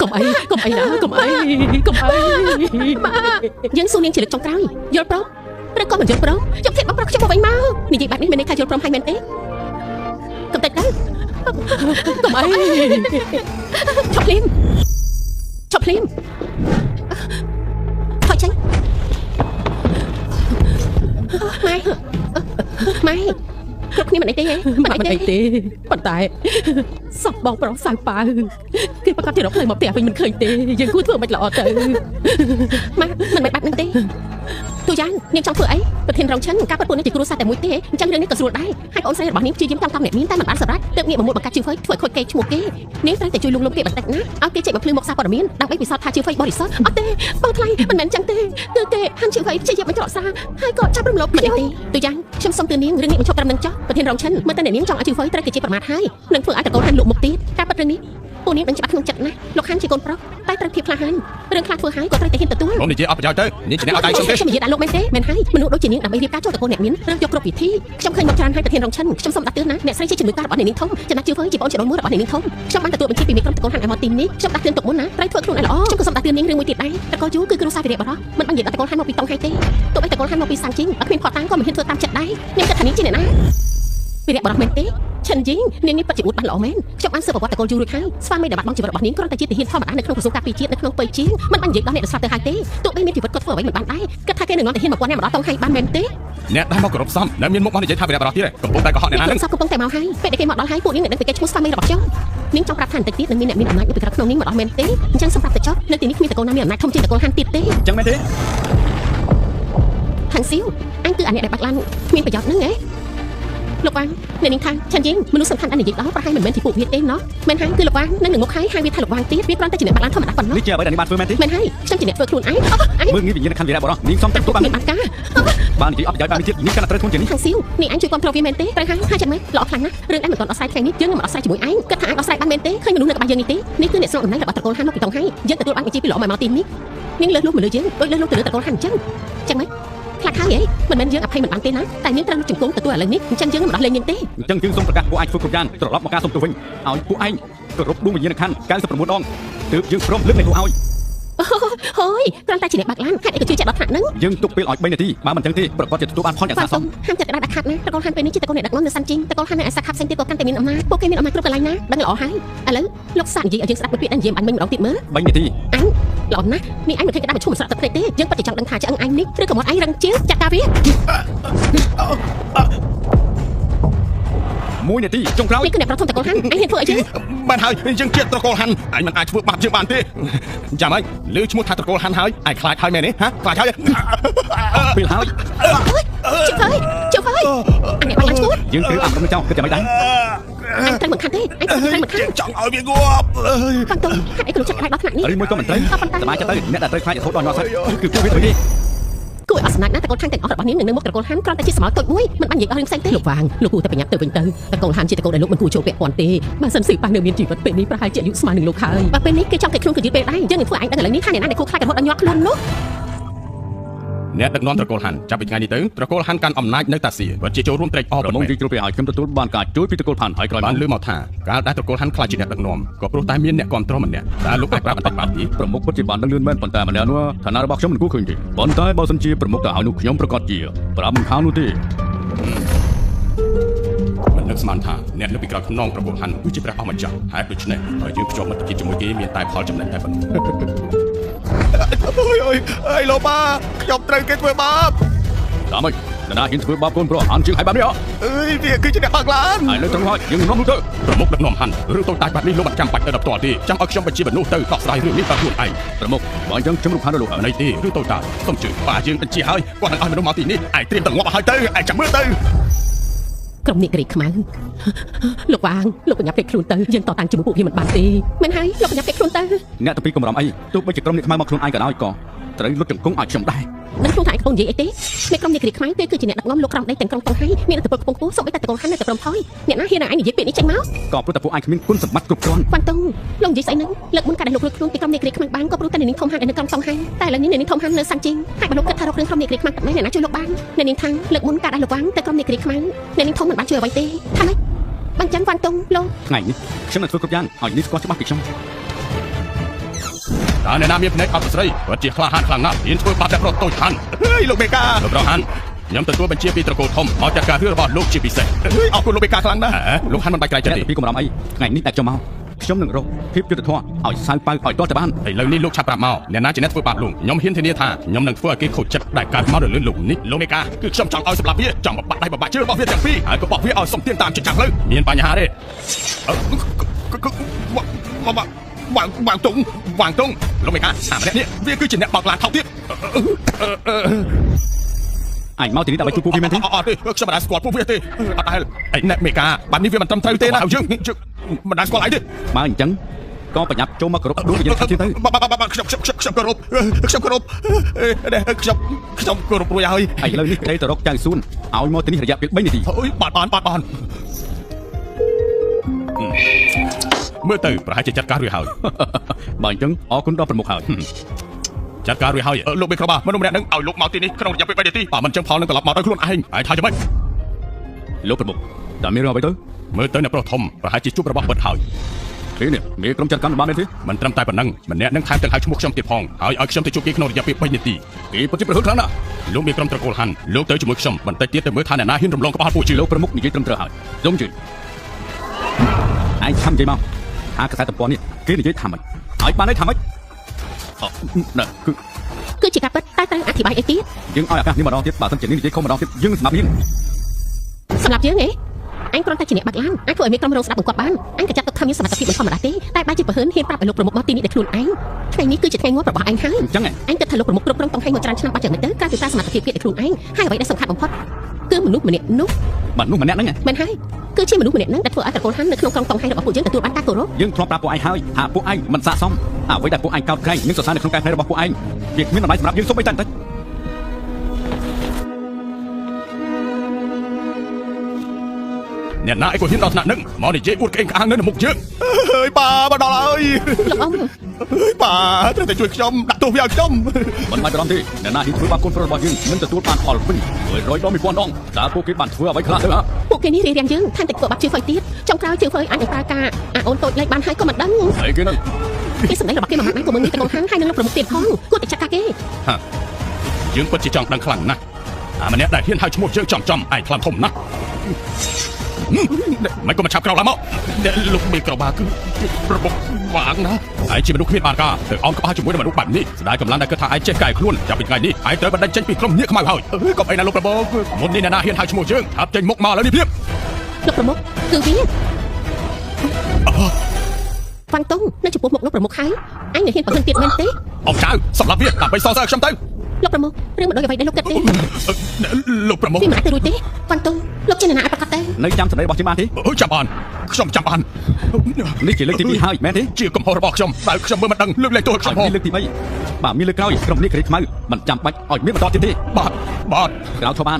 កកុំអីណាកុំអីយើងសួរនាងជាលើកចុងក្រោយយល់ព្រមឬក៏មិនយល់ព្រមយកធាតុបងប្រុសខ្ញុំមកវិញមកនិយាយបែបនេះមានន័យថាយល់ព្រមហើយមែនទេកុំតិចទៅកុំអីឈប់ភ្លាមថយចេញម៉ែគ្រប់គ្នាមិនអីទេមិនអីទេប៉ុន្តែសោះបងប្រុសសៅប៉ាគេប្រកាសទីរកផ្លូវមកផ្ទះវិញមិនឃើញទេយើងគួរធ្វើមិនល្អទៅម៉ែមិនបាច់បាត់នឹងទេទូយ៉ាងនាងចង់ធ្វើអីប្រធានរងឈិនការពិតពួកនេះជាគ្រួសារតែមួយទេអញ្ចឹងរឿងនេះក៏ស្រួលដែរហើយបងអូនស្រីរបស់នាងព្យាយាមតាមអ្នកមានតែមិនបានសម្រេចទើបងាកមកមុតបង្កាត់ជើងហ្វេធ្វើខូចគេឈ្មោះគេនាងត្រូវតែជួយលុំគេបន្តិចណាឲ្យគេចេញមកភ្លឺមកសារព័ត៌មានដើម្បីពិសោធន៍ថាជើងហ្វេបរិសុទ្ធអត់ទេបងថ្លៃមិនមែនអញ្ចឹងទេគឺគេហាន់ជើងហ្វេព្យាយាមបញ្ច្រកសារហើយក៏ចាប់រំលោភខ្ញុំទេទូយ៉ាងខ្ញុំសុំទឿននាងរឿងនេះបញ្ចប់ត្រឹមនឹងចុះប្រធានរងឈិនមើលតែអ្នកនាងចង់ឲ្យជើងហ្វេត្រូវគេជាប្រមាថហើយនឹងធ្វើឲ្យតកូលហាន់លក់មុខទៀតការពិតរឿងនេះពួកនាងដឹងច្បាស់ក្នុងចិត្តណាលោកហាន់ជាកូនប្រុសតែត្រូវភាពក្លាហានរឿងខ្លះធ្វើហើយក៏ត្រូវតែហ៊ានទទួលខ្ញុំនិយាយអត់ប្រយោជន៍ទៅនាងជាអ្នកឲ្យដៃខ្ញុំទេខ្ញុំនិយាយដាក់លោកមែនទេមែនហើយមនុស្សដូចជានាងដើម្បីរៀបការចូលតកូលអ្នកមានរើសយកគ្រប់វិធីខ្ញុំឃើញមកច្រើនហើយប្រធានរងឈិនខ្ញុំសូមដាក់ទឿនណាអ្នកស្រីជាជំនួយការរបស់អ្នកនាងធំចំណាក់ជឿធ្វើជាបងជាដូនមួយរបស់អ្នកនាងធំខ្ញុំបានទទួលបញ្ជាពីមេក្រុមតកូលហាន់ឲ្យមកទីនេះខ្ញុំដាក់ទឿនទុកមុនណាត្រូវធ្វើខ្លួនឲ្យល្អខ្ញុំក៏សូមដាក់ទឿននាងរឿងមួយទៀតដែរតកូលយូគឺគ្រួសារវិរៈបរោះមិនបាននិយាយដាក់តកូលហាន់មកពីតុងហើយទេទោះបីតកូលហាន់មកពីសាំងជីងអត់មានផតតាំងក៏មិនហ៊ានធ្វើតាមចិត្តដែរនាងគិតថានាងជាអ្នកណាវិរៈបរោះមែនទេឈិនជីងនាងនេះពិតជាអួតបានល្អមែនខ្ញុំបានស៊ើបប្រវត្តិតកូលយូរួចហើយស្វាមីដែលបាត់បង់ជីវិតរបស់នាងគ្រាន់តែជាទាហានធម្មតានៅក្នុងក្រសួងការពារជាតិនៅក្នុងពៃជីងមិនបាននិយាយដល់អ្នកដែលស្លាប់ទៅហើយទេទោះបីមានជីវិតគាត់ធ្វើអ្វីមិនបានដែរគិតថាគេនឹងនាំទាហានមកពាន់អ្នកម្ដងតង់ហើយបានមែនទេអ្នកដែលមកគោរពសមនៅមានមុខមកនិយាយថាវិរៈបរោះទៀតកំពុងតែកុហកអ្នកណានឹងកំពុងតែមកហើយពេលដែលគេមកដល់ហើយពួកនាងនឹងដឹងពីគេឈ្មោះស្វាមីរបស់ខ្ញុំនាងចង់ប្រាប់ថាបន្តិចទៀតនឹងមានអ្នកមានអំណាចនៅពីក្រៅក្នុងនាងមកដល់មែនទេអញ្ចឹងសូមប្រាប់ទៅចុះនៅទីនេះគ្មានតកូលណាមានអំណាចធំជាងតកូលហាន់ទៀតទេអញ្ចឹងមែនទេខាងស៊ីវអញគឺអាអ្នកដែលបាក់ឡានគ្មានប្រយោជន៍ហ្នឹងហ៎លោកវាងអ្នកនាងថាឆាន់ជីងមនុស្សសំខាន់ដែលនិយាយដល់ប្រហែលមិនមែនជាពួកវាទេណោះមែនហើយគឺលោកវាងនៅនឹងមុខហើយវាថាលោកវាងទៀតវាគ្រាន់តែជាអ្នកបាក់ឡានធម្មតាប៉ុណ្ណោះនេះជាអ្វីដែលនាងបានធ្វើមែនទេមែនហើយខ្ញុំជាអ្នកធ្វើខ្លួនឯងមើលងាយវិញ្ញាណខណ្ឌវិរៈបរោះនាងសំតែទទួលបានមានបាត់ការបាននិយាយអត់ប្រយោជន៍បានទៀតនាងកាន់តែត្រូវខ្លួនជាងនេះខាងស៊ីវនេះអញជួយគ្រប់គ្រងវាមែនទេត្រូវហើយចាំមើលល្អខ្លាំងណាស់រឿងដែលមិនទាន់ដោះស្រាយថ្ងៃនេះយើងនឹងមកដោះស្រាយជាមួយឯងគិតថាអាចដោះស្រាយបានមែនទេឃើញមនុស្សនៅក្បែរយើងនេះទេនេះគឺអ្នកស្រុកអំណាចរបស់តកូលហាន់មកពីតុងហើយយើងទទួលបានបញ្ជាពីល្អមកទីនេះនាងលើសលុបមកលើយើងដូចលើសលុបទៅលើតកូលហាន់អញ្ចឹងចាំមើលខ្លាចហើយមិនមែនយើងអភ័យមិនបានទេណាតែនាងត្រូវជង្គង់ទទួលឥឡូវនេះអញ្ចឹងយើងមិនដោះលែងនាងទេអញ្ចឹងយើងសូមប្រកាសពួកឯងធ្វើគ្រប់យ៉ាងត្រឡប់មកការសុំទោសវិញឲ្យពួកឯងគោរពដួងវិញ្ញាណខណ្ឌ99ដងទើបយើងព្រមលើកលែងពួកឲ្យហើយគ្រាន់តែជាអ្នកបាក់ឡានហេតុអីក៏ជឿចិត្តដល់ថ្នាក់ហ្នឹងយើងទុកពេលឲ្យ3នាទីបើមិនអញ្ចឹងទេប្រកាសជាទទួលបានផលយ៉ាងស័ក្តិសមហាមចិត្តដាក់ខាត់ណាតកូលហាន់ពេលនេះជាតកូលអ្នកដឹកនាំនៅសាន់ជីងតកូលហាន់នៅឯសាខាផ្សេងទៀតក៏កាន់តែមានអំណាចពួកគេមានអំណាចគ្រប់កន្លែងណាដឹងល្អហើយឥឡូវលោកសានិយាយឲ្យយើងស្ដាប់ពីពាក្យដែលនិយាយអញមិញម្ដងទៀតមើល3នាទីអញល្អណាស់នេះអញមិនឃើញក្តារបញ្ឈុំស្រក់ទឹកភ្នែកទេយើងពិតជាចង់ដឹងថាឆ្អឹងអញនេះឬក៏មាត់អញរឹងជាងចាត់ការវា1នាទីចុងក្រោយនេះគឺអ្នកប្រធមតកូលហាន់អញហ៊ានធ្វើអីចឹងបានហើយយើងជាតកូលហាន់អញមិនអាចធ្វើបាបយើងបានទេចាំហើយលើឈ្មោះថាតកូលហាន់ហើយអញខ្លាចហើយមែនទេហាខ្លាចហើយពេលហើយជើហើយអញអ្នកបាក់ឡានឈ្មោះយើងត្រូវអត់មិនចង់គិតតែមិនដែរអញត្រូវមិនខាត់ទេអញត្រូវមិនខាត់ចង់ឲ្យវាងាប់បន្ទោហេតុអីក៏លោកចិត្តខ្លាចដល់ថ្នាក់នេះឬមួយក៏មិនត្រូវសบายចិត្តទៅអ្នកដែលត្រូវខ្លាចរហូតដល់ងាប់ទៅគឺពួកវាទៅនេះគួរឲ្យអសនាណាតកូលហាន់ទាំងអស់របស់នាងនៅមុខតកូលហាន់គ្រាន់តែជាស្មោតតូចមួយមិនបាននិយាយដល់រឿងផ្សេងទេលោកវាងលោកគួរតែប្រញាប់ទៅវិញទៅតកូលហាន់ជាតកូលដែលលោកមិនគួរចូលពាក់ព័ន្ធទេបើសិនស៊ីប៉ះនៅមានជីវិតពេលនេះប្រហែលជាអាយុស្មើនឹងលោកហើយបើពេលនេះគេចង់គេខ្លួនគឺយឺតពេលដែរយើងនឹងធ្វើឯងដឹងឥឡូវនេះថាអ្នកណាដែលគួរខ្លាចរហូតដល់ញាត់ខ្លួននោះអ្នកដឹកនាំត្រកូលហាន់ចាប់ពីថ្ងៃនេះទៅត្រកូលហាន់កាន់អំណាចនៅតាសៀពិតជាចូលរួមត្រេកអរប្រមុខទីជ្រុលពីឲ្យខ្ញុំទទួលបានការជួយពីត្រកូលហាន់ហើយក្រោយបានលើមកថាការដែលត្រកូលហាន់ខ្លាចជាអ្នកដឹកនាំក៏ព្រោះតែមានអ្នកគ្រប់គ្រងម្នាក់តែលោកអាចប្រាប់បន្តិចបានទេប្រមុខពិតជាបានដឹងលឿនមែនប៉ុន្តែម្នាក់នោះឋានៈរបស់ខ្ញុំមិនគួរឃើញទេប៉ុន្តែបើសិនជាប្រមុខទៅឲ្យនោះខ្ញុំប្រកាសជាប្រាប់មិនខាននោះទេមិននឹកស្មានថាអ្នកនៅពីក្រោយខ្នងត្រកូលហាន់គឺជាព្រះអម្ចាស់ហេតុដូច្នេះហើយយើងភ្ជាប់មិត្តភាពជាមួយគេមានតែផលចំណេញតែប៉ុណ្ណោះអើយលោកប៉ាខ្ញុំត្រូវគេធ្វើបាបតាមម៉េចនរណាហ៊ានធ្វើបាបកូនប្រុសហាន់ជាងហើយបែបនេះអើយវាគឺជាអ្នកបាក់ឡានហើយនៅត្រង់ហើយយើងនាំនោះទៅប្រមុខដឹកនាំហាន់រឿងតូចតាចបែបនេះលោកមិនចាំបាច់ទៅដល់ផ្ទាល់ទេចាំឲ្យខ្ញុំបញ្ជាមនុស្សទៅដោះស្រាយរឿងនេះតាមខ្លួនឯងប្រមុខបើអញ្ចឹងខ្ញុំរំខានដល់លោកអីទេរឿងតូចតាចសូមជួយបាទយើងបញ្ជាហើយគាត់នឹងឲ្យមនុស្សមកទីនេះឯងត្រៀមទៅងាប់ឲ្យទៅឯងចាំមើលទៅក្រុមនេះក្រីខ្មៅលោកវាងលោកបញ្ញាពេកខ្លួនទៅយើងតតាំងជាមួយពួកវាមិនបានទេមែនហើយលោកបញ្ញាពេកខ្លួនទៅអ្នកទៅពីកំរំអីទោះបីជាក្រុមនេះខ្មៅមកខ្លួនឯងក៏ដោយក៏ ត្រូវលុតចង្គង់ឲ្យខ្ញុំដែរ ដឹងខ្លួនថាឯងកំពុងនិយាយអីទេមេក្រុមនេះគ្រាខ្មែរគឺជាអ្នកដឹកនាំលោកក្រំដីទាំងក្រុងតុងហៃមានឥទ្ធិពលខ្ពង់ខ្ពស់សូម្បីតែតកូលហាននៅតែព្រមថយអ្នកណាហ៊ានឲ្យឯងនិយាយពាក្យនេះចេញមក ក៏ព្រោះតែពួកឯងគ្មានគុណសម្បត្តិគ្រប់គ្រាន់ វ៉ាន់តុងលោកនិយាយស្អីហ្នឹងលើកមុនការដែលលោករួចខ្លួនពីក្រុមនេះគ្រាខ្មែរបានក៏ព្រោះតែអ្នកនាងធំហាននៅក្រុងតុងហៃតែឥឡូវនេះអ្នកនាងធំហាននៅសាន់ជីងហើយបើលោកគិតថារករឿងក្រុមនេះគ្រាខ្មែរតែអ្នកណាជួយលោកបានអ្នកនាងថាលើកមុនការដែលលោកវាំងទៅក្រុមនេះគ្រាខ្មែរអ្នកនាងធំមិនបានជួយអ្វីទេថាម៉េចបានចឹងវ៉ាន់តុងលោក ថ្ងៃនេះខ្ញុំនឹងធ្វើគ្រប់យ៉ាងឲ្យនេះស្គាល់ច្បាស់ពីខ្ញុំ តើអ្នកណាមានភ្នែកអត់ស្រីពិតជាក្លាហានខ្លាំងណាស់ហ៊ានធ្វើបាបអ្នកប្រុសតូចហាន เฮ้ยលោកមេកា លោកប្រុសហានខ្ញុំទទួលបញ្ជាពីត្រកូលធំមកចាត់ការរឿងរបស់លោកជាពិសេស เฮ้ยអរគុណលោកមេកាខ្លាំងណាស់ លោកហានមិនបាច់ក្រៃចិត្តទេ ពីកម្រំអីថ្ងៃនេះតែខ្ញុំមកខ្ញុំនឹងរកភាពយុត្តិធម៌ឲ្យសៅប៉ៅឲ្យតទៅបាន ឥឡូវនេះលោកឆាប់ប្រាប់មកអ្នកណាជាអ្នកធ្វើបាបលោកខ្ញុំហ៊ានធានាថាខ្ញុំនឹងធ្វើឲ្យគេខូចចិត្តដែលកើតមកលើលោកនេះលោកមេកាគឺខ្ញុំចង់ឲ្យសម្លាប់វាចង់បបាក់ដៃបបាក់ជើងរបស់វាទាំងពីរហើយក៏បោះវាឲ្យសំទានតាមចិញ្ចាំងលើមានបញ្ហាទេវ៉ាងតុងលោកមេកាអាម្នាក់នេះវាគឺជាអ្នកបោកឡានថោកទៀត អញមកទីនេះដើម្បីជួយពួកវាមែនទេ អត់ទេខ្ញុំមិនដែលស្គាល់ពួកវាទេអត់ដែលឯអ្នកមេកាបាត់នេះវាមិនត្រឹមត្រូវទេណាយើងមិនដែលស្គាល់ឯងទេ បើអញ្ចឹងក៏ប្រញាប់ចូលមកគោរពដួលវិញ្ញាណទៀតទៅ ខ្ញុំគោរពខ្ញុំគោរពរួចហើយ ឥឡូវនេះក្តីទៅរកចៅសួនឲ្យមកទីនេះរយៈពេល3នាទី អើយបានមើលទៅប្រហែលជាចាត់ការរួចហើយ បើអញ្ចឹងអរគុណដល់ប្រមុខហើយ ចាត់ការរួចហើយលោកមេក្រូបាមនុស្សម្នាក់នឹងឲ្យលោកមកទីនេះក្នុងរយៈពេល3នាទីបើមិនចឹងផលនឹងត្រឡប់មកដោយខ្លួនឯងហើយថាយ៉ាងម៉េច លោកប្រមុខតើមានរឿងអ្វីទៅ មើលទៅអ្នកប្រុសធំប្រហែលជាជួបរបស់ពិតហើយ ពេលនេះមេក្រុមចាត់ការបានមែនទេ មិនត្រឹមតែប៉ុណ្ណឹងម្នាក់នឹងថែមទាំងហៅឈ្មោះខ្ញុំទៀតផងហើយឲ្យខ្ញុំទៅជួបគេក្នុងរយៈពេល3នាទី គេពិតជាប្រហែលខ្លាំងណាស់ លោកមេក្រុមត្រកូលហាន់លោកទៅជាមួយខ្ញុំបន្តិចទៀតទៅមើលថាអ្នកណាហ៊ានរំលងក្បាលពួកជឿ លោកប្រមុខនិយាយត្រឹមត្រូវហើយសូមជឿឯងឆាំនិយាយមកអាកសែតតំព័ន្ធនេះគេនិយាយថាម៉េចឲ្យបានន័យថាម៉េចណែគឺ គឺជាការពិតតែត្រូវអធិប្បាយអីទៀត យើងឲ្យឱកាសនេះម្ដងទៀតបើមិនជានេះនិយាយខុសម្ដងទៀតយើងសម្រាប់យើង សម្រាប់យើងហ៎អញគ្រាន់តែជាអ្នកបាក់ឡានអាចធ្វើឲ្យមេក្រុមរងស្ដាប់បង្គាប់បានអញក៏ចាត់ទុកថាមានសមត្ថភាពមិនធម្មតាទេតែបើជាប្រហែលហ៊ានប្រាប់ឲ្យលោកប្រមុខមកទីនេះដោយខ្លួនឯងថ្ងៃនេះគឺជាថ្ងៃងាប់របស់អញហើយ អញ្ចឹង អញគិតថាលោកប្រមុខគ្រប់គ្រងតុងហៃមកច្រើនឆ្នាំបាត់យ៉ាងម៉េចទៅក្រៅពីការសមត្ថភាពគេដោយខ្លួនឯងហើយអ្វីដែលសំខាន់បំផុតគឺមនុស្សម្នាក់នោះ មនុស្សម្នាក់ហ្នឹង មែនហើយគឺជាមនុស្សម្នាក់ហ្នឹងដែលធ្វើឲ្យតកូលហាននៅក្នុងក្រុងតុងហៃរបស់ពួកយើងទទួលបានការគោរព យើងធ្លាប់ប្រាប់ពួកឯងហើយថាពួកឯងមិនស័ក្តិសមអ្វីដែលពួកឯងកោតក្រែងនិងសរសើរនៅក្នុងការផ្នែករបស់ពួកឯងវាគ្មានតម្លៃសម្រាប់យើងសូម្បីតែបន្តិច អ្នកណាឯងក៏ហ៊ានដល់ថ្នាក់នឹងមកនិយាយអួតក្អេងក្អាងនៅមុខយើង เฮ้ยប៉ាមកដល់ហើយ លោកអ៊ំ เฮ้ยប៉ាត្រូវតែជួយខ្ញុំដាក់ទោសវាឲ្យខ្ញុំ មិនបាច់បារម្ភទេអ្នកណាហ៊ានធ្វើបាបកូនប្រុសរបស់យើងនឹងទទួលបានផលវិញ100ដង1000ដងតើពួកគេបានធ្វើអ្វីខ្លះទៅហ៎ ពួកគេនេះរៀបរៀងយើងថែមទាំងធ្វើបាបជឿហ្វុយទៀតចុងក្រោយជឿហ្វុយអាចនឹងប្រើការអាអូនតូចលេខបានហើយក៏មិនដឹង អីគេនឹង គេសម្ដែងរបស់គេមួយម៉ាត់ណាក៏មិនមានតកូលហានហើយនឹងលោកប្រមុខទៀតផងគួរតែចាត់ការគេ យើងពិតជាចង់ដឹងខ្លាំងណាស់អាម្នាក់ដែលហ៊ានហៅឈ្មោះយើងចំឯងខ្លាំងធំណាស់មិនក៏មិនឆាប់ក្រោកឡើងមកលោកមេក្រូបាគឺប្រមុខវាងណាឯងជាមនុស្សគ្មានបានការទៅអោនក្បាលជាមួយនឹងមនុស្សបែបនេះស្ដាយកម្លាំងដែលគិតថាឯងចេះកែខ្លួនចាប់ពីថ្ងៃនេះឯងត្រូវបណ្ដឹងចេញពីក្រុមនេះខ្មៅហើយកុំអីណាលោកប្រមុខមុននេះអ្នកណាហ៊ានហៅឈ្មោះយើងឆាប់ចេញមុខមកឥឡូវនេះព្រាប លោកប្រមុខគឺវាវ៉ាន់តុងនៅចំពោះមុខលោកប្រមុខហើយអញនឹងហ៊ានប្រហែលទៀតមែនទេ អង្ចៅសម្រាប់វាដើម្បីសរសើរខ្ញុំទៅ លោកប្រមុខរឿងមិនដូចអ្វីដែលលោកគិតទេ លោកប្រមុខ វាមិនអាចទៅរួចទេវ៉ាន់តុងលោកជាអ្នកណាឲ្យប្រកាសទេ នៅចាំសម្ដីរបស់ជាបានទេ ចាំបានខ្ញុំចាំបាន នេះជាលើកទី2ហើយមែនទេ ជាកំហុសរបស់ខ្ញុំតែខ្ញុំមើលមិនដឹងលើកលែងទោសខ្ញុំ ហើយលើកទី3បាទមានលើកក្រោយក្រុមនេះគ្រាខ្មៅមិនចាំបាច់ឲ្យមានបន្តទៀតទេ បាទ ក្រោយធំបាន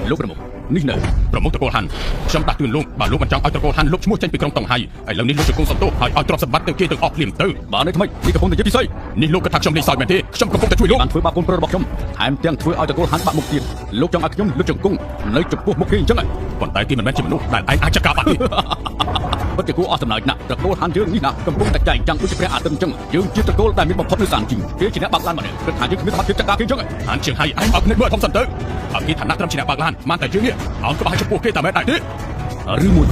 លោកប្រមុខនេះនៅ ប្រមុខតកូលហាន់ខ្ញុំដាស់តឿនលោកបើលោកមិនចង់ឲ្យតកូលហាន់លុបឈ្មោះចេញពីក្រុងតុងហៃឥឡូវនេះលោកជង្គង់សំទោសហើយឲ្យទ្រព្យសម្បត្តិទៅគេទាំងអស់ភ្លាមទៅ បើនៅថ្មីនេះកំពុងតែនិយាយពិសេស នេះលោកគិតថាខ្ញុំលេងសើចមែនទេខ្ញុំកំពុងតែជួយលោក បានធ្វើបាបកូនប្រុសរបស់ខ្ញុំថែមទាំងធ្វើឲ្យតកូលហាន់បាក់មុខទៀតលោកចង់ឲ្យខ្ញុំលុតជង្គង់នៅចំពោះមុខគេអញ្ចឹង ប៉ុន្តែទីមិនមែនជាមនុស្សដែលឯងអាចចាត់ការបានទេ ពិតជាគួរអស់សំណើចណាស់តកូលហាន់យើងនេះណាកំពុងតែចែកចាំងដូចជាព្រះអាទិត្យអញ្ចឹងយើងជាតកូលដែលមានបំផុតនៅសានជីងគេជាអ្នកបាក់ឡានម្នាក់គិតថាយើងគ្មានសមត្ថភាពចាត់ការគេអញ្ចឹង ហានជាងហៃឯងអត់ភ្នែកមើលធំសិនទៅអត់គេឋានៈត្រឹមជាអ្នកបាក់ឡានមិនតែយើងនេះអោនក្បាលចំពោះគេតែមិនដែរទេ ឬមួយ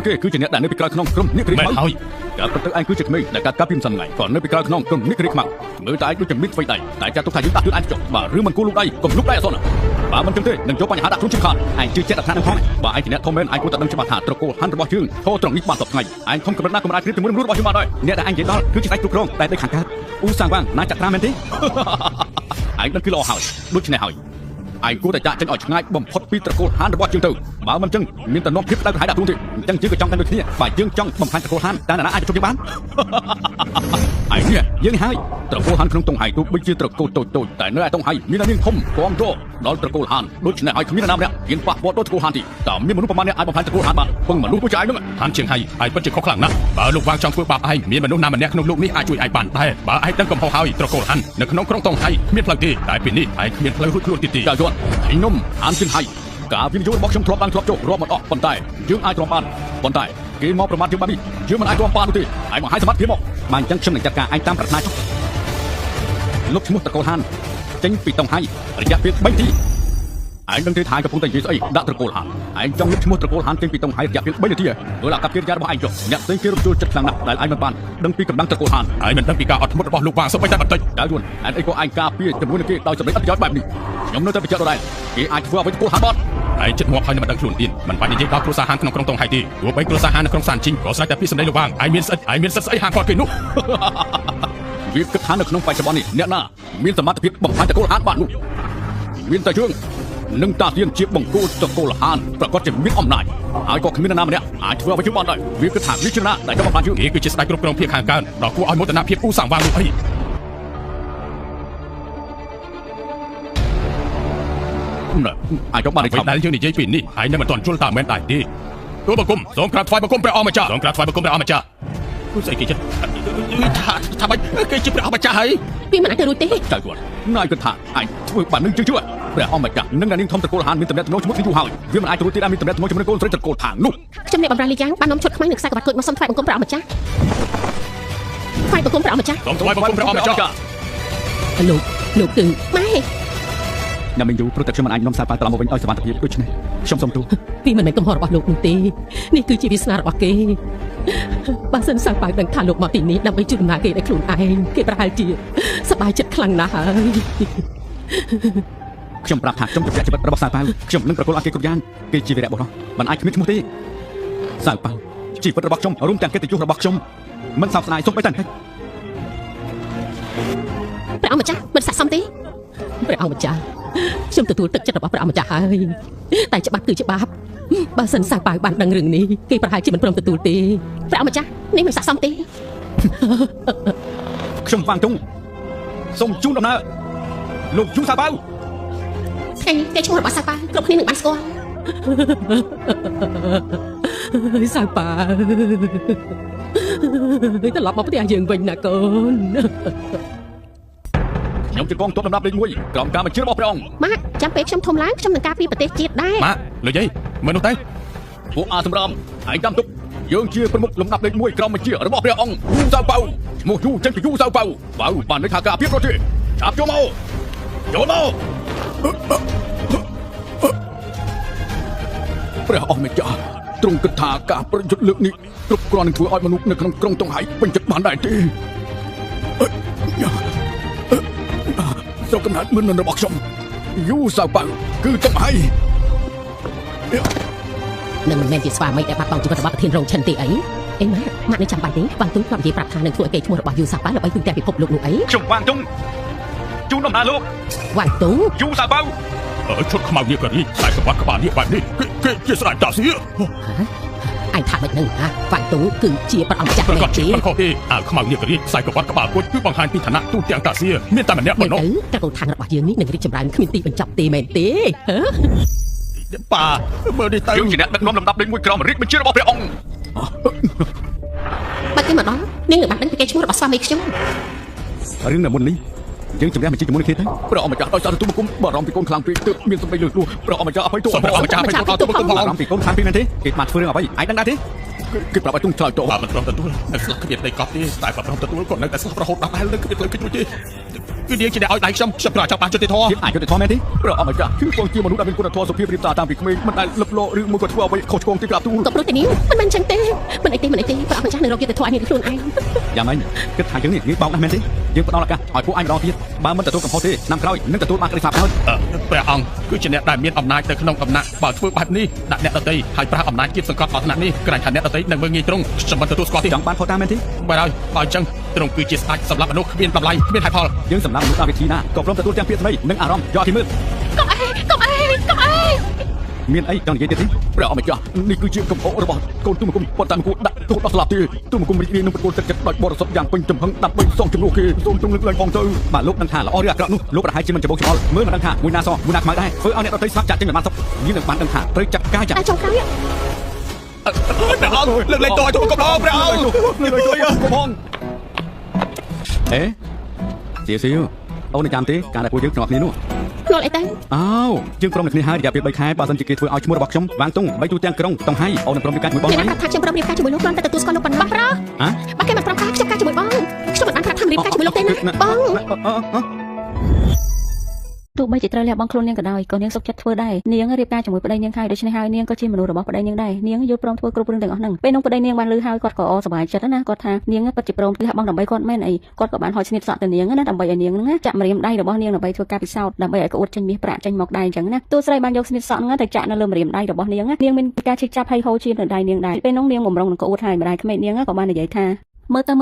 គេគឺជាអ្នកដែលនៅពីក្រោយក្នុងក្រុមនេះគ្រាខ្មៅហើយការពិតទៅឯងគឺជាក្មេងដែលកាត់កាប់ពីមិនសិនថ្ងៃក៏នៅពីក្រោយក្នុងក្រុមនេះគ្រាខ្មៅមើលតែឯងដូចជាមានស្វ័យដៃតែចាត់ទុកថាយើងដាក់ខ្លួនឯងចុះបើឬមិនគួរលូកដៃកុំលូកដៃអសនបើមិនចឹងទេនឹងយកបញ្ហាដាក់ខ្លួនជិះខាតឯងជឿចិត្តថានឹងផងបើឯងជាអ្នកធំមែនឯងគួរតែដឹងច្បាស់ថាត្រកូលហាន់របស់យើងធោះត្រង់នេះបានសពថ្ងៃឯងធំកម្រិតណាក៏មិនអាចព្រៀបជាមួយនឹងមនុស្សរបស់យើងបានដែរអ្នកដែលឯងនិយាយដល់គឺជាស្ដេចគ្រប់គ្រងតែនៅខាងកើតអ៊ូសាំងវាងណាចាត់ត្រាមែនទេឯងដឹងគឺល្អហើយដូច្នេះហើយឯងគួរតែចាក់ចេញឲ្យឆ្ងាយបំផុតពីត្រកូលហានរបស់យើងទៅបើមិនចឹងមានតែនាំភាពក្តៅក្រហាយដាក់ខ្លួនទេអញ្ចឹងយើងក៏ចង់តែដូចគ្នាបើយើងចង់បំផ្លាញត្រកូលហានតែអ្នកណាអាចជួយយើងបានឯង នេះយើងហើយត្រកូលហានក្នុងតុងហៃទូបីជាត្រកូលតូចតែនៅឯតុងហៃមាននាងធំគាំទ្រដល់ត្រកូលហានដូច្នេះឲ្យគ្មាននរណាម្នាក់ហ៊ានប៉ះពាល់ដល់ត្រកូលហានទីតើមានមនុស្សប្រមាណអ្នកអាចបំផ្លាញត្រកូលហានបានពឹងមនុស្សដូចជាឯងហ្នឹងហានជាងហៃឯងពិតជាខុសខ្លាំងណាស់បើលោកវាងចង់ធ្វើបាបឯងមានមនុស្សណាម្នាក់ក្នុងលោកនេះអាចជួយឯងបានដែរបើឯងដឹងកំហុសហើយត្រកូលហាននៅក្នុងក្រុងតុងហៃគ្មានផ្លូវទេតែពេលនេះឯងគ្មានផ្លូវរួចខ្លួនទៀតទេចៅយន់ខ្ញុំហានជាងហៃការវិនិយោគរបស់ខ្ញុំធ្លាប់ចុះរាប់មិនអស់ប៉ុន្តែយើងអាចទ្រាំបានប៉ុន្តែគេមកប្រមាថយើងបែបនេះយើងមិនអាចទ្រាំបាននោះទេឯងមកឲ្យសមត្ថភាពមកបានអញ្ចឹងខ្ញុំនឹងចាត់ការឯងតាមប្រាថ្នាចុះលោកឈ្មោះត្រកូលហានចេញពីតុងហៃរយៈពេល3នាទីឯងដឹងទេថាកំពុងតែនិយាយស្អីដាក់ត្រកូលហានឯងចង់យកឈ្មោះត្រកូលហានចេញពីតុងហៃរយៈពេល3នាទីដោយអាកប្បកិរិយារបស់ឯងចុះអ្នកផ្សេងគេរំជួលចិត្តខ្លាំងណាស់ដែលឯងមិនបានដឹងពីកម្លាំងត្រកូលហានឯងមិនដឹងពីការអត់ធ្មត់របស់លោកវាងសូម្បីតែបន្តិចចៅយួនឯងអីក៏ឯងការពារជាមួយនឹងគេដោយសម្លេងអត់ប្រយោជន៍បែបនេះខ្ញុំនៅតែបញ្ជាក់ដដែលគេអាចធ្វើអ្វីត្រកូលហានបានឯងចិត្តមកហើយមិនដឹងខ្លួនទៀតមិនបាច់និយាយដល់គ្រួសារហានក្នុងក្រុងតុងហៃទេទោះបីគ្រួសារហាននៅក្នុងសានជីងក៏ស្រេចតែពីសម្លេងលោកវាងឯងមានសិទ្ធស្អីហានគាត់គេនោះវាគិតថានៅក្នុងបច្ចុប្បន្ននេះអ្នកណាមានសមត្ថភាពបំផ្លាញត្រកូលហានបាននោះមានតែយើងនឹងតាទៀនជាបង្គោលត្រកូលហានប្រកាសជាមានអំណាចហើយក៏គ្មាននរណាម្នាក់អាចធ្វើអ្វីជូនបានដែរវាគិតថាវាជាណាដែលចង់បំផ្លាញយើងគេគឺជាស្ដេចគ្រប់គ្រងភាពខាងកើតដល់គួរឲ្យមោទនភាពគូសាំងវាងនោះអីអាចចង់បានអ្វីដែលយើងនិយាយពីនេះឯងនៅមិនទាន់ជល់តើមែនដែរទេទូបង្គំសូមក្រាបថ្វាយបង្គំព្រះអម្ចាស់សូមក្រាបថ្វាយបង្គំព្រះអម្ចាស់គូស្អីគេចិត្តថាម៉េចគេជាព្រះអម្ចាស់ហើយវាមិនអាចទៅរួចទេចៅគាត់ណាយគិតថាឯងធ្វើបាននឹងជឿព្រះអម្ចាស់នឹងនាងធំត្រកូលហានមានតំណែងជាមួយយូរហើយវាមិនអាចទៅរួចទេដែលមានតំណែងជាមួយកូនស្រីត្រកូលថាងនោះខ្ញុំអ្នកបម្រើលីយ៉ាងបាននាំឈុតខ្មៅនឹងខ្សែក្បាត់គួចមកសុំថ្វាយបង្គំព្រះអម្ចាស់ថ្វាយបង្គំព្រះអម្ចាស់សូមថ្វាយបង្គំព្រះអម្ចាស់លោកគឺម៉ែអ្នកមិនយូរព្រោះតែខ្ញុំមិនអាចនាំសារប៉ាត្រឡប់មកវិញឲ្យសុវត្ថិភាពដូច្នេះខ្ញុំសូមទូវាមិនមែនកំហុសរបស់លោកនោះទេនេះគឺជាវាសនារបស់គេបើសិនសាំងប៉ាដឹងថាលោកមកទីនេះដើម្បីជួយដំណើរគេដោយខ្លួនឯងគេប្រហែលជាសប្បាយចិត្តខ្លាំងណាស់ហើយខ្ញុំប្រាប់ថាខ្ញុំជាជីវិតរបស់សាំងប៉ាខ្ញុំនឹងប្រកល់ឲ្យគេគ្រប់យ៉ាងគេជាវីរៈបុរសមិនអាចគ្មានឈ្មោះទេសាំងប៉ាជីវិតរបស់ខ្ញុំរួមទាំងកិត្តិយសរបស់ខ្ញុំមិនសោកស្ដាយសូម្បីតែបន្តិចព្រះអម្ចាស់មិនស័ក្តិសមទេព្រះអម្ចាស់ខ្ញុំទទួលទឹកចិត្តរបស់ព្រះអម្ចាស់ហើយតែច្បាប់គឺច្បាប់បើសិនសាំងប៉ាវបានដឹងរឿងនេះគេប្រហែលជាមិនព្រមទទួលទេព្រះអម្ចាស់នេះមិនស័ក្តិសមទេខ្ញុំវាងទុងសូមជូនដំណើរលោកយូសាប៉ាវថ្ងៃនេះគេឈ្មោះរបស់សាំងប៉ាវគ្រប់គ្នានឹងបានស្គាល់សាំងប៉ាវត្រឡប់មកផ្ទះយើងវិញណាកូនខ្ញុំជាកងទ័ពលំដាប់លេខ1ក្រោមការបញ្ជារបស់ព្រះអង្គម៉ាក់ចាំពេលខ្ញុំធំឡើងខ្ញុំនឹងការពារប្រទេសជាតិដែរម៉ាក់លោកយាយមើលនោះទៅពួកអាសម្រាមឯងចាំទុកយើងជាប្រមុខលំដាប់លេខ1ក្រោមបញ្ជារបស់ព្រះអង្គយូសាប៉ៅឈ្មោះយូចេញពីយូសាប៉ៅបានន័យថាការពារប្រទេសចាប់ចូលមកព្រះអង្គម្ចាស់ទ្រង់គិតថាការប្រយុទ្ធលើកនេះគ្រប់គ្រាន់នឹងធ្វើឲ្យមនុស្សនៅក្នុងក្រុងតុងហៃពេញចិត្តបានដែរទេស្រុកកំណើតមុនរបស់ខ្ញុំយូសាប៉ៅគឺតុងហៃនឹងមិនមែនជាស្វាមីដែលបាត់បង់ជីវិតរបស់ប្រធានរងឈិនទេអីម៉ាក់នេះចាំបាច់ទេវាងទុំខ្ញុំនិយាយប្រាប់ថានឹងធ្វើឲ្យកេរ្តិ៍ឈ្មោះរបស់យូសាប៉ៅដើម្បីទូទាំងពិភពលោកនោះអីខ្ញុំវាងទុំជូនដំណើរលោកវាងទុំយូសាប៉ៅឈុតខ្មៅនេះក៏នេះតែក្បាត់ក្បាលនេះបែបនេះគេជាស្ដេចតាសៀឯងថាមិននឹងវាងទុំគឺជាព្រះអង្គម្ចាស់មែនទេខុសទេខ្មៅនេះក៏នេះខ្សែក្បាត់ក្បាលគួចគឺបង្ហាញពីឋានៈទូទាំងតាសៀមានតែម្នាក់ប៉ុណ្ណោះតែកូនខាងរបស់យើងនេះនឹងរីកចម្រើនគ្មានទីបញ្ចប់ទេមែនទេប៉ាមើលនេះទៅយើងជាអ្នកដឹកនាំលំដាប់លេខ1ក្រោមរាជបញ្ជារបស់ព្រះអង្គបើគេមកដល់នាងនឹងបានដឹងពីកេរ្តិ៍ឈ្មោះរបស់ស្វាមីខ្ញុំរឿងនៅមុននេះយើងជំនះបញ្ជាជាមួយគ្នាទៅព្រះអង្គម្ចាស់ដោយសារទូបង្គំបារម្ភពីកូនខ្លាំងពេកទើបមានសម្ដីលើសលួសព្រះអង្គម្ចាស់អភ័យទោសព្រះអង្គម្ចាស់អភ័យទោសទូបង្គំបារម្ភពីកូនខ្លាំងពេកមែនទេគេបានធ្វើរឿងអ្វីឯងដឹងដែរទេគេប្រាប់ឲ្យទុំឆ្លើយតបមិនព្រមទទួលនៅស្លាប់គ្មានដីកប់ទេតែប្រព្រឹត្តទទួលក៏នៅតែស្លាប់រហូតដល់ហើយនៅគ្មានលើគិតរួចទេគឺនាងជាអ្នកឲ្យដៃខ្ញុំប្រចាំបានយុត្តិធម៌អាចយុត្តិធម៌មែនទេព្រះអង្គម្ចាស់គឺគង់ជាមនុស្សដែលមានគុណធម៌សុភាពរៀបការតាំងពីក្មេងមិនដែលលឹបលោឬមួយក៏ធ្វើអ្វីខុសឆ្គងទីក្រាបទូលក៏ព្រោះតែនាងមិនមែនចឹងទេមិនអីទេព្រះអង្គម្ចាស់នឹងរកយុត្តិធម៌នេះខ្លួនឯងយ៉ាងម៉េចគិតថាយើងនេះងាយបោកណាស់មែនទេយើងផ្ដល់ឱកាសឲ្យពួកឯងម្ដងទៀតបើមិនទទួលកំហុសទេឆ្នាំក្រោយនឹងទទួលបានក្តីស្លាប់ហើយព្រះអង្គគឺជាអ្នកដែលមានអំណាចទៅក្នុងអំណាចបើធ្វើបែបនេះដាក់អ្នកដទៃហើយប្រើអំណាចគៀបសង្កត់ដល់ថ្នាក់នេះក្រែងថាអ្នកដទៃនឹងមើលងាយទ្រង់ខ្ញុំមិនទទួលស្គាល់ទេចង់បានផុសតាមមែនទេបើហើយបើអញ្ចឹងទ្រង់គឺជាស្ដេចសម្រាប់មនុស្សគ្មានតម្លៃគ្មានហេតុផលយើងសម្រាប់មនុស្សតាមវិធីណាក៏ព្រមទទួលទាំងពាក្យស្ដីនិងអារម្មណ៍យកឲ្យមើលកុំអី មានអីចង់និយាយទៀតទេព្រះអម្ចាស់នេះគឺជាកំហុសរបស់កូនទូមង្គមប៉ុន្តែមកគួរដាក់ទោសដល់ស្លាប់ទេទូមង្គមរីករាយនឹងប្រគល់ទឹកចិត្តដោយបរិសុទ្ធយ៉ាងពេញចំហឹងដើម្បីសងជំនួសគេសូមទងលើកឡើងផងទៅបាទលោកដឹងថាល្អឬអាក្រក់នោះលោកប្រហែលជាមិនច្បងច្បល់មើលមិនដឹងថាមួយណាសមួយណាខ្មៅដែរធ្វើឲ្យអ្នកដទៃស្លាប់ចាក់ចេញមិនបានសុខយើងនឹងបានដឹងថាត្រូវចាត់ការយ៉ាង តែចុងក្រោយ ព្រះអង្គលើកលែងទោសឲ្យទូមកុំផងព្រះអង្គ លើកលែងទោសឲ្យកុំផងអេសៀវអូនចាំទេការដែលពួកយើងក្នុងគ្នានោះ ខ្លួនអីទៅ អោយើងព្រមនឹងគ្នាហើយរយៈពេល3ខែបើសិនជាគេធ្វើឲ្យឈ្មោះរបស់ខ្ញុំវាងទុងបីទូទាំងក្រុងតុងហៃអូននឹងព្រមរៀបការជាមួយបង គេ ហើយ ថាខ្ញុំព្រមរៀបការជាមួយលោកគ្រាន់តែទទួលស្គាល់លោកប៉ុណ្ណោះបងប្រុស ហ៎ បើគេមិនព្រមការខ្ញុំការជាមួយបងខ្ញុំមិនបានប្រាប់ថារៀបការជាមួយលោកទេណាបង ទោះបីជាត្រូវលះបង់ខ្លួននាងក៏ដោយក៏នាងសុខចិត្តធ្វើដែរនាងរៀបការជាមួយប្តីនាងហើយដូច្នេះហើយនាងក៏ជាមនុស្សរបស់ប្តីនាងដែរនាងយល់ព្រមធ្វើគ្រប់រឿងទាំងអស់ហ្នឹងពេលនោះប្តីនាងបានលឺហើយគាត់ក៏អសប្បាយចិត្តណាគាត់ថានាងពិតជាព្រមលះបង់ដើម្បីគាត់មែនអីគាត់ក៏បានហោចស្នៀតសក់ទៅនាងណាដើម្បីឲ្យនាងហ្នឹងចាក់ម្រាមដៃរបស់នាងដើម្បីធ្វើការពិសោធន៍ដើម្បីឲ្យក្អួតចេញមាសប្រាក់ចេញមកដែរអញ្ចឹងណាទោះស្រីបានយកស្នៀតសក់ហ្នឹងទៅចាក់នៅលើម្រាមដៃរបស់នាងនាងមានការឈឺចាប់ហើយហូរឈាមនៅដៃនាងដែរពេលនោះនាងបំរុងនឹងក្អួតហើយម្ដាយក្មេកនាងក៏បាននិយាយថាមើលទៅឥ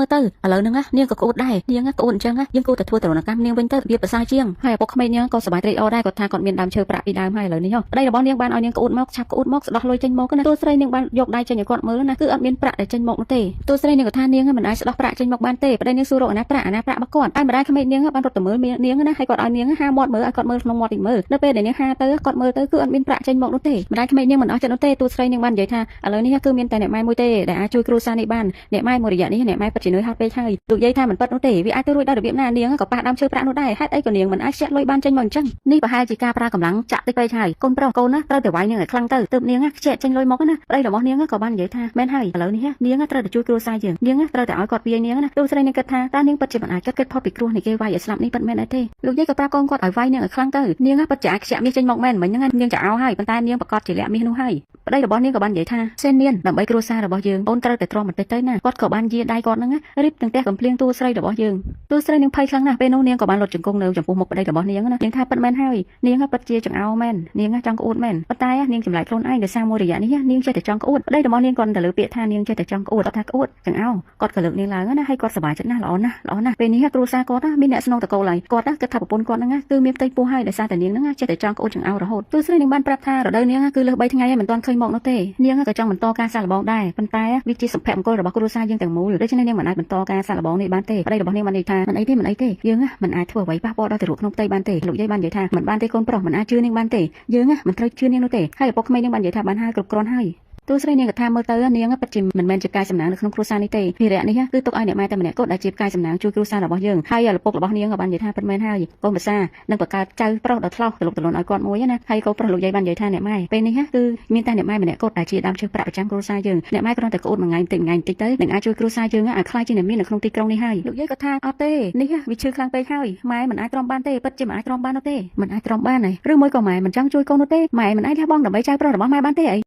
ឡូវហ្នឹងនាងក៏ក្អួតដែរនាងក្អួតអញ្ចឹងយើងគួរតែធ្វើទរណកម្មនាងវិញទៅវាប្រសើរជាងហើយឪពុកក្មេកនាងក៏សប្បាយត្រេកអរដែរគាត់ថាគាត់មានដើមឈើប្រាក់ពីដើមហើយឥឡូវនេះប្តីរបស់នាងបានឲ្យនាងក្អួតមកឆាប់ក្អួតមកស្ដោះលុយចេញមកណាទោះស្រីនាងបានយកដៃចេញឲ្យគាត់មើលណាគឺអត់មានប្រាក់ដែលចេញមកនោះទេទោះស្រីនាងក៏ថានាងមិនអាចស្ដោះប្រាក់ចេញមកបានទេប្តីនាងសួររកអាណាប្រាក់របស់គាត់ហើយម្ដាយក្មេកនាងបានរត់ទៅមើលនាងណាហើយគាត់ឲ្យនាងហាមាត់មើលឲ្យគាត់មើលក្នុងមាត់តិចមើលនៅពេលដែលនាងហាទៅគាត់មើលទៅគឺអត់មានប្រាក់ចេញមកនោះទេម្ដាយក្មេកនាងមិនអស់ចិត្តនោះទេទោះស្រីនាងបាននិយាយថាឥឡូវនេះគឺមានតែអ្នកម៉ែមួយទេដែលអាចជួយគ្រួសារនេះបានអ្នកម៉ែមួយរយៈនេះអ្នកម៉ែពិតជានឿយហត់ពេកហើយទូយាយថាមិនពិតនោះទេវាអាចទៅរួចដោយរបៀបណានាងក៏ប៉ះដើមឈើប្រាក់នោះដែរហេតុអីក៏នាងមិនអាចចាក់លុយបានចេញមកអញ្ចឹងនេះប្រហែលជាការប្រើកម្លាំងចាក់តិចពេកហើយកូនប្រុសកូនណាត្រូវតែវាយនាងឲ្យខ្លាំងទៅទើបនាងខ្ជិះចេញលុយមកណាប្តីរបស់នាងក៏បាននិយាយថាមែនហើយឥឡូវនេះនាងត្រូវតែជួយគ្រួសារយើងនាងត្រូវតែឲ្យគាត់វាយនាងណាទោះស្រីនាងគិតថាតើនាងពិតជាមិនអាចគិតផុតពីគ្រោះនៃគេវាយឲ្យស្លាប់នេះពិតមែនអីទេលោកយាយក៏ប្រាប់កូនគាត់ឲ្យវាយនាងឲ្យខ្លាំងទៅនាងពិតជាអាចខ្ជិះមាសចេញមកមែនមិញហ្នឹងនាងจะเอาហើយប៉ុន្តែនាងប្រកាសជាលាក់មាសនោះហើយប្តីរបស់នាងក៏បាននិយាយថាសេននាងដើម្បីគ្រួសាររបស់យើងអូនត្រូវតែទ្រាំបន្តិចទៅណាគាត់ក៏បានយាដៃគាត់ហ្នឹងរៀបទាំងផ្ទះកំភ្លៀងតួស្រីរបស់យើងទោះស្រីនាងភ័យខ្លាំងណាស់ពេលនោះនាងក៏បានលុតជង្គង់នៅចំពោះមុខប្តីរបស់នាងណានាងថាពិតមែនហើយនាងពិតជាចង្អោរមែននាងចង់ក្អួតមែនប៉ុន្តែនាងចម្លែកខ្លួនឯងដោយសារមួយរយៈនេះនាងចេះតែចង់ក្អួតប្តីរបស់នាងគាត់តែលើពាក្យថានាងចេះតែចង់ក្អួតគាត់ថាក្អួតចង្អោរគាត់ក៏លើកនាងឡើងណាហើយគាត់សប្បាយចិត្តណាស់ល្អណាស់ពេលនេះគ្រួសារគាត់មានអ្នកស្នងតកូលហើយគាត់គិតថាប្រពន្ធគាត់ហ្នឹងគឺមានផ្ទៃពោះហើយដោយសារតែនាងហ្នឹងចេះតែចង់ក្អួតចង្អោររហូតទោះស្រីនាងបានប្រាប់ថារដូវនាងគឺលើស3ថ្ងៃហើយមិនទាន់ឃើញមកនោះទេនាងក៏ចង់បន្តការសាកល្បងដែរប៉ុន្តែវាជាសុភមង្គលរបស់គ្រួសារយើងទាំងមូលដូច្នេះនាងមិនអាចបន្តការសាកល្បងនេះបានទេប្តីរបស់នាងបាននិយាយថាមិនអីទេយើងមិនអាចធ្វើអ្វីប៉ះពាល់ដល់ទៅរូបក្នុងផ្ទៃបានទេលោកយាយបាននិយាយថាមិនបានទេកូនប្រុសមិនអាចជឿនាងបានទេយើងមិនត្រូវជឿនាងនោះទេហើយឪពុកក្មេងនាងបាននិយាយថាបានហើយគ្រប់គ្រាន់ហើយទោះស្រីនាងក៏ថាមើលទៅនាងពិតជាមិនមែនជាផ្កាយសំណាងនៅក្នុងគ្រួសារនេះទេភារៈនេះគឺទុកឲ្យអ្នកម៉ែតែម្នាក់គត់ដែលជាផ្កាយសំណាងជួយគ្រួសាររបស់យើងហើយឪពុករបស់នាងក៏បាននិយាយថាពិតមែនហើយកូនប្រសានឹងបង្កើតចៅប្រុសដ៏ថ្លោះទលុកទលន់ឲ្យគាត់មួយណាហើយកូនប្រុសលោកយាយបាននិយាយថាអ្នកម៉ែពេលនេះគឺមានតែអ្នកម៉ែម្នាក់គត់ដែលជាដើមឈើប្រាក់ប្រចាំគ្រួសារយើងអ្នកម៉ែគ្រាន់តែក្អួតមួយថ្ងៃបន្តិចទៅនឹងអាចជួយគ្រួសារយើងឲ្យខ្លាយជាអ្នកមាននៅក្នុងទីក្រុងនេះហើយលោកយាយក៏ថាអត់ទេនេះវាឈឺខ្លាំងពេកហើយម៉ែមិនអាចទ្រាំបានទេពិតជាមិនអាចទ្រាំបាននោះទេមិនអាចទ្រាំបានហើយឬមួយក៏ម៉ែមិនចង់ជួយកូននោះទេម៉ែមិនអាចលះបង់ដើម្បីចៅប្រុសរបស់ម៉ែបានទេអី